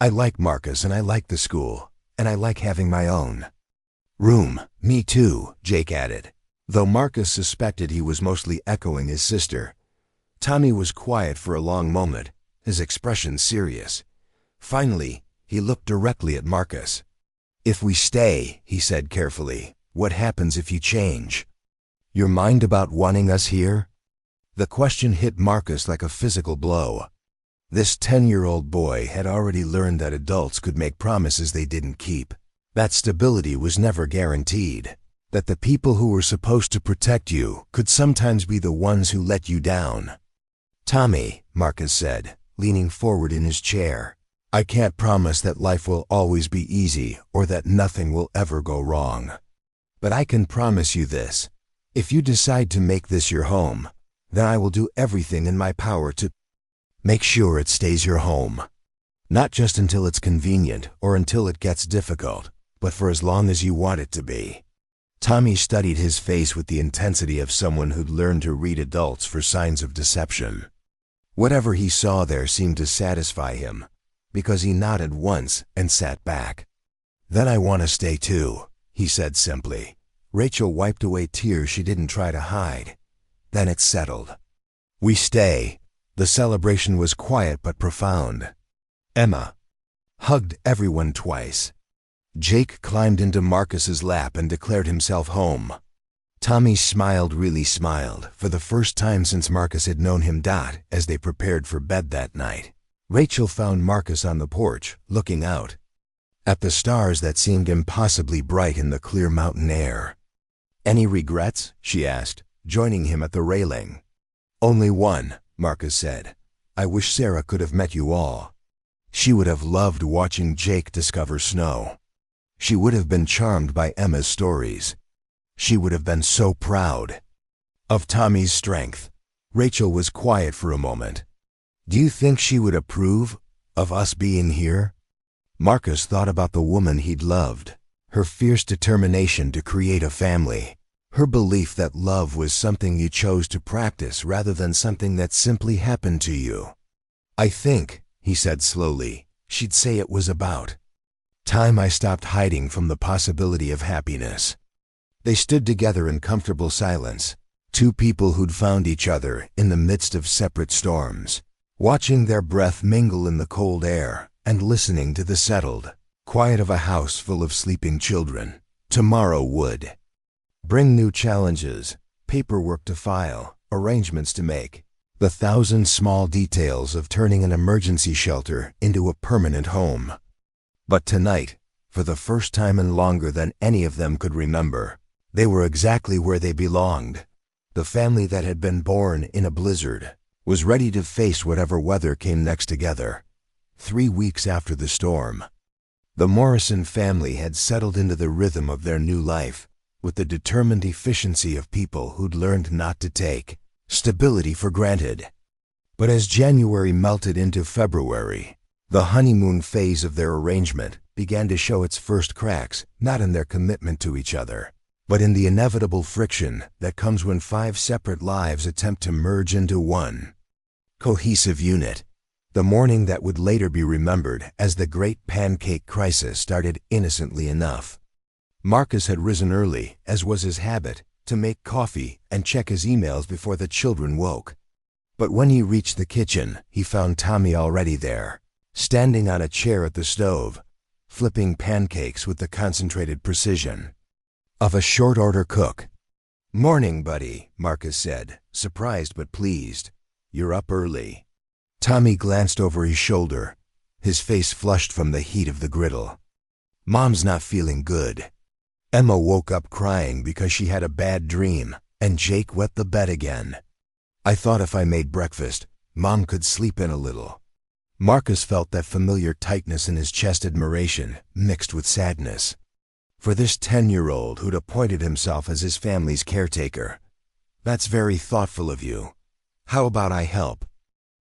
I like Marcus and I like the school, and I like having my own room. Me too, Jake added, though Marcus suspected he was mostly echoing his sister. Tommy was quiet for a long moment, his expression serious. Finally, he looked directly at Marcus. If we stay, he said carefully, what happens if you change? Your mind about wanting us here? The question hit Marcus like a physical blow. This 10-year-old boy had already learned that adults could make promises they didn't keep, that stability was never guaranteed, that the people who were supposed to protect you could sometimes be the ones who let you down. Tommy, Marcus said, leaning forward in his chair, I can't promise that life will always be easy or that nothing will ever go wrong. But I can promise you this. If you decide to make this your home, then I will do everything in my power to make sure it stays your home. Not just until it's convenient or until it gets difficult, but for as long as you want it to be. Tommy studied his face with the intensity of someone who'd learned to read adults for signs of deception. Whatever he saw there seemed to satisfy him, because he nodded once and sat back. Then I want to stay too, he said simply. Rachel wiped away tears she didn't try to hide. Then it settled. We stay. The celebration was quiet but profound. Emma hugged everyone twice. Jake climbed into Marcus's lap and declared himself home. Tommy really smiled, for the first time since Marcus had known him. As they prepared for bed that night, Rachel found Marcus on the porch, looking out at the stars that seemed impossibly bright in the clear mountain air. Any regrets? She asked, joining him at the railing. Only one, Marcus said. I wish Sarah could have met you all. She would have loved watching Jake discover snow. She would have been charmed by Emma's stories. She would have been so proud of Tommy's strength. Rachel was quiet for a moment. Do you think she would approve of us being here? Marcus thought about the woman he'd loved, her fierce determination to create a family, her belief that love was something you chose to practice rather than something that simply happened to you. I think, he said slowly, she'd say it was about time I stopped hiding from the possibility of happiness. They stood together in comfortable silence, two people who'd found each other in the midst of separate storms, watching their breath mingle in the cold air and listening to the settled quiet of a house full of sleeping children. Tomorrow would bring new challenges, paperwork to file, arrangements to make, the thousand small details of turning an emergency shelter into a permanent home. But tonight, for the first time and longer than any of them could remember, they were exactly where they belonged. The family that had been born in a blizzard was ready to face whatever weather came next together. 3 weeks after the storm, the Morrison family had settled into the rhythm of their new life, with the determined efficiency of people who'd learned not to take stability for granted. But as January melted into February, the honeymoon phase of their arrangement began to show its first cracks, not in their commitment to each other, but in the inevitable friction that comes when 5 separate lives attempt to merge into one cohesive unit. The morning that would later be remembered as the Great Pancake Crisis started innocently enough. Marcus had risen early, as was his habit, to make coffee and check his emails before the children woke. But when he reached the kitchen, he found Tommy already there, standing on a chair at the stove, flipping pancakes with the concentrated precision of a short-order cook. "Morning, buddy," Marcus said, surprised but pleased. "You're up early." Tommy glanced over his shoulder, his face flushed from the heat of the griddle. "Mom's not feeling good." Emma woke up crying because she had a bad dream, and Jake wet the bed again. "I thought if I made breakfast, Mom could sleep in a little." Marcus felt that familiar tightness in his chest, admiration mixed with sadness. For this 10-year-old who'd appointed himself as his family's caretaker. "That's very thoughtful of you. How about I help?"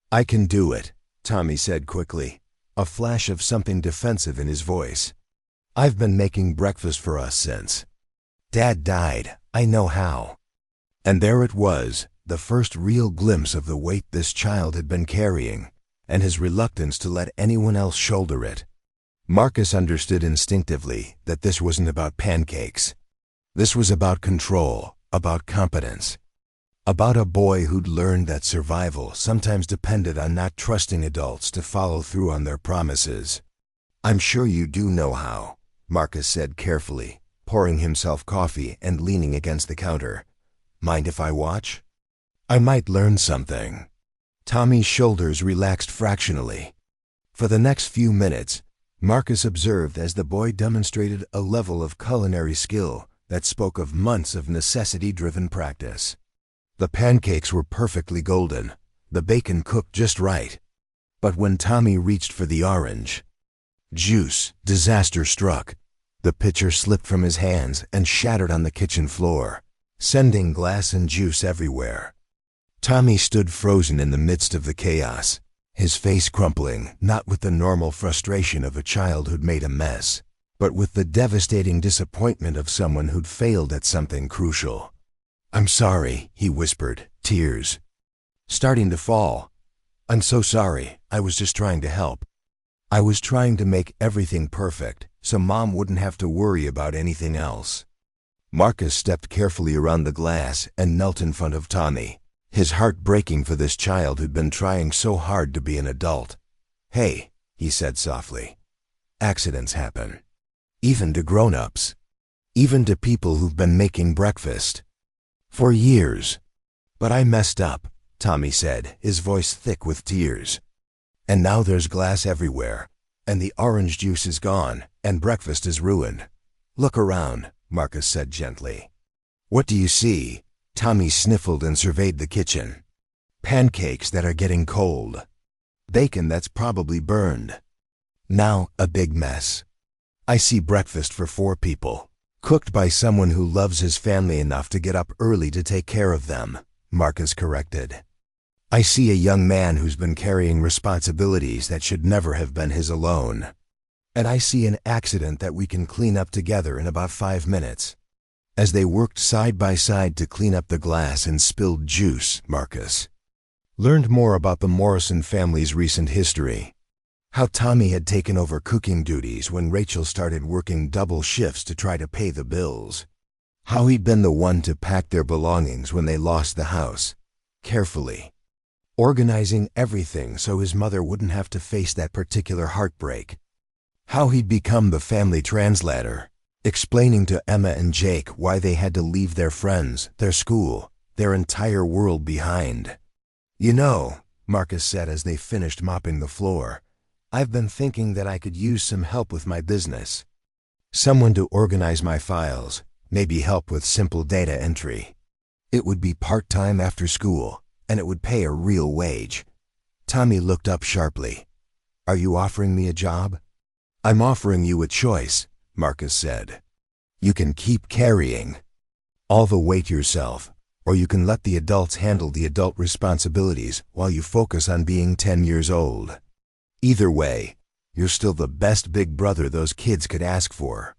"I can do it," Tommy said quickly, a flash of something defensive in his voice. "I've been making breakfast for us since Dad died. I know how." And there it was, the first real glimpse of the weight this child had been carrying, and his reluctance to let anyone else shoulder it. Marcus understood instinctively that this wasn't about pancakes. This was about control, about competence, about a boy who'd learned that survival sometimes depended on not trusting adults to follow through on their promises. "I'm sure you do know how," Marcus said carefully, pouring himself coffee and leaning against the counter. "Mind if I watch? I might learn something." Tommy's shoulders relaxed fractionally. For the next few minutes, Marcus observed as the boy demonstrated a level of culinary skill that spoke of months of necessity-driven practice. The pancakes were perfectly golden, the bacon cooked just right. But when Tommy reached for the orange juice, disaster struck. The pitcher slipped from his hands and shattered on the kitchen floor, sending glass and juice everywhere. Tommy stood frozen in the midst of the chaos, his face crumpling, not with the normal frustration of a child who'd made a mess, but with the devastating disappointment of someone who'd failed at something crucial. "I'm sorry," he whispered, tears starting to fall. "I'm so sorry. I was just trying to help. I was trying to make everything perfect, so Mom wouldn't have to worry about anything else." Marcus stepped carefully around the glass and knelt in front of Tommy, his heart breaking for this child who'd been trying so hard to be an adult. "Hey," he said softly, "accidents happen. Even to grown-ups. Even to people who've been making breakfast for years." "But I messed up," Tommy said, his voice thick with tears. "And now there's glass everywhere, and the orange juice is gone, and breakfast is ruined." "Look around," Marcus said gently. "What do you see?" Tommy sniffled and surveyed the kitchen. "Pancakes that are getting cold. Bacon that's probably burned. Now a big mess. I see breakfast for 4 people, cooked by someone who loves his family enough to get up early to take care of them," Marcus corrected. "I see a young man who's been carrying responsibilities that should never have been his alone. And I see an accident that we can clean up together in about 5 minutes." As they worked side by side to clean up the glass and spilled juice, Marcus learned more about the Morrison family's recent history. How Tommy had taken over cooking duties when Rachel started working double shifts to try to pay the bills. How he'd been the one to pack their belongings when they lost the house, carefully, organizing everything so his mother wouldn't have to face that particular heartbreak. How he'd become the family translator, explaining to Emma and Jake why they had to leave their friends, their school, their entire world behind. "You know," Marcus said as they finished mopping the floor, "I've been thinking that I could use some help with my business. Someone to organize my files, maybe help with simple data entry. It would be part-time after school, and it would pay a real wage." Tommy looked up sharply. "Are you offering me a job?" "I'm offering you a choice," Marcus said. "You can keep carrying all the weight yourself, or you can let the adults handle the adult responsibilities while you focus on being 10 years old. Either way, you're still the best big brother those kids could ask for."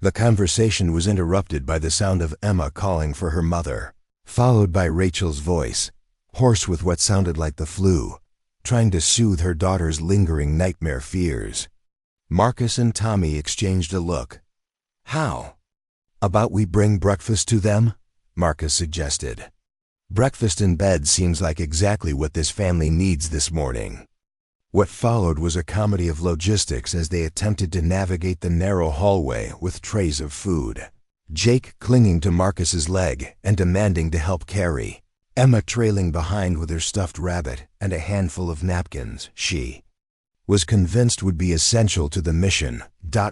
The conversation was interrupted by the sound of Emma calling for her mother, followed by Rachel's voice, hoarse with what sounded like the flu, trying to soothe her daughter's lingering nightmare fears. Marcus and Tommy exchanged a look. "How about we bring breakfast to them?" Marcus suggested. "Breakfast in bed seems like exactly what this family needs this morning." What followed was a comedy of logistics as they attempted to navigate the narrow hallway with trays of food. Jake clinging to Marcus's leg and demanding to help carry. Emma trailing behind with her stuffed rabbit and a handful of napkins she was convinced would be essential to the mission.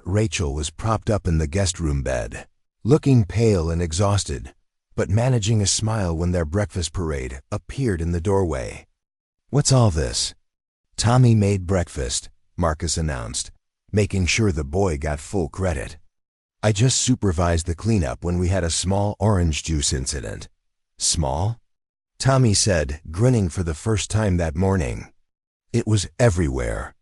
Rachel was propped up in the guest room bed, looking pale and exhausted, but managing a smile when their breakfast parade appeared in the doorway. "What's all this?" "Tommy made breakfast," Marcus announced, making sure the boy got full credit. "I just supervised the cleanup when we had a small orange juice incident." "Small?" Tommy said, grinning for the first time that morning. It was everywhere.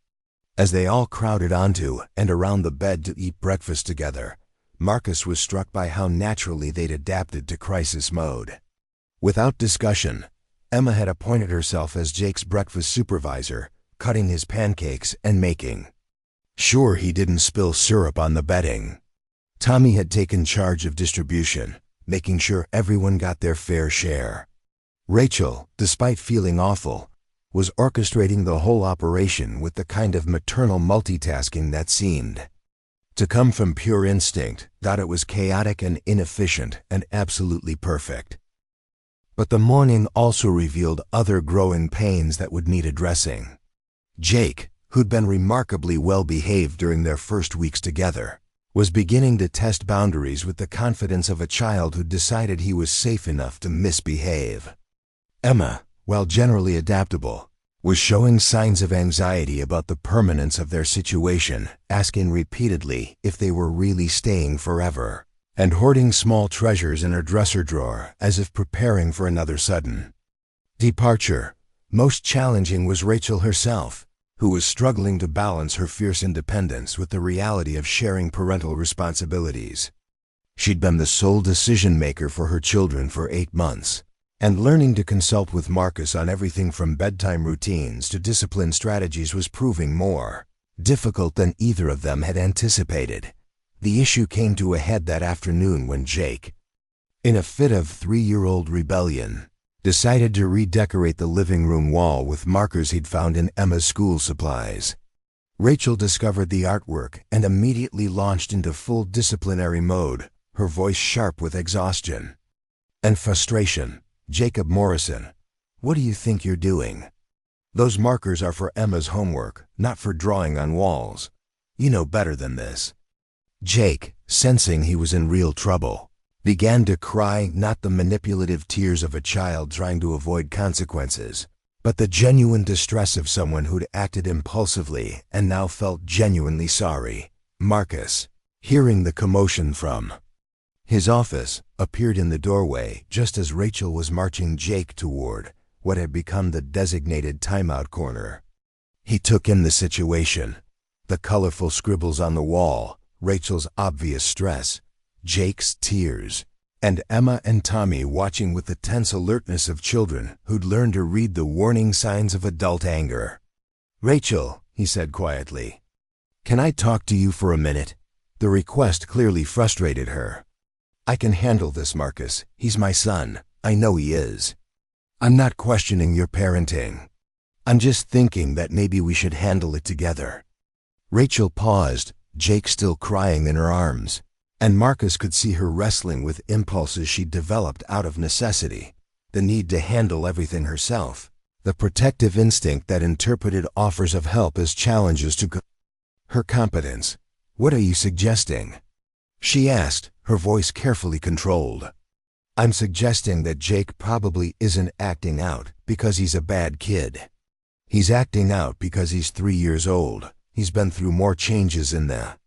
As they all crowded onto and around the bed to eat breakfast together, Marcus was struck by how naturally they'd adapted to crisis mode. Without discussion, Emma had appointed herself as Jake's breakfast supervisor, cutting his pancakes and making sure he didn't spill syrup on the bedding. Tommy had taken charge of distribution, making sure everyone got their fair share. Rachel, despite feeling awful, was orchestrating the whole operation with the kind of maternal multitasking that seemed to come from pure instinct. It was chaotic and inefficient and absolutely perfect. But the morning also revealed other growing pains that would need addressing. Jake, who'd been remarkably well-behaved during their first weeks together, was beginning to test boundaries with the confidence of a child who decided he was safe enough to misbehave. Emma, while generally adaptable, was showing signs of anxiety about the permanence of their situation, asking repeatedly if they were really staying forever, and hoarding small treasures in her dresser drawer as if preparing for another sudden departure. Most challenging was Rachel herself, who was struggling to balance her fierce independence with the reality of sharing parental responsibilities. She'd been the sole decision-maker for her children for 8 months, and learning to consult with Marcus on everything from bedtime routines to discipline strategies was proving more difficult than either of them had anticipated. The issue came to a head that afternoon when Jake, in a fit of 3-year-old rebellion, decided to redecorate the living room wall with markers he'd found in Emma's school supplies. Rachel discovered the artwork and immediately launched into full disciplinary mode, her voice sharp with exhaustion and frustration. "Jacob Morrison, what do you think you're doing? Those markers are for Emma's homework, not for drawing on walls. You know better than this." Jake, sensing he was in real trouble, began to cry, not the manipulative tears of a child trying to avoid consequences, but the genuine distress of someone who'd acted impulsively and now felt genuinely sorry. Marcus, hearing the commotion from his office, appeared in the doorway just as Rachel was marching Jake toward what had become the designated timeout corner. He took in the situation, the colorful scribbles on the wall, Rachel's obvious stress, Jake's tears, and Emma and Tommy watching with the tense alertness of children who'd learned to read the warning signs of adult anger. "Rachel, he said quietly. "Can I talk to you for a minute?" The request clearly frustrated her. "I can handle this, Marcus. He's my son. I know he is. I'm not questioning your parenting. I'm just thinking that maybe we should handle it together." Rachel paused, Jake still crying in her arms, and Marcus could see her wrestling with impulses she'd developed out of necessity, the need to handle everything herself, the protective instinct that interpreted offers of help as challenges to her competence. "What are you suggesting?" she asked, her voice carefully controlled. "I'm suggesting that Jake probably isn't acting out because he's a bad kid. He's acting out because he's 3 years old. He's been through more changes in the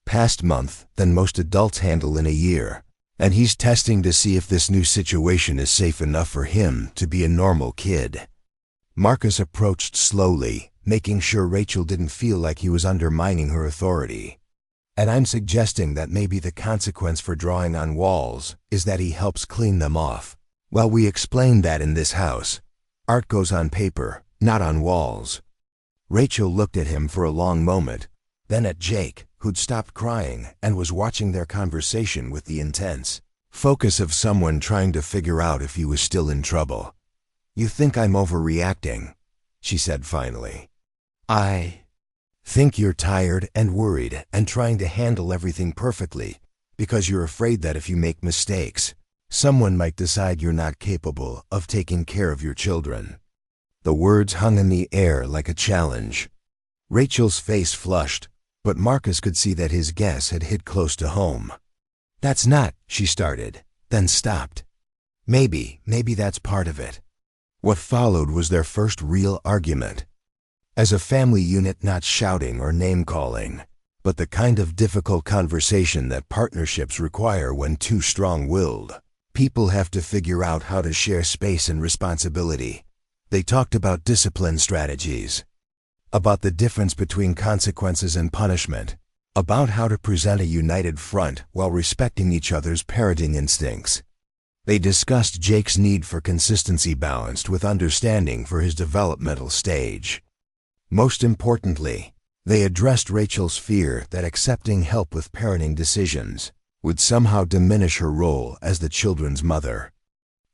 past month than most adults handle in a year, and he's testing to see if this new situation is safe enough for him to be a normal kid." Marcus approached slowly, making sure Rachel didn't feel like he was undermining her authority. "And I'm suggesting that maybe the consequence for drawing on walls is that he helps clean them off. Well, we explained that in this house. Art goes on paper, not on walls." Rachel looked at him for a long moment, then at Jake, who'd stopped crying and was watching their conversation with the intense focus of someone trying to figure out if he was still in trouble. "You think I'm overreacting," she said finally. "I think you're tired and worried and trying to handle everything perfectly because you're afraid that if you make mistakes, someone might decide you're not capable of taking care of your children." The words hung in the air like a challenge. Rachel's face flushed, but Marcus could see that his guess had hit close to home. "That's not," she started, then stopped. Maybe that's part of it." What followed was their first real argument. As a family unit, not shouting or name-calling, but the kind of difficult conversation that partnerships require when two strong-willed people have to figure out how to share space and responsibility. They talked about discipline strategies, about the difference between consequences and punishment, about how to present a united front while respecting each other's parenting instincts. They discussed Jake's need for consistency balanced with understanding for his developmental stage. Most importantly, they addressed Rachel's fear that accepting help with parenting decisions would somehow diminish her role as the children's mother.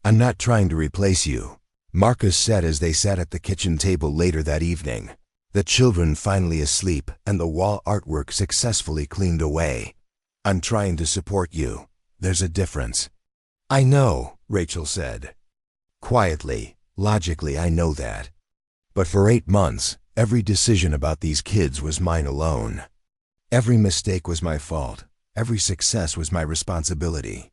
"I'm not trying to replace you," Marcus said as they sat at the kitchen table later that evening, the children finally asleep and the wall artwork successfully cleaned away. "I'm trying to support you. There's a difference." "I know," Rachel said. Quietly, logically, "I know that. But for 8 months, every decision about these kids was mine alone. Every mistake was my fault. Every success was my responsibility.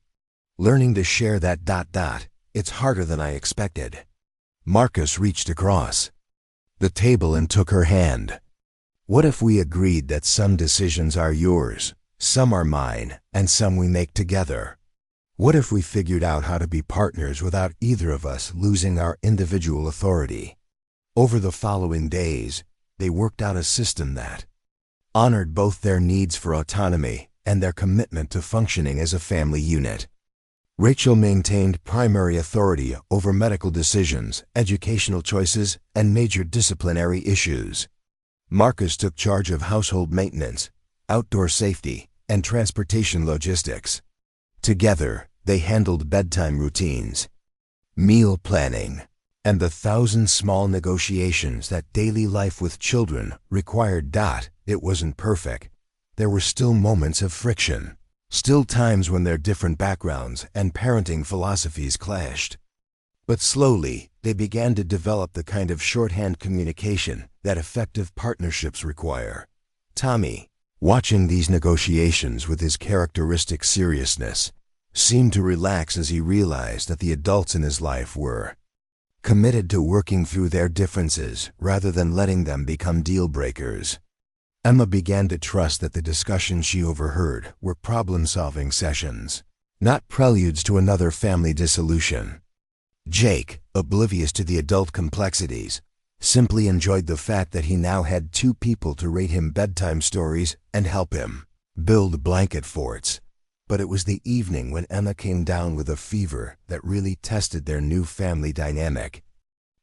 Learning to share that ... it's harder than I expected." Marcus reached across the table and took her hand. "What if we agreed that some decisions are yours, some are mine, and some we make together? What if we figured out how to be partners without either of us losing our individual authority?" Over the following days, they worked out a system that honored both their needs for autonomy and their commitment to functioning as a family unit. Rachel maintained primary authority over medical decisions, educational choices, and major disciplinary issues. Marcus took charge of household maintenance, outdoor safety, and transportation logistics. Together, they handled bedtime routines, meal planning, and the 1,000 small negotiations that daily life with children required. It wasn't perfect. There were still moments of friction. Still times when their different backgrounds and parenting philosophies clashed. But slowly, they began to develop the kind of shorthand communication that effective partnerships require. Tommy, watching these negotiations with his characteristic seriousness, seemed to relax as he realized that the adults in his life were committed to working through their differences rather than letting them become deal breakers. Emma began to trust that the discussions she overheard were problem-solving sessions, not preludes to another family dissolution. Jake, oblivious to the adult complexities, simply enjoyed the fact that he now had 2 people to rate him bedtime stories and help him build blanket forts. But it was the evening when Emma came down with a fever that really tested their new family dynamic.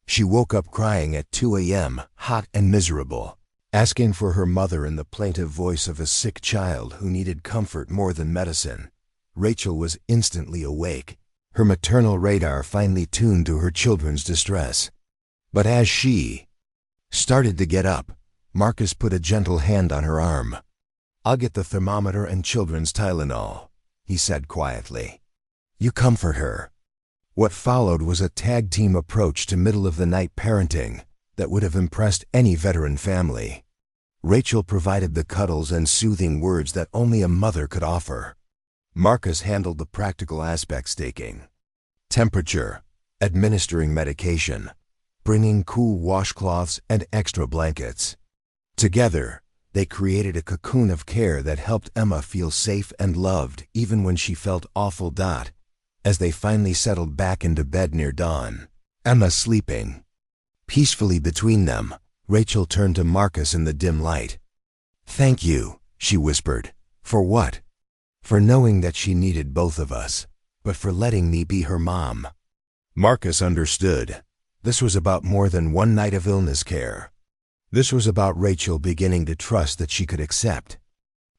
She woke up crying at 2 a.m., hot and miserable, asking for her mother in the plaintive voice of a sick child who needed comfort more than medicine. Rachel was instantly awake, her maternal radar finely tuned to her children's distress. But as she started to get up, Marcus put a gentle hand on her arm. "I'll get the thermometer and children's Tylenol," he said quietly. "You comfort her." What followed was a tag-team approach to middle-of-the-night parenting that would have impressed any veteran family. Rachel provided the cuddles and soothing words that only a mother could offer. Marcus handled the practical aspects, taking temperature, administering medication, bringing cool washcloths and extra blankets. Together, they created a cocoon of care that helped Emma feel safe and loved even when she felt awful. As they finally settled back into bed near dawn, Emma sleeping peacefully between them, Rachel turned to Marcus in the dim light. "Thank you," she whispered. "For what?" "For knowing that she needed both of us, but for letting me be her mom." Marcus understood. This was about more than one night of illness care. This was about Rachel beginning to trust that she could accept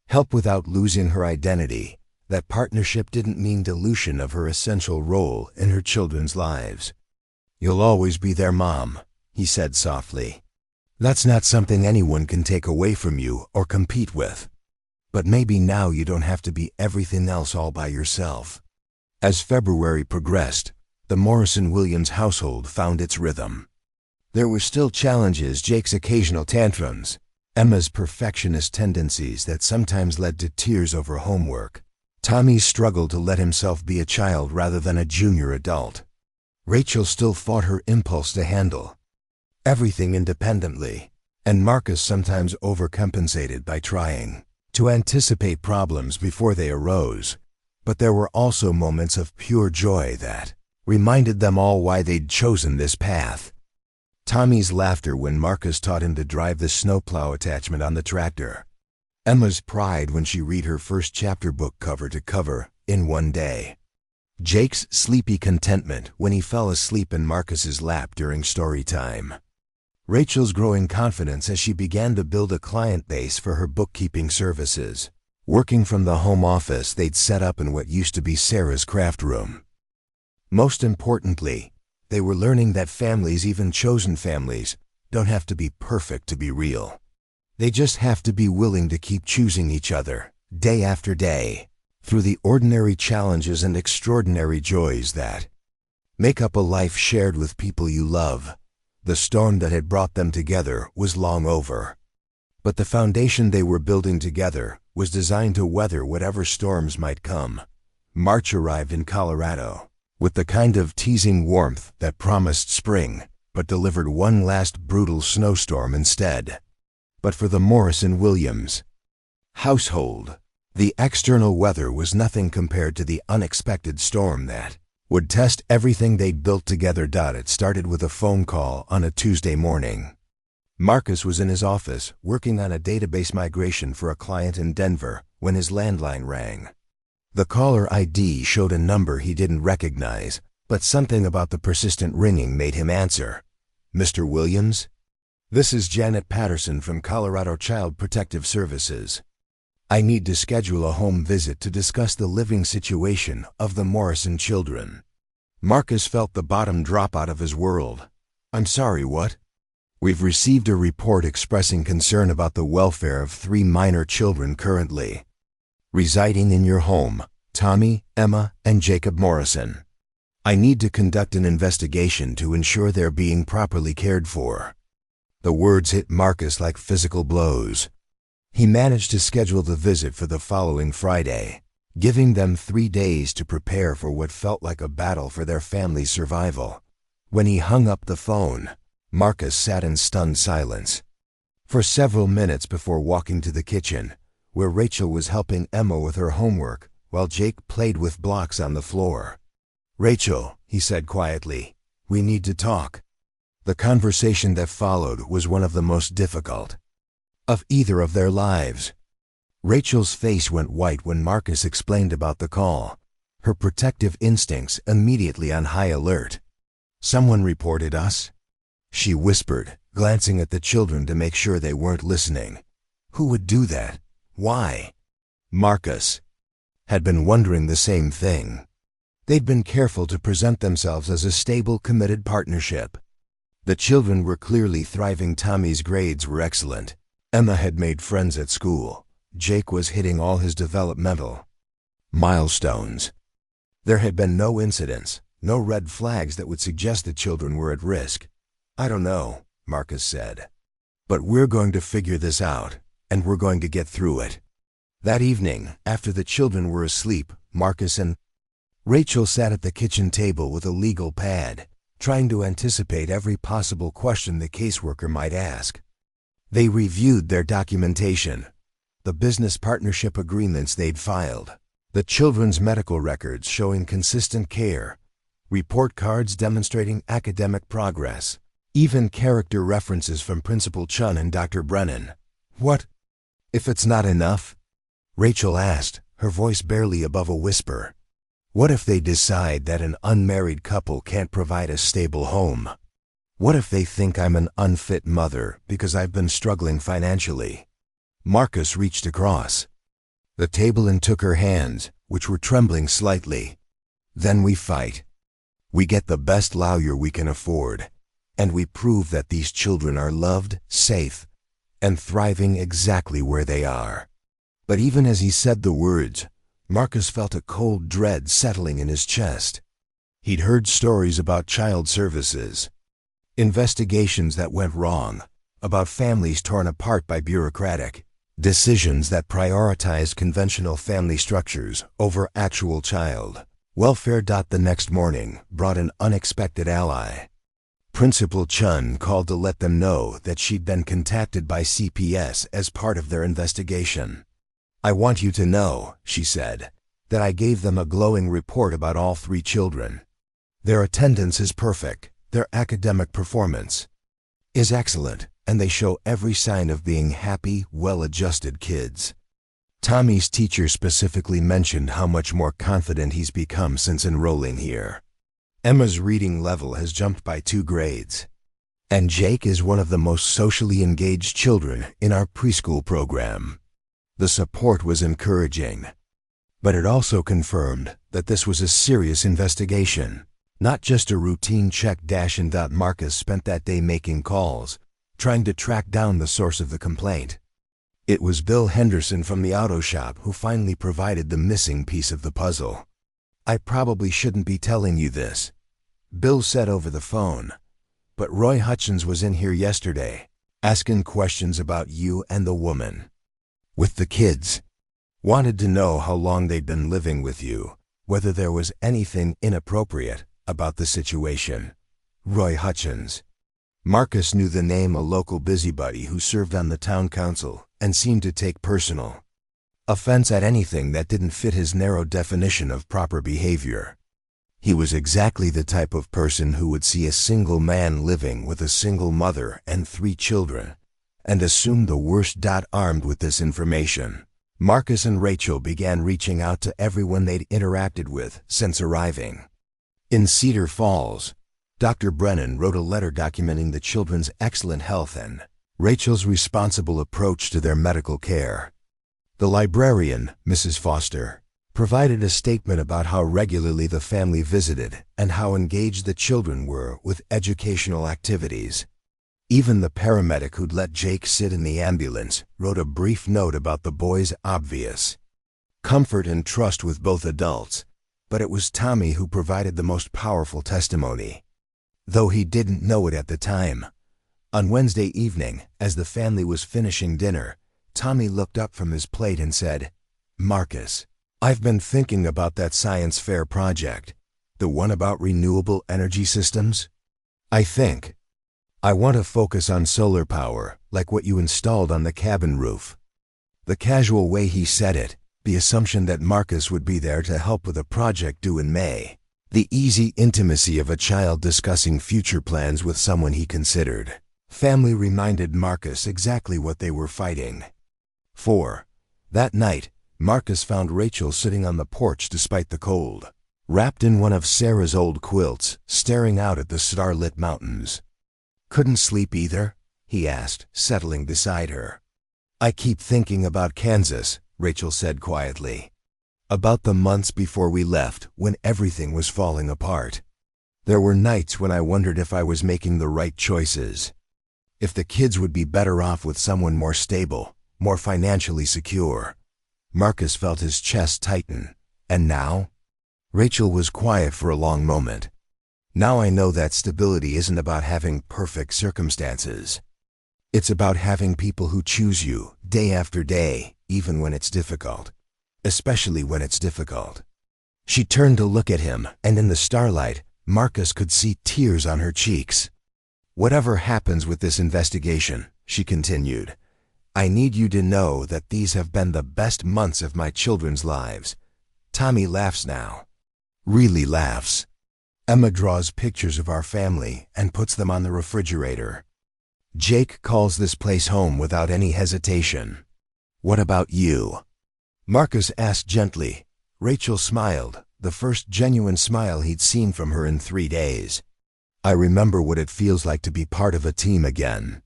help without losing her identity. That partnership didn't mean dilution of her essential role in her children's lives. "You'll always be their mom," he said softly. "That's not something anyone can take away from you or compete with. But maybe now you don't have to be everything else all by yourself." As February progressed, the Morrison-Williams household found its rhythm. There were still challenges: Jake's occasional tantrums, Emma's perfectionist tendencies that sometimes led to tears over homework, Tommy's struggle to let himself be a child rather than a junior adult. Rachel still fought her impulse to handle everything independently, and Marcus sometimes overcompensated by trying to anticipate problems before they arose. But there were also moments of pure joy that reminded them all why they'd chosen this path. Tommy's laughter when Marcus taught him to drive the snowplow attachment on the tractor. Emma's pride when she read her first chapter book cover to cover in one day. Jake's sleepy contentment when he fell asleep in Marcus's lap during story time. Rachel's growing confidence as she began to build a client base for her bookkeeping services, working from the home office they'd set up in what used to be Sarah's craft room. Most importantly, they were learning that families, even chosen families, don't have to be perfect to be real. They just have to be willing to keep choosing each other, day after day, through the ordinary challenges and extraordinary joys that make up a life shared with people you love. The storm that had brought them together was long over. But the foundation they were building together was designed to weather whatever storms might come. March arrived in Colorado, with the kind of teasing warmth that promised spring, but delivered one last brutal snowstorm instead. But for the Morrison-Williams household, the external weather was nothing compared to the unexpected storm that would test everything they'd built together. It started with a phone call on a Tuesday morning. Marcus was in his office working on a database migration for a client in Denver when his landline rang. The caller ID showed a number he didn't recognize, but something about the persistent ringing made him answer. "Mr. Williams? This is Janet Patterson from Colorado Child Protective Services. I need to schedule a home visit to discuss the living situation of the Morrison children." Marcus felt the bottom drop out of his world. "I'm sorry, what?" "We've received a report expressing concern about the welfare of 3 minor children currently residing in your home, Tommy, Emma, and Jacob Morrison. I need to conduct an investigation to ensure they're being properly cared for." The words hit Marcus like physical blows. He managed to schedule the visit for the following Friday, giving them 3 days to prepare for what felt like a battle for their family's survival. When he hung up the phone, Marcus sat in stunned silence for several minutes before walking to the kitchen, where Rachel was helping Emma with her homework while Jake played with blocks on the floor. "Rachel," he said quietly, "we need to talk." The conversation that followed was one of the most difficult of either of their lives. Rachel's face went white when Marcus explained about the call, her protective instincts immediately on high alert. "Someone reported us," she whispered, glancing at the children to make sure they weren't listening. Who would do that? Why? Marcus had been wondering the same thing. They'd been careful to present themselves as a stable, committed partnership. The children were clearly thriving. Tommy's grades were excellent. Emma had made friends at school. Jake was hitting all his developmental milestones. There had been no incidents, no red flags that would suggest the children were at risk. "I don't know," Marcus said. "But we're going to figure this out, and we're going to get through it." That evening, after the children were asleep, Marcus and Rachel sat at the kitchen table with a legal pad, trying to anticipate every possible question the caseworker might ask. They reviewed their documentation, the business partnership agreements they'd filed, the children's medical records showing consistent care, report cards demonstrating academic progress, even character references from Principal Chun and Dr. Brennan. "What if it's not enough?" Rachel asked, her voice barely above a whisper. "What if they decide that an unmarried couple can't provide a stable home? What if they think I'm an unfit mother because I've been struggling financially?" Marcus reached across the table and took her hands, which were trembling slightly. "Then we fight. We get the best lawyer we can afford, and we prove that these children are loved, safe, and thriving exactly where they are." But even as he said the words, Marcus felt a cold dread settling in his chest. He'd heard stories about child services, investigations that went wrong, about families torn apart by bureaucratic decisions that prioritized conventional family structures over actual child welfare. The next morning brought an unexpected ally. Principal Chun called to let them know that she'd been contacted by CPS as part of their investigation. "I want you to know," she said, "that I gave them a glowing report about all 3 children. Their attendance is perfect, their academic performance is excellent, and they show every sign of being happy, well-adjusted kids." Tommy's teacher specifically mentioned how much more confident he's become since enrolling here. Emma's reading level has jumped by 2 grades. And Jake is one of the most socially engaged children in our preschool program. The support was encouraging, but it also confirmed that this was a serious investigation, not just a routine check. Marcus spent that day making calls, trying to track down the source of the complaint. It was Bill Henderson from the auto shop who finally provided the missing piece of the puzzle. "I probably shouldn't be telling you this," Bill said over the phone, "but Roy Hutchins was in here yesterday, asking questions about you and the woman with the kids. Wanted to know how long they'd been living with you, whether there was anything inappropriate about the situation." Roy Hutchins. Marcus knew the name, a local busybody who served on the town council and seemed to take personal offense at anything that didn't fit his narrow definition of proper behavior. He was exactly the type of person who would see a single man living with a single mother and 3 children and assume the worst. Armed with this information, Marcus and Rachel began reaching out to everyone they'd interacted with since arriving. In Cedar Falls, Dr. Brennan wrote a letter documenting the children's excellent health and Rachel's responsible approach to their medical care. The librarian, Mrs. Foster, provided a statement about how regularly the family visited and how engaged the children were with educational activities. Even the paramedic who'd let Jake sit in the ambulance wrote a brief note about the boy's obvious comfort and trust with both adults, but it was Tommy who provided the most powerful testimony, though he didn't know it at the time. On Wednesday evening, as the family was finishing dinner, Tommy looked up from his plate and said, "Marcus, I've been thinking about that science fair project, the one about renewable energy systems. I want to focus on solar power, like what you installed on the cabin roof." The casual way he said it, the assumption that Marcus would be there to help with a project due in May, the easy intimacy of a child discussing future plans with someone he considered family reminded Marcus exactly what they were fighting for. That night, Marcus found Rachel sitting on the porch despite the cold, wrapped in one of Sarah's old quilts, staring out at the starlit mountains. "Couldn't sleep either?" he asked, settling beside her. I keep thinking about Kansas, Rachel said quietly. About the months before we left, when everything was falling apart. There were nights when I wondered if I was making the right choices. If the kids would be better off with someone more stable, more financially secure. Marcus felt his chest tighten. And now? Rachel was quiet for a long moment. Now I know that stability isn't about having perfect circumstances. It's about having people who choose you, day after day, even when it's difficult. Especially when it's difficult. She turned to look at him, and in the starlight, Marcus could see tears on her cheeks. Whatever happens with this investigation, she continued, I need you to know that these have been the best months of my children's lives. Tommy laughs now. Really laughs. Emma draws pictures of our family and puts them on the refrigerator. Jake calls this place home without any hesitation. What about you? Marcus asked gently. Rachel smiled, the first genuine smile he'd seen from her in 3 days. I remember what it feels like to be part of a team again.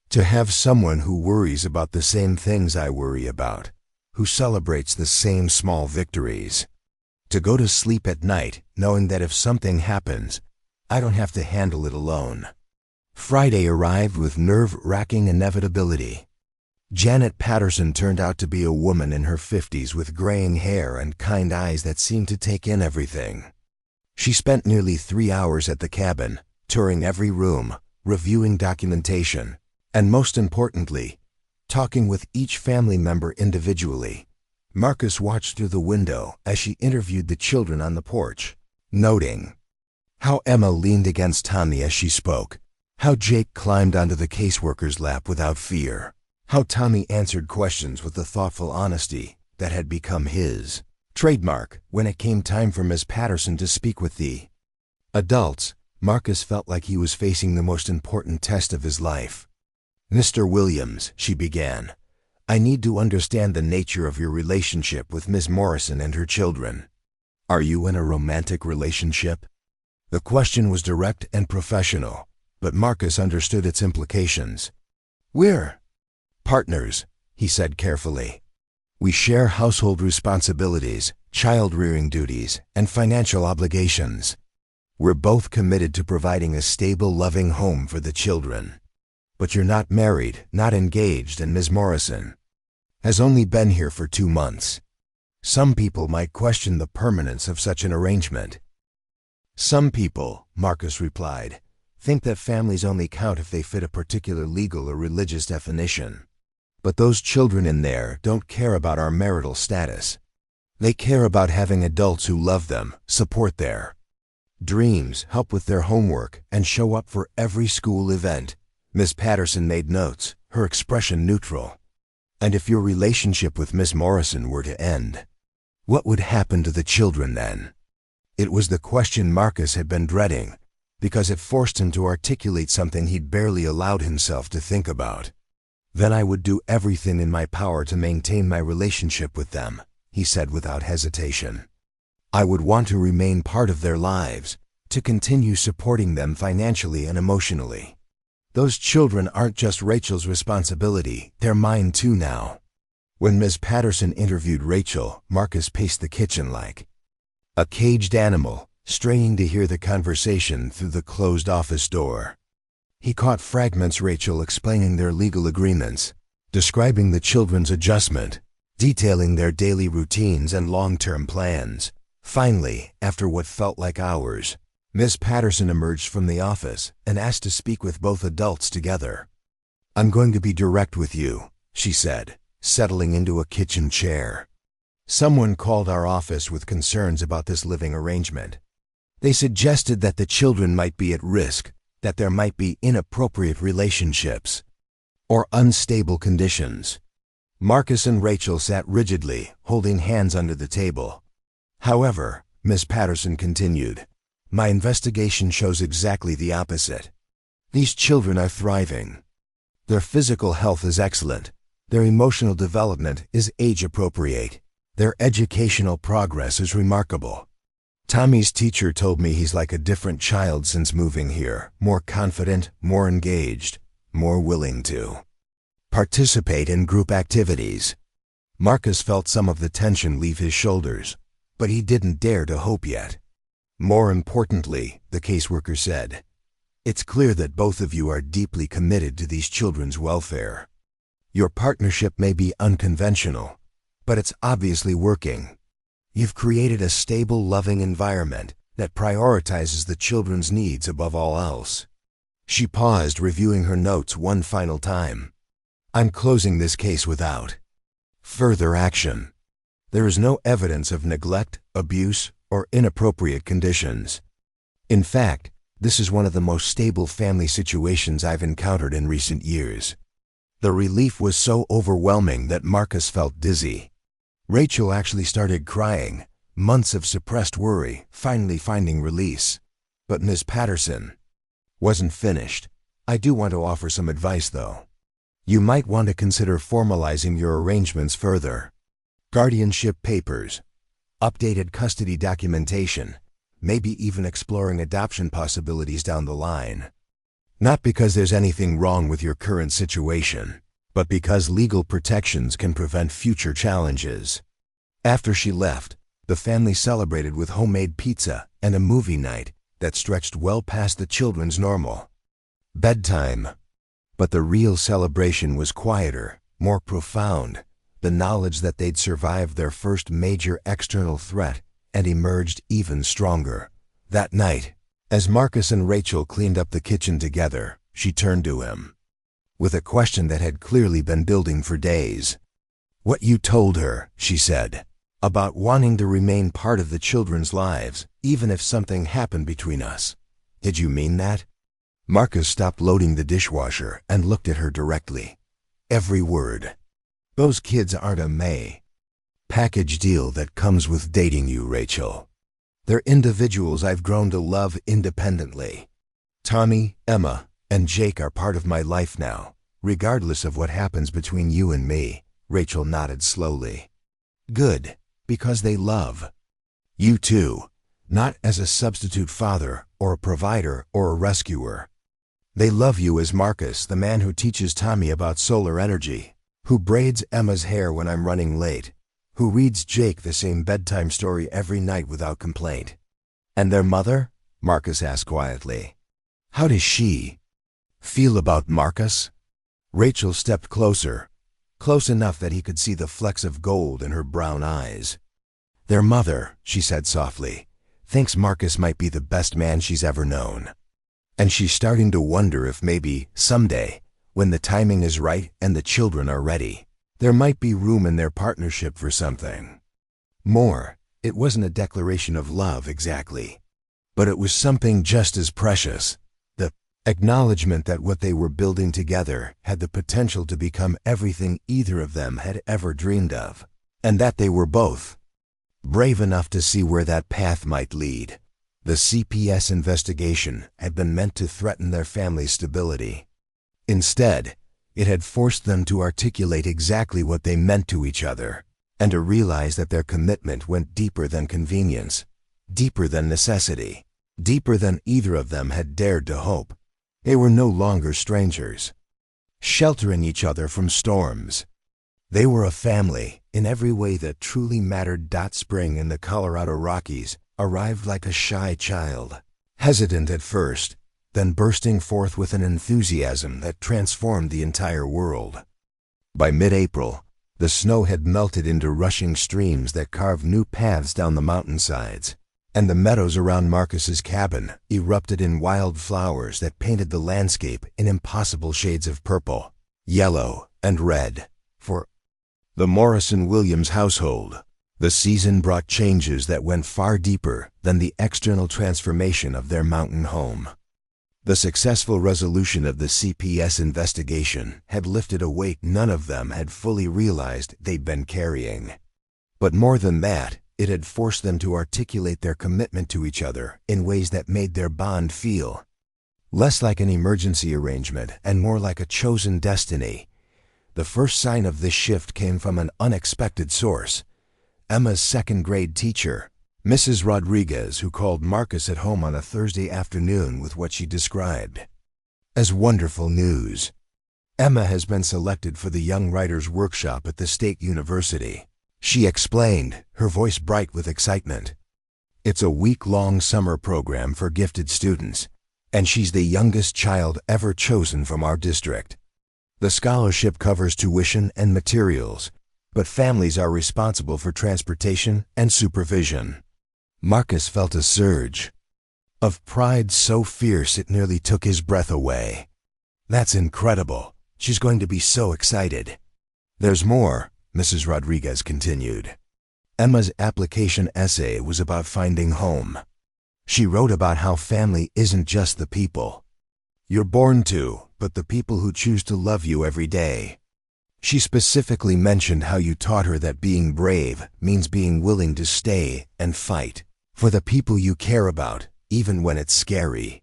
To have someone who worries about the same things I worry about, who celebrates the same small victories. To go to sleep at night knowing that if something happens, I don't have to handle it alone. Friday arrived with nerve-wracking inevitability. Janet Patterson turned out to be a woman in her 50s with graying hair and kind eyes that seemed to take in everything. She spent nearly 3 hours at the cabin, touring every room, reviewing documentation, and most importantly, talking with each family member individually. Marcus watched through the window as she interviewed the children on the porch, noting how Emma leaned against Tommy as she spoke, how Jake climbed onto the caseworker's lap without fear, how Tommy answered questions with the thoughtful honesty that had become his trademark when it came time for Miss Patterson to speak with the adults. Marcus felt like he was facing the most important test of his life. Mr. Williams, she began, I need to understand the nature of your relationship with Miss Morrison and her children. Are you in a romantic relationship? The question was direct and professional, but Marcus understood its implications. We're partners, he said carefully. We share household responsibilities, child-rearing duties, and financial obligations. We're both committed to providing a stable, loving home for the children. But you're not married, not engaged, and Ms. Morrison has only been here for 2 months. Some people might question the permanence of such an arrangement. Some people, Marcus replied, think that families only count if they fit a particular legal or religious definition. But those children in there don't care about our marital status. They care about having adults who love them, support their dreams, help with their homework, and show up for every school event. Miss Patterson made notes, her expression neutral. And if your relationship with Miss Morrison were to end, what would happen to the children then? It was the question Marcus had been dreading, because it forced him to articulate something he'd barely allowed himself to think about. Then I would do everything in my power to maintain my relationship with them, he said without hesitation. I would want to remain part of their lives, to continue supporting them financially and emotionally. Those children aren't just Rachel's responsibility, they're mine too now. When Ms. Patterson interviewed Rachel, Marcus paced the kitchen like a caged animal, straining to hear the conversation through the closed office door. He caught fragments Rachel explaining their legal agreements, describing the children's adjustment, detailing their daily routines and long-term plans. Finally, after what felt like hours, Miss Patterson emerged from the office and asked to speak with both adults together. I'm going to be direct with you, she said, settling into a kitchen chair. Someone called our office with concerns about this living arrangement. They suggested that the children might be at risk, that there might be inappropriate relationships or unstable conditions. Marcus and Rachel sat rigidly, holding hands under the table. However, Miss Patterson continued, my investigation shows exactly the opposite. These children are thriving. Their physical health is excellent. Their emotional development is age-appropriate. Their educational progress is remarkable. Tommy's teacher told me he's like a different child since moving here, more confident, more engaged, more willing to participate in group activities. Marcus felt some of the tension leave his shoulders, but he didn't dare to hope yet. More importantly, the caseworker said, "It's clear that both of you are deeply committed to these children's welfare. Your partnership may be unconventional, but it's obviously working. You've created a stable, loving environment that prioritizes the children's needs above all else." She paused, reviewing her notes one final time. "I'm closing this case without further action. There is no evidence of neglect, abuse, or inappropriate conditions. In fact, this is one of the most stable family situations I've encountered in recent years." The relief was so overwhelming that Marcus felt dizzy. Rachel actually started crying, months of suppressed worry finally finding release. But Ms. Patterson wasn't finished. "I do want to offer some advice, though. You might want to consider formalizing your arrangements further. Guardianship papers, updated custody documentation, maybe even exploring adoption possibilities down the line. Not because there's anything wrong with your current situation, but because legal protections can prevent future challenges." After she left, the family celebrated with homemade pizza and a movie night that stretched well past the children's normal bedtime. But the real celebration was quieter, more profound, the knowledge that they'd survived their first major external threat and emerged even stronger. That night, as Marcus and Rachel cleaned up the kitchen together, she turned to him with a question that had clearly been building for days. "What you told her," she said, "about wanting to remain part of the children's lives, even if something happened between us. Did you mean that?" Marcus stopped loading the dishwasher and looked at her directly. "Every word. Those kids aren't a package deal that comes with dating you, Rachel. They're individuals I've grown to love independently. Tommy, Emma, and Jake are part of my life now, regardless of what happens between you and me." Rachel nodded slowly. "Good, because they love you too, not as a substitute father or a provider or a rescuer. They love you as Marcus, the man who teaches Tommy about solar energy, who braids Emma's hair when I'm running late, who reads Jake the same bedtime story every night without complaint." "And their mother?" Marcus asked quietly. "How does she feel about Marcus?" Rachel stepped closer, close enough that he could see the flecks of gold in her brown eyes. "Their mother," she said softly, "thinks Marcus might be the best man she's ever known. And she's starting to wonder if maybe, someday, when the timing is right and the children are ready, there might be room in their partnership for something more." It wasn't a declaration of love exactly, but it was something just as precious. The acknowledgement that what they were building together had the potential to become everything either of them had ever dreamed of, and that they were both brave enough to see where that path might lead. The CPS investigation had been meant to threaten their family's stability. Instead, it had forced them to articulate exactly what they meant to each other, and to realize that their commitment went deeper than convenience, deeper than necessity, deeper than either of them had dared to hope. They were no longer strangers, sheltering each other from storms. They were a family in every way that truly mattered. Spring in the Colorado Rockies arrived like a shy child, hesitant at first, then bursting forth with an enthusiasm that transformed the entire world. By mid-April, the snow had melted into rushing streams that carved new paths down the mountainsides, and the meadows around Marcus's cabin erupted in wild flowers that painted the landscape in impossible shades of purple, yellow, and red. For the Morrison-Williams household, the season brought changes that went far deeper than the external transformation of their mountain home. The successful resolution of the CPS investigation had lifted a weight none of them had fully realized they'd been carrying. But more than that, it had forced them to articulate their commitment to each other in ways that made their bond feel less like an emergency arrangement and more like a chosen destiny. The first sign of this shift came from an unexpected source: Emma's second-grade teacher, Mrs. Rodriguez, who called Marcus at home on a Thursday afternoon with what she described as wonderful news. Emma has been selected for the Young Writers Workshop at the State University. She explained, her voice bright with excitement. It's a week-long summer program for gifted students, and she's the youngest child ever chosen from our district. The scholarship covers tuition and materials, but families are responsible for transportation and supervision. Marcus felt a surge of pride so fierce it nearly took his breath away. That's incredible. She's going to be so excited. There's more, Mrs. Rodriguez continued. Emma's application essay was about finding home. She wrote about how family isn't just the people you're born to, but the people who choose to love you every day. She specifically mentioned how you taught her that being brave means being willing to stay and fight for the people you care about, even when it's scary.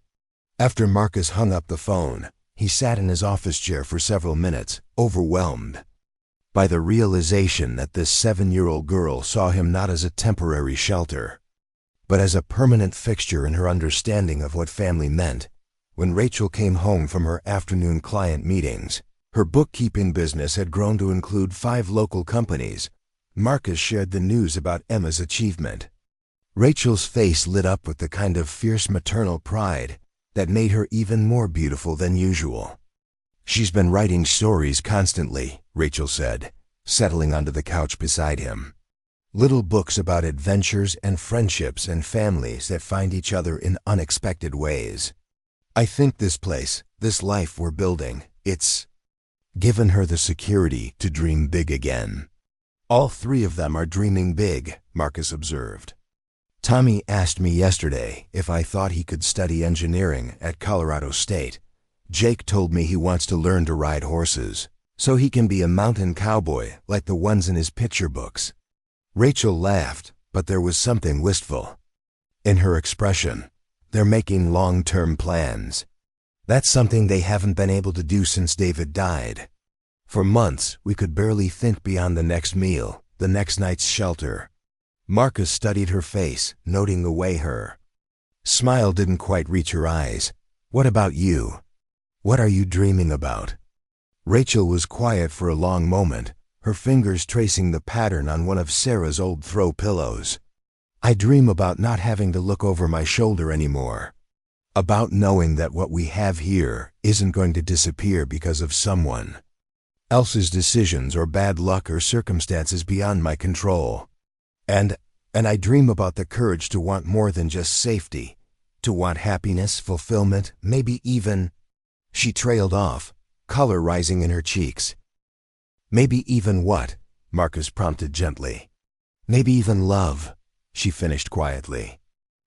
After Marcus hung up the phone, he sat in his office chair for several minutes, overwhelmed by the realization that this 7-year-old girl saw him not as a temporary shelter, but as a permanent fixture in her understanding of what family meant. When Rachel came home from her afternoon client meetings, her bookkeeping business had grown to include 5 local companies. Marcus shared the news about Emma's achievement. Rachel's face lit up with the kind of fierce maternal pride that made her even more beautiful than usual. She's been writing stories constantly, Rachel said, settling onto the couch beside him. Little books about adventures and friendships and families that find each other in unexpected ways. I think this place, this life we're building, it's given her the security to dream big again. All 3 of them are dreaming big, Marcus observed. Tommy asked me yesterday if I thought he could study engineering at Colorado State. Jake told me he wants to learn to ride horses, so he can be a mountain cowboy like the ones in his picture books. Rachel laughed, but there was something wistful in her expression. They're making long-term plans. That's something they haven't been able to do since David died. For months, we could barely think beyond the next meal, the next night's shelter. Marcus studied her face, noting the way her smile didn't quite reach her eyes. What about you? What are you dreaming about? Rachel was quiet for a long moment, her fingers tracing the pattern on one of Sarah's old throw pillows. I dream about not having to look over my shoulder anymore. About knowing that what we have here isn't going to disappear because of someone else's decisions or bad luck or circumstances beyond my control. And I dream about the courage to want more than just safety, to want happiness, fulfillment, maybe even... She trailed off, color rising in her cheeks. Maybe even what? Marcus prompted gently. Maybe even love, she finished quietly.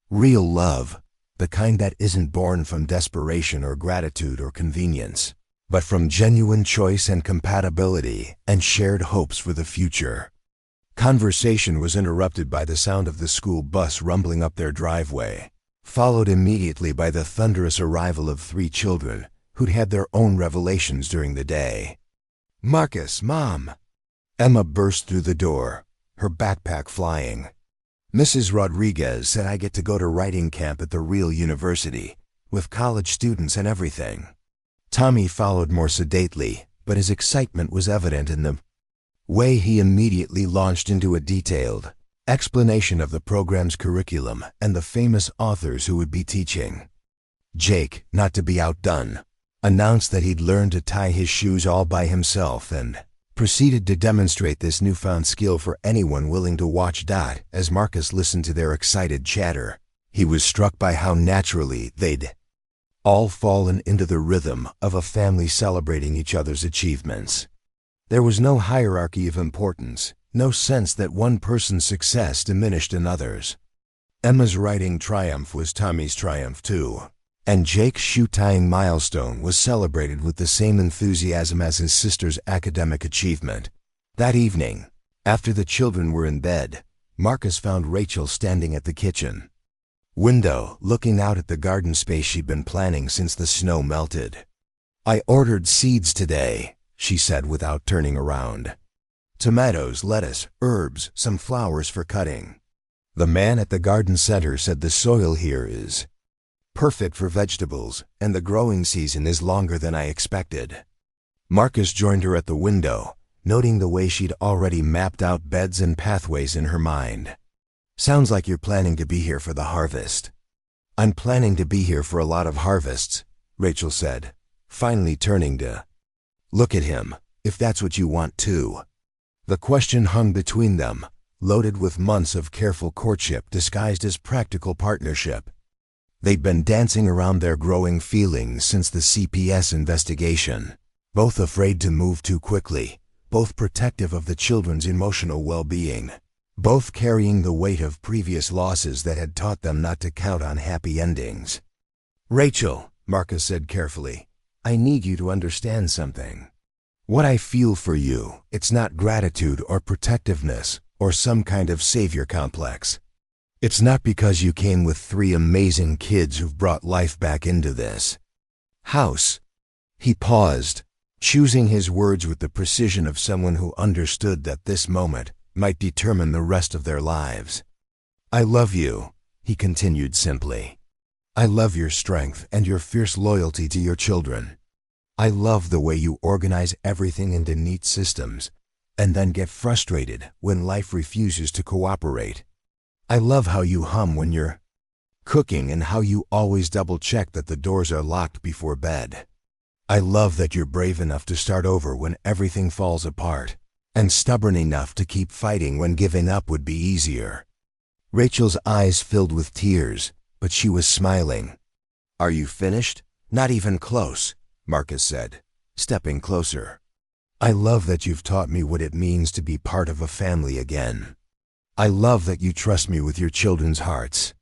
Real love, the kind that isn't born from desperation or gratitude or convenience, but from genuine choice and compatibility and shared hopes for the future. Conversation was interrupted by the sound of the school bus rumbling up their driveway, followed immediately by the thunderous arrival of 3 children who'd had their own revelations during the day. Marcus, Mom! Emma burst through the door, her backpack flying. Mrs. Rodriguez said I get to go to writing camp at the real university, with college students and everything. Tommy followed more sedately, but his excitement was evident in the way he immediately launched into a detailed explanation of the program's curriculum and the famous authors who would be teaching. Jake, not to be outdone, announced that he'd learned to tie his shoes all by himself and proceeded to demonstrate this newfound skill for anyone willing to watch. As Marcus listened to their excited chatter, he was struck by how naturally they'd all fallen into the rhythm of a family celebrating each other's achievements. There was no hierarchy of importance, no sense that one person's success diminished another's. Emma's writing triumph was Tommy's triumph too, and Jake's shoe-tying milestone was celebrated with the same enthusiasm as his sister's academic achievement. That evening, after the children were in bed, Marcus found Rachel standing at the kitchen window, looking out at the garden space she'd been planning since the snow melted. I ordered seeds today, she said without turning around. Tomatoes, lettuce, herbs, some flowers for cutting. The man at the garden center said the soil here is perfect for vegetables, and the growing season is longer than I expected. Marcus joined her at the window, noting the way she'd already mapped out beds and pathways in her mind. "Sounds like you're planning to be here for the harvest." "I'm planning to be here for a lot of harvests," Rachel said, finally turning to look at him, "if that's what you want too." The question hung between them, loaded with months of careful courtship disguised as practical partnership. They'd been dancing around their growing feelings since the CPS investigation, both afraid to move too quickly, both protective of the children's emotional well-being, both carrying the weight of previous losses that had taught them not to count on happy endings. "Rachel," Marcus said carefully, "I need you to understand something. What I feel for you, it's not gratitude or protectiveness or some kind of savior complex. It's not because you came with 3 amazing kids who've brought life back into this house." He paused, choosing his words with the precision of someone who understood that this moment might determine the rest of their lives. "I love you," he continued simply. "I love your strength and your fierce loyalty to your children. I love the way you organize everything into neat systems and then get frustrated when life refuses to cooperate. I love how you hum when you're cooking and how you always double-check that the doors are locked before bed. I love that you're brave enough to start over when everything falls apart and stubborn enough to keep fighting when giving up would be easier." Rachel's eyes filled with tears, but she was smiling. "Are you finished?" "Not even close," Marcus said, stepping closer. "I love that you've taught me what it means to be part of a family again. I love that you trust me with your children's hearts.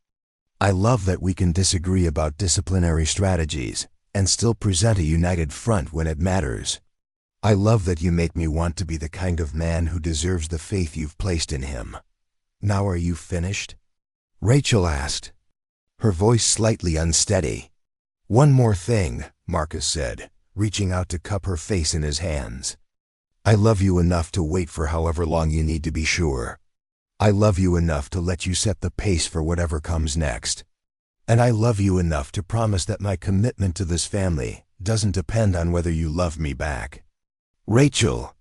I love that we can disagree about disciplinary strategies and still present a united front when it matters. I love that you make me want to be the kind of man who deserves the faith you've placed in him. Now are you finished?" Rachel asked, her voice slightly unsteady. "One more thing," Marcus said, reaching out to cup her face in his hands. "I love you enough to wait for however long you need to be sure. I love you enough to let you set the pace for whatever comes next. And I love you enough to promise that my commitment to this family doesn't depend on whether you love me back." Rachel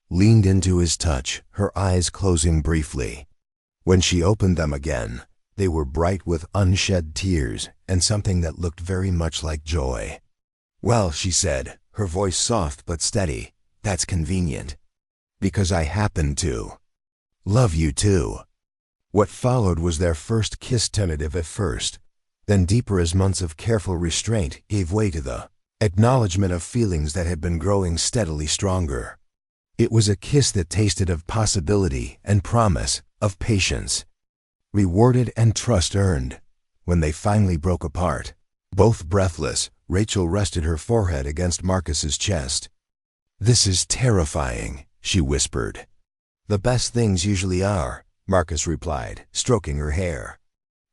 leaned into his touch, her eyes closing briefly. When she opened them again, they were bright with unshed tears and something that looked very much like joy. "Well," she said, her voice soft but steady, "that's convenient. Because I happen to love you too." What followed was their first kiss, tentative at first, then deeper as months of careful restraint gave way to the acknowledgement of feelings that had been growing steadily stronger. It was a kiss that tasted of possibility and promise, of patience, rewarded and trust earned. When they finally broke apart, both breathless, Rachel rested her forehead against Marcus's chest. "This is terrifying," she whispered. "The best things usually are," Marcus replied, stroking her hair.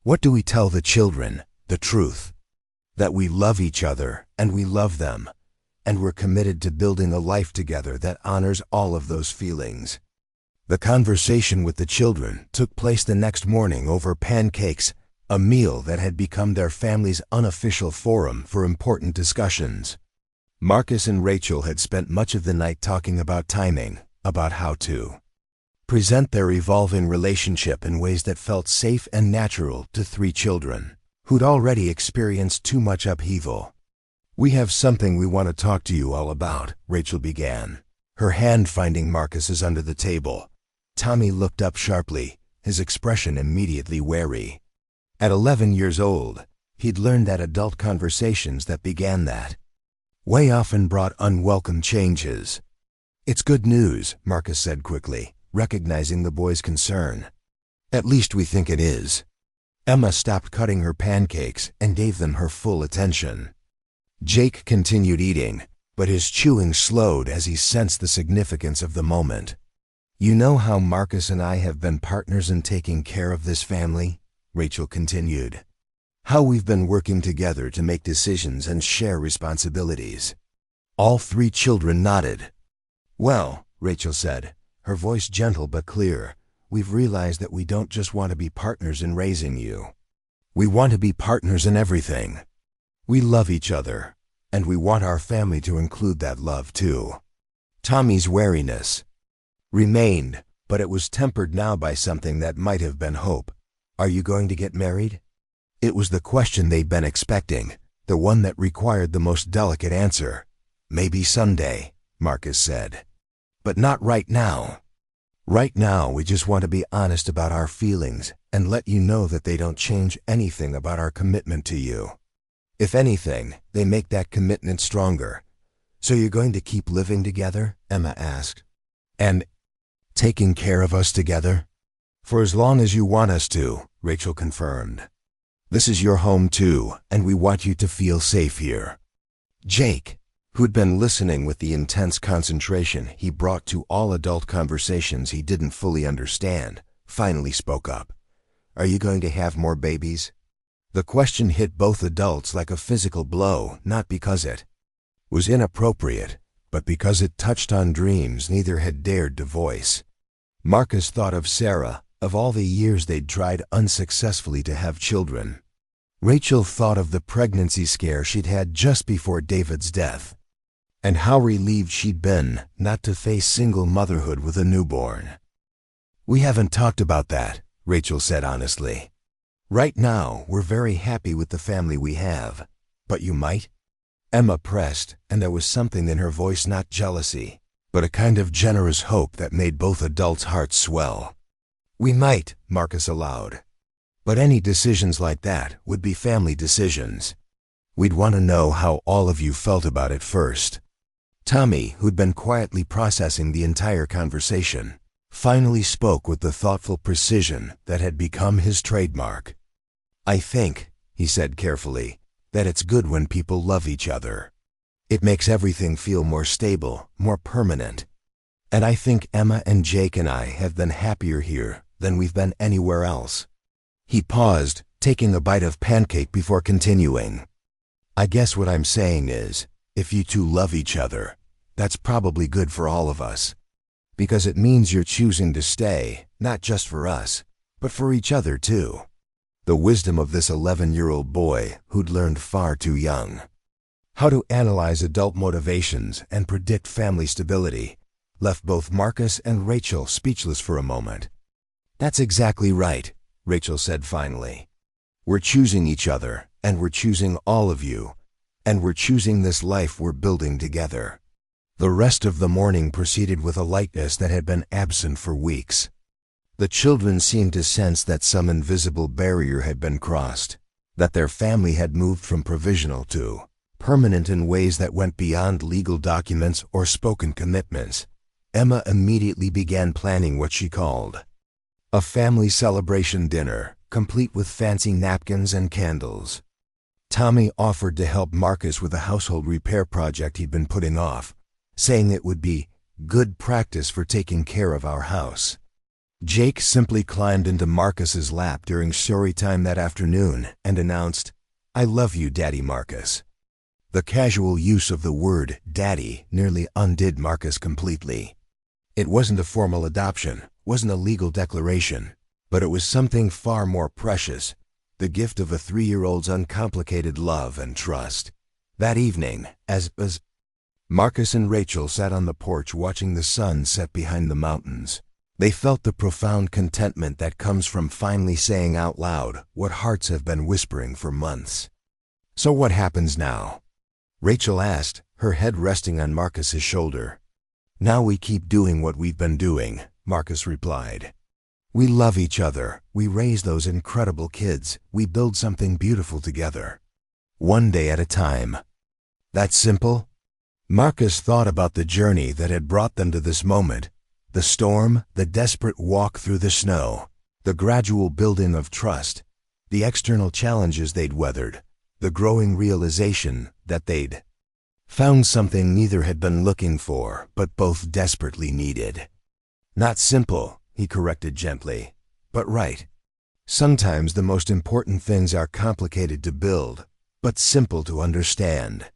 "What do we tell the children? The truth. That we love each other, and we love them, and we're committed to building a life together that honors all of those feelings." The conversation with the children took place the next morning over pancakes, a meal that had become their family's unofficial forum for important discussions. Marcus and Rachel had spent much of the night talking about timing, about how to present their evolving relationship in ways that felt safe and natural to 3 children who'd already experienced too much upheaval. "We have something we want to talk to you all about," Rachel began, her hand finding Marcus's under the table. Tommy looked up sharply, his expression immediately wary. At 11 years old, he'd learned that adult conversations that began that way often brought unwelcome changes. "It's good news," Marcus said quickly, recognizing the boy's concern. "At least we think it is." Emma stopped cutting her pancakes and gave them her full attention. Jake continued eating, but his chewing slowed as he sensed the significance of the moment. "You know how Marcus and I have been partners in taking care of this family?" Rachel continued. "How we've been working together to make decisions and share responsibilities." All 3 children nodded. "Well," Rachel said, her voice gentle but clear, "we've realized that we don't just want to be partners in raising you. We want to be partners in everything. We love each other. And we want our family to include that love too. Tommy's wariness remained, but it was tempered now by something that might have been hope. Are you going to get married? It was the question they'd been expecting, the one that required the most delicate answer. Maybe someday, Marcus said. But not right now. Right now, we just want to be honest about our feelings and let you know that they don't change anything about our commitment to you. If anything, they make that commitment stronger. So you're going to keep living together? Emma asked. And taking care of us together? For as long as you want us to, Rachel confirmed. This is your home too, and we want you to feel safe here. Jake, who'd been listening with the intense concentration he brought to all adult conversations he didn't fully understand, finally spoke up. Are you going to have more babies? The question hit both adults like a physical blow, not because it was inappropriate, but because it touched on dreams neither had dared to voice. Marcus thought of Sarah, of all the years they'd tried unsuccessfully to have children. Rachel thought of the pregnancy scare she'd had just before David's death, and how relieved she'd been not to face single motherhood with a newborn. We haven't talked about that, Rachel said honestly. Right now, we're very happy with the family we have. But you might? Emma pressed, and there was something in her voice, not jealousy, but a kind of generous hope that made both adults' hearts swell. We might, Marcus allowed. But any decisions like that would be family decisions. We'd want to know how all of you felt about it first. Tommy, who'd been quietly processing the entire conversation, finally spoke with the thoughtful precision that had become his trademark. I think, he said carefully, that it's good when people love each other. It makes everything feel more stable, more permanent. And I think Emma and Jake and I have been happier here than we've been anywhere else. He paused, taking a bite of pancake before continuing. I guess what I'm saying is, if you two love each other, that's probably good for all of us. Because it means you're choosing to stay, not just for us, but for each other too. The wisdom of this 11-year-old boy who'd learned far too young how to analyze adult motivations and predict family stability left both Marcus and Rachel speechless for a moment. That's exactly right, Rachel said finally. We're choosing each other, and we're choosing all of you, and we're choosing this life we're building together. The rest of the morning proceeded with a lightness that had been absent for weeks. The children seemed to sense that some invisible barrier had been crossed, that their family had moved from provisional to permanent in ways that went beyond legal documents or spoken commitments. Emma immediately began planning what she called a family celebration dinner, complete with fancy napkins and candles. Tommy offered to help Marcus with a household repair project he'd been putting off, saying it would be good practice for taking care of our house. Jake simply climbed into Marcus's lap during story time that afternoon and announced, I love you, Daddy Marcus. The casual use of the word daddy nearly undid Marcus completely. It wasn't a formal adoption, wasn't a legal declaration, but it was something far more precious, the gift of a 3-year-old's uncomplicated love and trust. That evening, as Marcus and Rachel sat on the porch watching the sun set behind the mountains, they felt the profound contentment that comes from finally saying out loud what hearts have been whispering for months. So what happens now? Rachel asked, her head resting on Marcus's shoulder. Now we keep doing what we've been doing, Marcus replied. We love each other, we raise those incredible kids, we build something beautiful together. One day at a time. That simple? Marcus thought about the journey that had brought them to this moment, the storm, the desperate walk through the snow, the gradual building of trust, the external challenges they'd weathered, the growing realization that they'd found something neither had been looking for, but both desperately needed. Not simple, he corrected gently, but right. Sometimes the most important things are complicated to build, but simple to understand.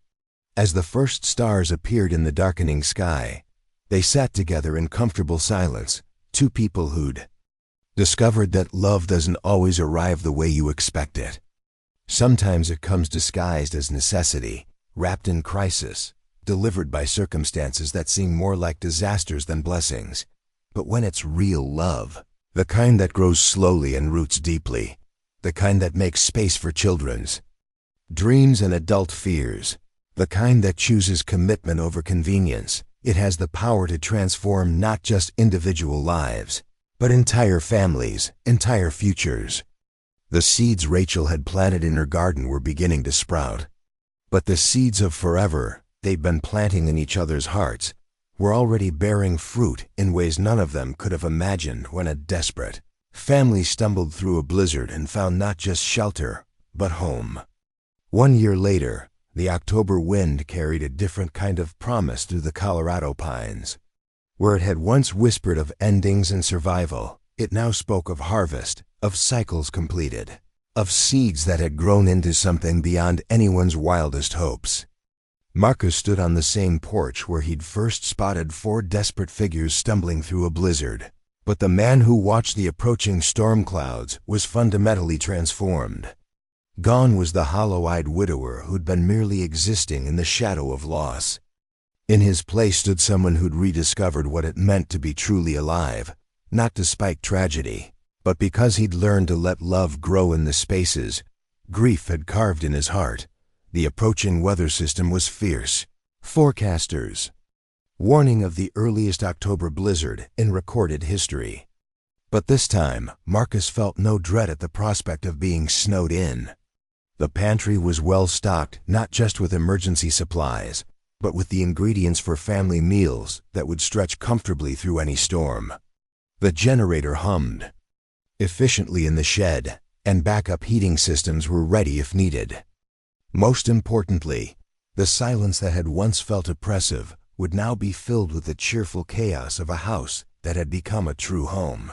As the first stars appeared in the darkening sky, they sat together in comfortable silence, two people who'd discovered that love doesn't always arrive the way you expect it. Sometimes it comes disguised as necessity, wrapped in crisis, delivered by circumstances that seem more like disasters than blessings. But when it's real love, the kind that grows slowly and roots deeply, the kind that makes space for children's dreams and adult fears, the kind that chooses commitment over convenience, it has the power to transform not just individual lives, but entire families, entire futures. The seeds Rachel had planted in her garden were beginning to sprout. But the seeds of forever they'd been planting in each other's hearts were already bearing fruit in ways none of them could have imagined when a desperate family stumbled through a blizzard and found not just shelter, but home. 1 year later, the October wind carried a different kind of promise through the Colorado pines. Where it had once whispered of endings and survival, it now spoke of harvest, of cycles completed, of seeds that had grown into something beyond anyone's wildest hopes. Marcus stood on the same porch where he'd first spotted 4 desperate figures stumbling through a blizzard. But the man who watched the approaching storm clouds was fundamentally transformed. Gone was the hollow-eyed widower who'd been merely existing in the shadow of loss. In his place stood someone who'd rediscovered what it meant to be truly alive, not despite tragedy, but because he'd learned to let love grow in the spaces grief had carved in his heart. The approaching weather system was fierce. Forecasters warning of the earliest October blizzard in recorded history. But this time, Marcus felt no dread at the prospect of being snowed in. The pantry was well stocked not just with emergency supplies, but with the ingredients for family meals that would stretch comfortably through any storm. The generator hummed efficiently in the shed, and backup heating systems were ready if needed. Most importantly, the silence that had once felt oppressive would now be filled with the cheerful chaos of a house that had become a true home.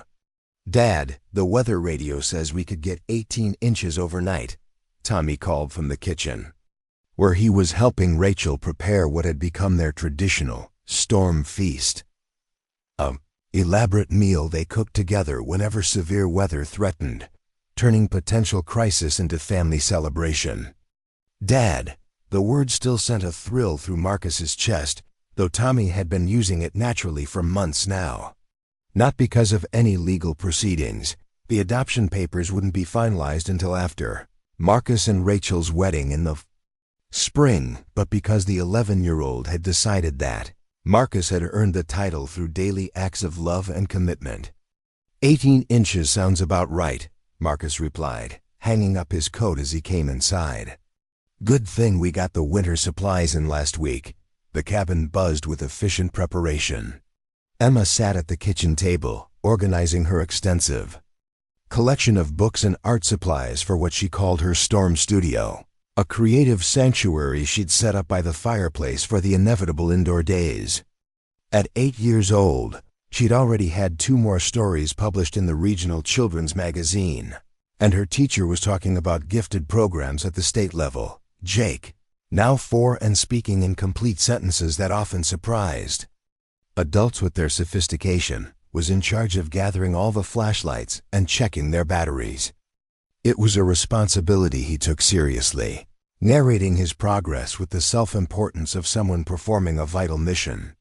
"Dad, the weather radio says we could get 18 inches overnight," Tommy called from the kitchen, where he was helping Rachel prepare what had become their traditional storm feast. A elaborate meal they cooked together whenever severe weather threatened, turning potential crisis into family celebration. "Dad," the word still sent a thrill through Marcus's chest, though Tommy had been using it naturally for months now. Not because of any legal proceedings. The adoption papers wouldn't be finalized until after Marcus and Rachel's wedding in the spring, but because the 11-year-old had decided that Marcus had earned the title through daily acts of love and commitment. 18 inches sounds about right, Marcus replied, hanging up his coat as he came inside. "Good thing we got the winter supplies in last week." The cabin buzzed with efficient preparation. Emma sat at the kitchen table, organizing her extensive collection of books and art supplies for what she called her storm studio, a creative sanctuary she'd set up by the fireplace for the inevitable indoor days. At 8 years old, she'd already had 2 more stories published in the regional children's magazine, and her teacher was talking about gifted programs at the state level. Jake, now 4 and speaking in complete sentences that often surprised adults with their sophistication, was in charge of gathering all the flashlights and checking their batteries. It was a responsibility he took seriously, narrating his progress with the self-importance of someone performing a vital mission.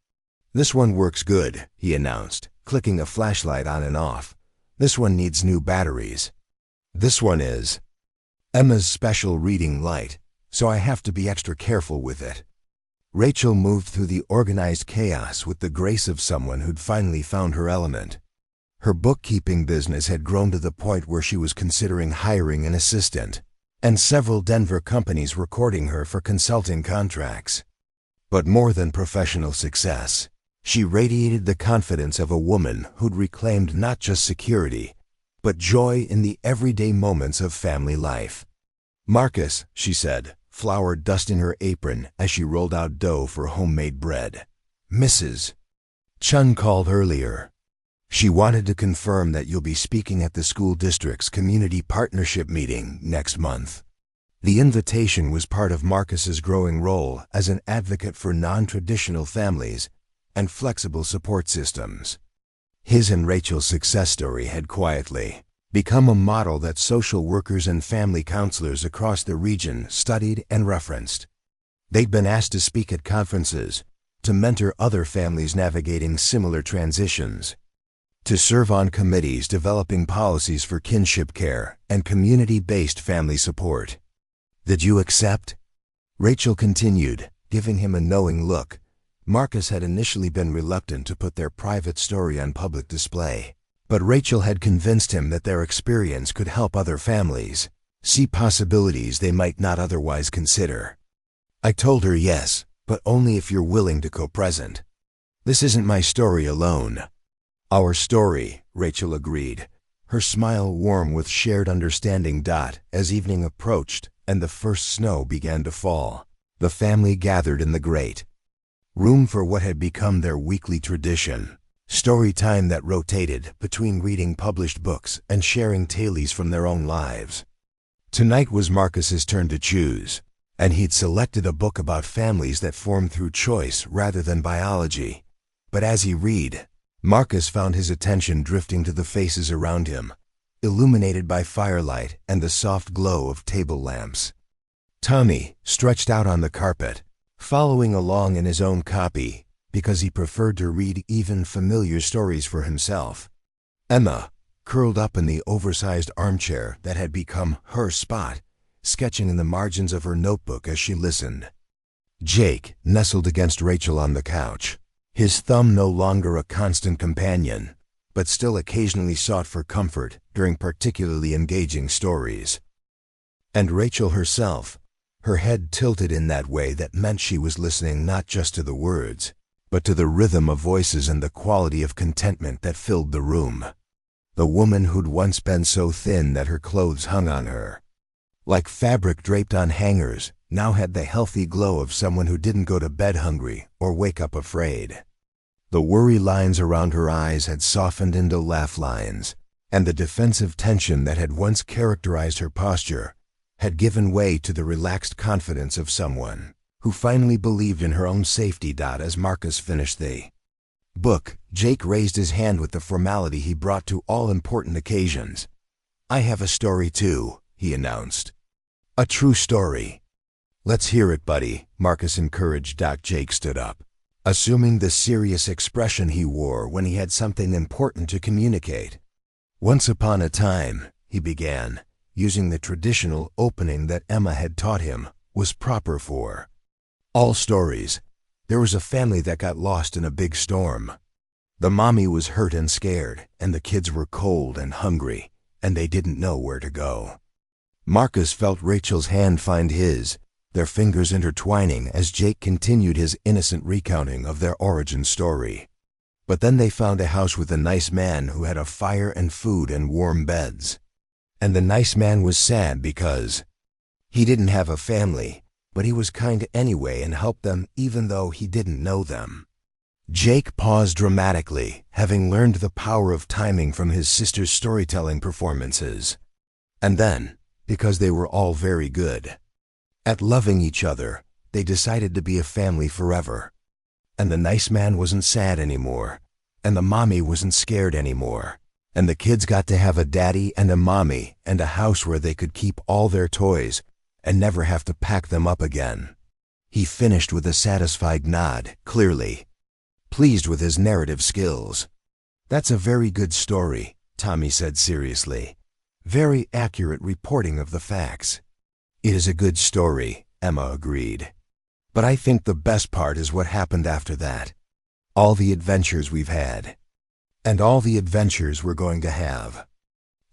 "This one works good," he announced, clicking a flashlight on and off. "This one needs new batteries. This one is Emma's special reading light, so I have to be extra careful with it." Rachel moved through the organized chaos with the grace of someone who'd finally found her element. Her bookkeeping business had grown to the point where she was considering hiring an assistant, and several Denver companies were courting her for consulting contracts. But more than professional success, she radiated the confidence of a woman who'd reclaimed not just security, but joy in the everyday moments of family life. "Marcus," she said, flour dusting her apron as she rolled out dough for homemade bread. "Mrs. Chun called earlier. She wanted to confirm that you'll be speaking at the school district's community partnership meeting next month." The invitation was part of Marcus's growing role as an advocate for non-traditional families and flexible support systems. His and Rachel's success story had quietly become a model that social workers and family counselors across the region studied and referenced. They'd been asked to speak at conferences, to mentor other families navigating similar transitions, to serve on committees developing policies for kinship care and community-based family support. Did you accept? Rachel continued, giving him a knowing look. Marcus had initially been reluctant to put their private story on public display, but Rachel had convinced him that their experience could help other families see possibilities they might not otherwise consider. I told her yes, but only if you're willing to co-present. This isn't my story alone. Our story, Rachel agreed, her smile warm with shared understanding. As evening approached and the first snow began to fall, the family gathered in the great room for what had become their weekly tradition, story time that rotated between reading published books and sharing tales from their own lives. Tonight was Marcus's turn to choose, and he'd selected a book about families that form through choice rather than biology. But as he read, Marcus found his attention drifting to the faces around him, illuminated by firelight and the soft glow of table lamps. Tommy, stretched out on the carpet, following along in his own copy, because he preferred to read even familiar stories for himself. Emma, curled up in the oversized armchair that had become her spot, sketching in the margins of her notebook as she listened. Jake nestled against Rachel on the couch, his thumb no longer a constant companion, but still occasionally sought for comfort during particularly engaging stories. And Rachel herself, her head tilted in that way that meant she was listening not just to the words, but to the rhythm of voices and the quality of contentment that filled the room. The woman who'd once been so thin that her clothes hung on her like fabric draped on hangers, now had the healthy glow of someone who didn't go to bed hungry or wake up afraid. The worry lines around her eyes had softened into laugh lines, and the defensive tension that had once characterized her posture had given way to the relaxed confidence of someone who finally believed in her own safety. As Marcus finished the book, Jake raised his hand with the formality he brought to all important occasions. I have a story too, he announced. A true story. Let's hear it, buddy, Marcus encouraged. Jake stood up, assuming the serious expression he wore when he had something important to communicate. Once upon a time, he began, using the traditional opening that Emma had taught him was proper for all stories. There was a family that got lost in a big storm. The mommy was hurt and scared, and the kids were cold and hungry, and they didn't know where to go. Marcus felt Rachel's hand find his, their fingers intertwining as Jake continued his innocent recounting of their origin story. But then they found a house with a nice man who had a fire and food and warm beds. And the nice man was sad because he didn't have a family, but he was kind anyway and helped them even though he didn't know them. Jake paused dramatically, having learned the power of timing from his sister's storytelling performances. And then, because they were all very good at loving each other, they decided to be a family forever. And the nice man wasn't sad anymore, and the mommy wasn't scared anymore, and the kids got to have a daddy and a mommy and a house where they could keep all their toys and never have to pack them up again. He finished with a satisfied nod, clearly pleased with his narrative skills. That's a very good story, Tommy said seriously. Very accurate reporting of the facts. It is a good story, Emma agreed. But I think the best part is what happened after that. All the adventures we've had. And all the adventures we're going to have.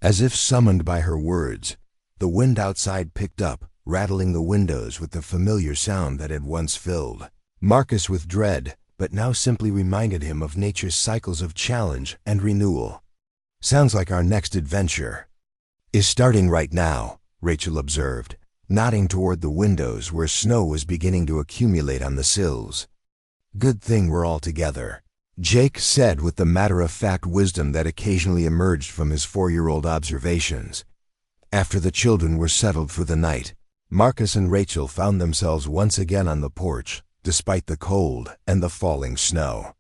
As if summoned by her words, the wind outside picked up, rattling the windows with the familiar sound that had once filled Marcus with dread, but now simply reminded him of nature's cycles of challenge and renewal. Sounds like our next adventure is starting right now, Rachel observed, nodding toward the windows where snow was beginning to accumulate on the sills. Good thing we're all together, Jake said with the matter-of-fact wisdom that occasionally emerged from his 4-year-old observations. After the children were settled for the night, Marcus and Rachel found themselves once again on the porch, despite the cold and the falling snow.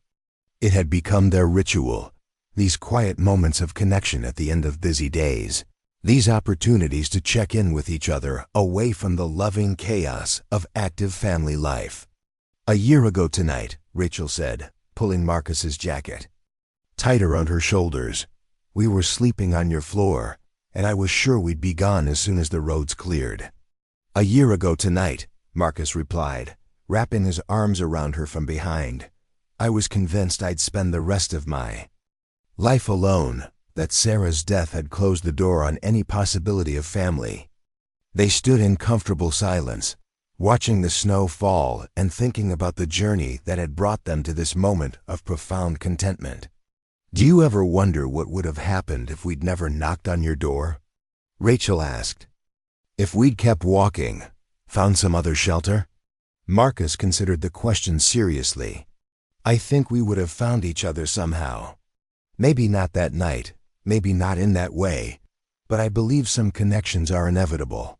It had become their ritual, these quiet moments of connection at the end of busy days. These opportunities to check in with each other away from the loving chaos of active family life. "A year ago tonight," Rachel said, pulling Marcus's jacket tight around her shoulders, "we were sleeping on your floor, and I was sure we'd be gone as soon as the roads cleared." "A year ago tonight," Marcus replied, wrapping his arms around her from behind, "I was convinced I'd spend the rest of my life alone, that Sarah's death had closed the door on any possibility of family." They stood in comfortable silence, watching the snow fall and thinking about the journey that had brought them to this moment of profound contentment. "Do you ever wonder what would have happened if we'd never knocked on your door?" Rachel asked. "If we'd kept walking, found some other shelter?" Marcus considered the question seriously. "I think we would have found each other somehow. Maybe not that night, maybe not in that way, but I believe some connections are inevitable.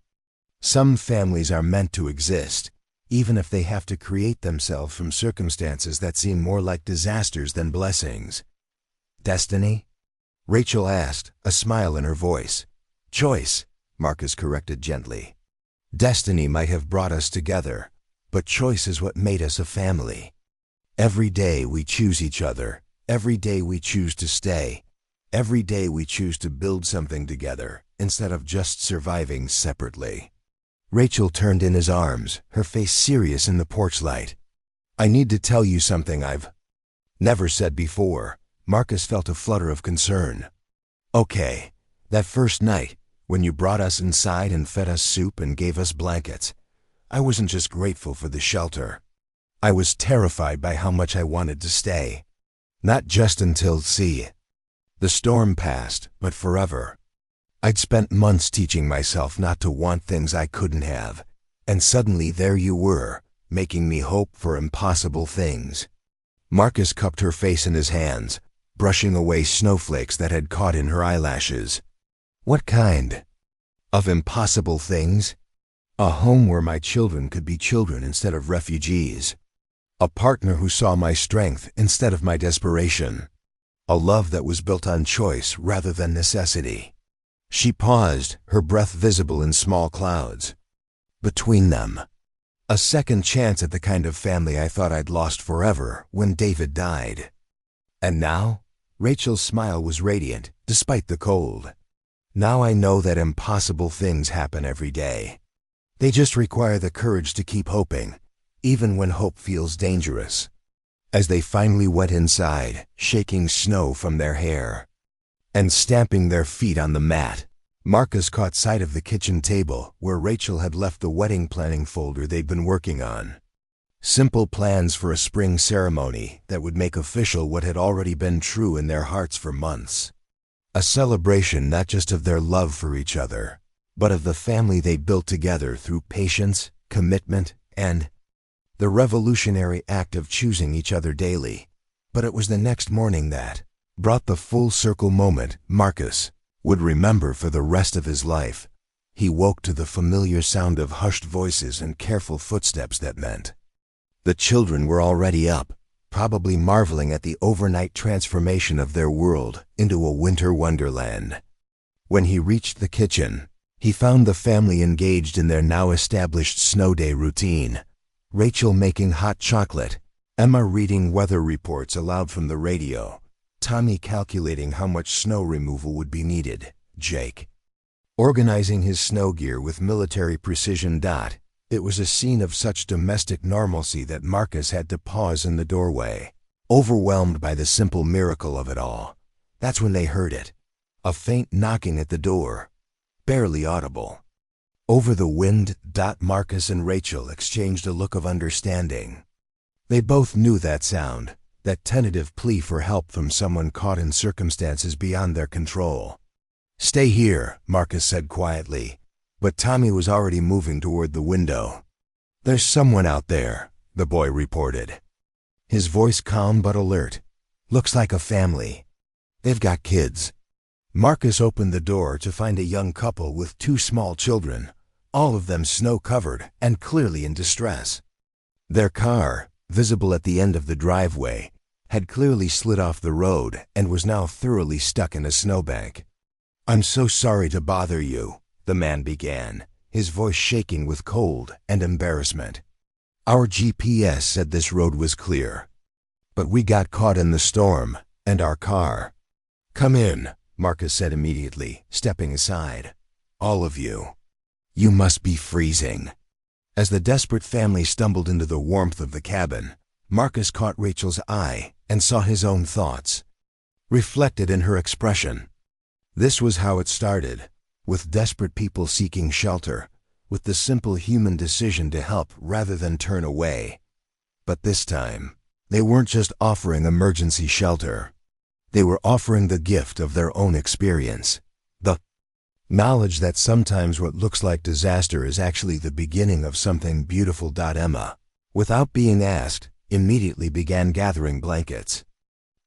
Some families are meant to exist, even if they have to create themselves from circumstances that seem more like disasters than blessings." "Destiny?" Rachel asked, a smile in her voice. "Choice," Marcus corrected gently. "Destiny might have brought us together, but choice is what made us a family. Every day we choose each other, every day we choose to stay, every day we choose to build something together instead of just surviving separately." Rachel turned in his arms, her face serious in the porch light. "I need to tell you something I've never said before." Marcus felt a flutter of concern. "Okay, that first night, when you brought us inside and fed us soup and gave us blankets, I wasn't just grateful for the shelter. I was terrified by how much I wanted to stay. Not just until, the storm passed, but forever. I'd spent months teaching myself not to want things I couldn't have, and suddenly there you were, making me hope for impossible things." Marcus cupped her face in his hands, brushing away snowflakes that had caught in her eyelashes. "What kind of impossible things?" "A home where my children could be children instead of refugees. A partner who saw my strength instead of my desperation. A love that was built on choice rather than necessity." She paused, her breath visible in small clouds. "Between them. A second chance at the kind of family I thought I'd lost forever when David died. And now?" Rachel's smile was radiant, despite the cold. "Now I know that impossible things happen every day. They just require the courage to keep hoping, even when hope feels dangerous." As they finally went inside, shaking snow from their hair and stamping their feet on the mat, Marcus caught sight of the kitchen table where Rachel had left the wedding planning folder they'd been working on. Simple plans for a spring ceremony that would make official what had already been true in their hearts for months. A celebration not just of their love for each other, but of the family they built together through patience, commitment, and the revolutionary act of choosing each other daily. But it was the next morning that brought the full circle moment Marcus would remember for the rest of his life. He woke to the familiar sound of hushed voices and careful footsteps that meant the children were already up, probably marveling at the overnight transformation of their world into a winter wonderland. When he reached the kitchen, he found the family engaged in their now established snow day routine. Rachel making hot chocolate, Emma reading weather reports aloud from the radio, Tommy calculating how much snow removal would be needed, Jake organizing his snow gear with military precision. It was a scene of such domestic normalcy that Marcus had to pause in the doorway, overwhelmed by the simple miracle of it all. That's when they heard it, a faint knocking at the door, barely audible. Over the wind, Marcus and Rachel exchanged a look of understanding. They both knew that sound, that tentative plea for help from someone caught in circumstances beyond their control. "Stay here," Marcus said quietly, but Tommy was already moving toward the window. "There's someone out there," the boy reported, his voice calm but alert. "Looks like a family. They've got kids." Marcus opened the door to find a young couple with 2 small children, all of them snow-covered and clearly in distress. Their car, visible at the end of the driveway, had clearly slid off the road and was now thoroughly stuck in a snowbank. "I'm so sorry to bother you," the man began, his voice shaking with cold and embarrassment. "Our GPS said this road was clear, but we got caught in the storm, and our car—" "Come in," Marcus said immediately, stepping aside. "All of you. You must be freezing." As the desperate family stumbled into the warmth of the cabin, Marcus caught Rachel's eye and saw his own thoughts reflected in her expression. This was how it started, with desperate people seeking shelter, with the simple human decision to help rather than turn away. But this time, they weren't just offering emergency shelter. They were offering the gift of their own experience, the knowledge that sometimes what looks like disaster is actually the beginning of something beautiful. Emma, without being asked, immediately began gathering blankets.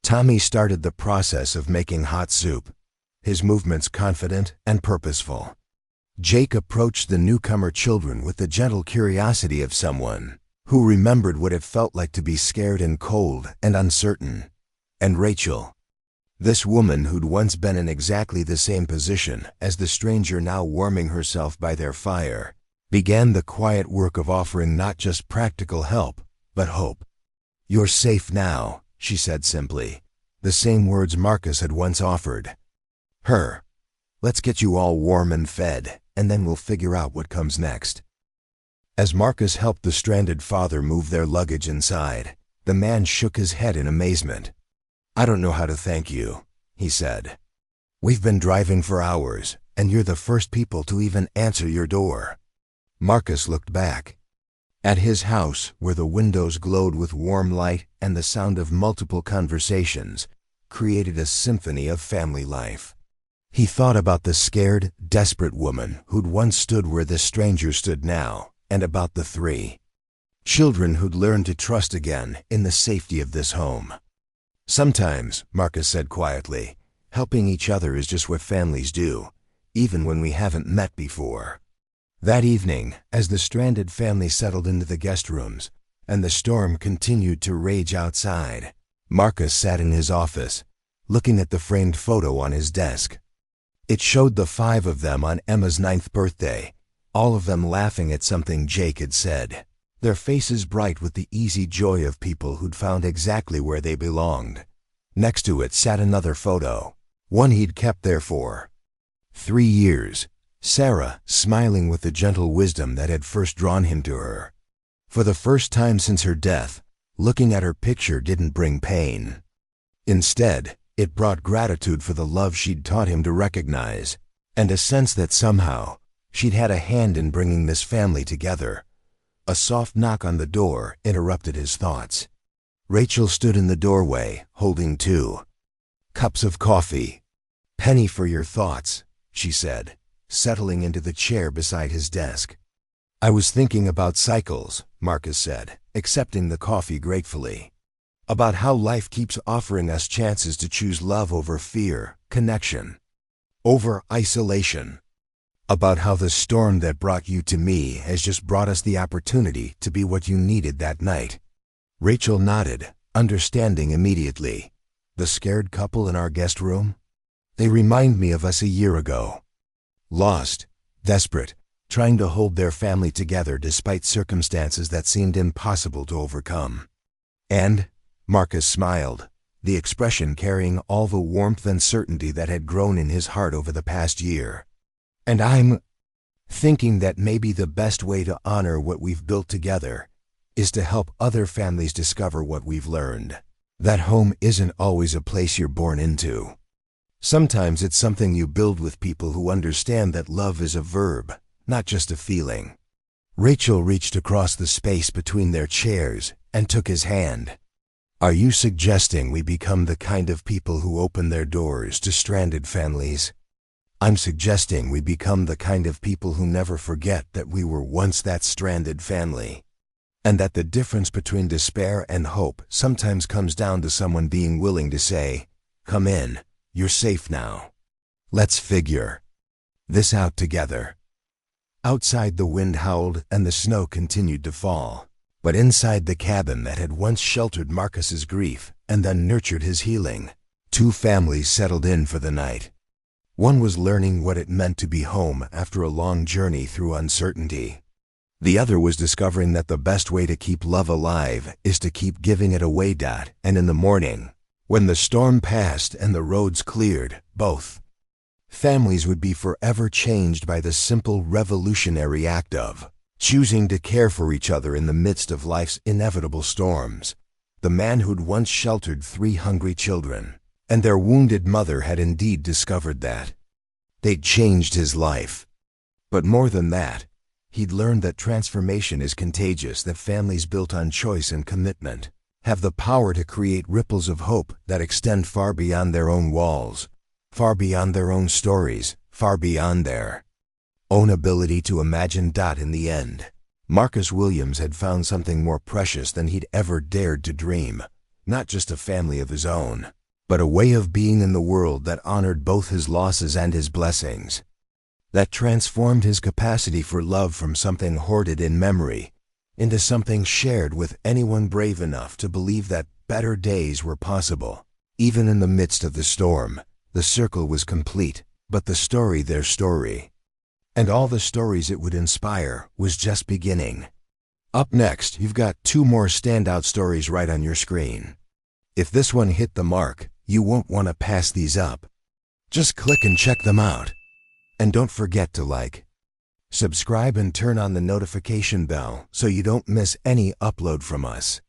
Tommy started the process of making hot soup, his movements confident and purposeful. Jake approached the newcomer children with the gentle curiosity of someone who remembered what it felt like to be scared and cold and uncertain. And Rachel, this woman who'd once been in exactly the same position as the stranger now warming herself by their fire, began the quiet work of offering not just practical help, but hope. "You're safe now," she said simply, the same words Marcus had once offered her. "Let's get you all warm and fed, and then we'll figure out what comes next." As Marcus helped the stranded father move their luggage inside, the man shook his head in amazement. "I don't know how to thank you," he said. "We've been driving for hours, and you're the first people to even answer your door." Marcus looked back at his house, where the windows glowed with warm light and the sound of multiple conversations created a symphony of family life. He thought about the scared, desperate woman who'd once stood where this stranger stood now, and about the 3 children who'd learned to trust again in the safety of this home. "Sometimes," Marcus said quietly, "helping each other is just what families do, even when we haven't met before." That evening, as the stranded family settled into the guest rooms, and the storm continued to rage outside, Marcus sat in his office, looking at the framed photo on his desk. It showed the 5 of them on Emma's 9th birthday, all of them laughing at something Jake had said, their faces bright with the easy joy of people who'd found exactly where they belonged. Next to it sat another photo, one he'd kept there for 3 years, Sarah smiling with the gentle wisdom that had first drawn him to her. For the first time since her death, looking at her picture didn't bring pain. Instead, it brought gratitude for the love she'd taught him to recognize, and a sense that somehow she'd had a hand in bringing this family together. A soft knock on the door interrupted his thoughts. Rachel stood in the doorway, holding 2 cups of coffee. "Penny for your thoughts," she said, settling into the chair beside his desk. "I was thinking about cycles," Marcus said, accepting the coffee gratefully. "About how life keeps offering us chances to choose love over fear, connection over isolation. About how the storm that brought you to me has just brought us the opportunity to be what you needed that night." Rachel nodded, understanding immediately. "The scared couple in our guest room? They remind me of us a year ago. Lost, desperate, trying to hold their family together despite circumstances that seemed impossible to overcome." "And?" Marcus smiled, the expression carrying all the warmth and certainty that had grown in his heart over the past year. "And I'm thinking that maybe the best way to honor what we've built together is to help other families discover what we've learned. That home isn't always a place you're born into. Sometimes it's something you build with people who understand that love is a verb, not just a feeling." Rachel reached across the space between their chairs and took his hand. "Are you suggesting we become the kind of people who open their doors to stranded families?" "I'm suggesting we become the kind of people who never forget that we were once that stranded family, and that the difference between despair and hope sometimes comes down to someone being willing to say, 'Come in, you're safe now. Let's figure this out together.'" Outside, the wind howled and the snow continued to fall. But inside the cabin that had once sheltered Marcus's grief and then nurtured his healing, 2 families settled in for the night. One was learning what it meant to be home after a long journey through uncertainty. The other was discovering that the best way to keep love alive is to keep giving it away. And in the morning, when the storm passed and the roads cleared, both families would be forever changed by the simple revolutionary act of choosing to care for each other in the midst of life's inevitable storms. The man who'd once sheltered 3 hungry children and their wounded mother had indeed discovered that they'd changed his life. But more than that, he'd learned that transformation is contagious, that families built on choice and commitment have the power to create ripples of hope that extend far beyond their own walls, far beyond their own stories, far beyond their own ability to imagine. In the end, Marcus Williams had found something more precious than he'd ever dared to dream. Not just a family of his own, but a way of being in the world that honored both his losses and his blessings, that transformed his capacity for love from something hoarded in memory into something shared with anyone brave enough to believe that better days were possible. Even in the midst of the storm, the circle was complete, but the story, their story, and all the stories it would inspire, was just beginning. Up next, you've got 2 more standout stories right on your screen. If this one hit the mark, you won't want to pass these up. Just click and check them out. And don't forget to like, subscribe, and turn on the notification bell so you don't miss any upload from us.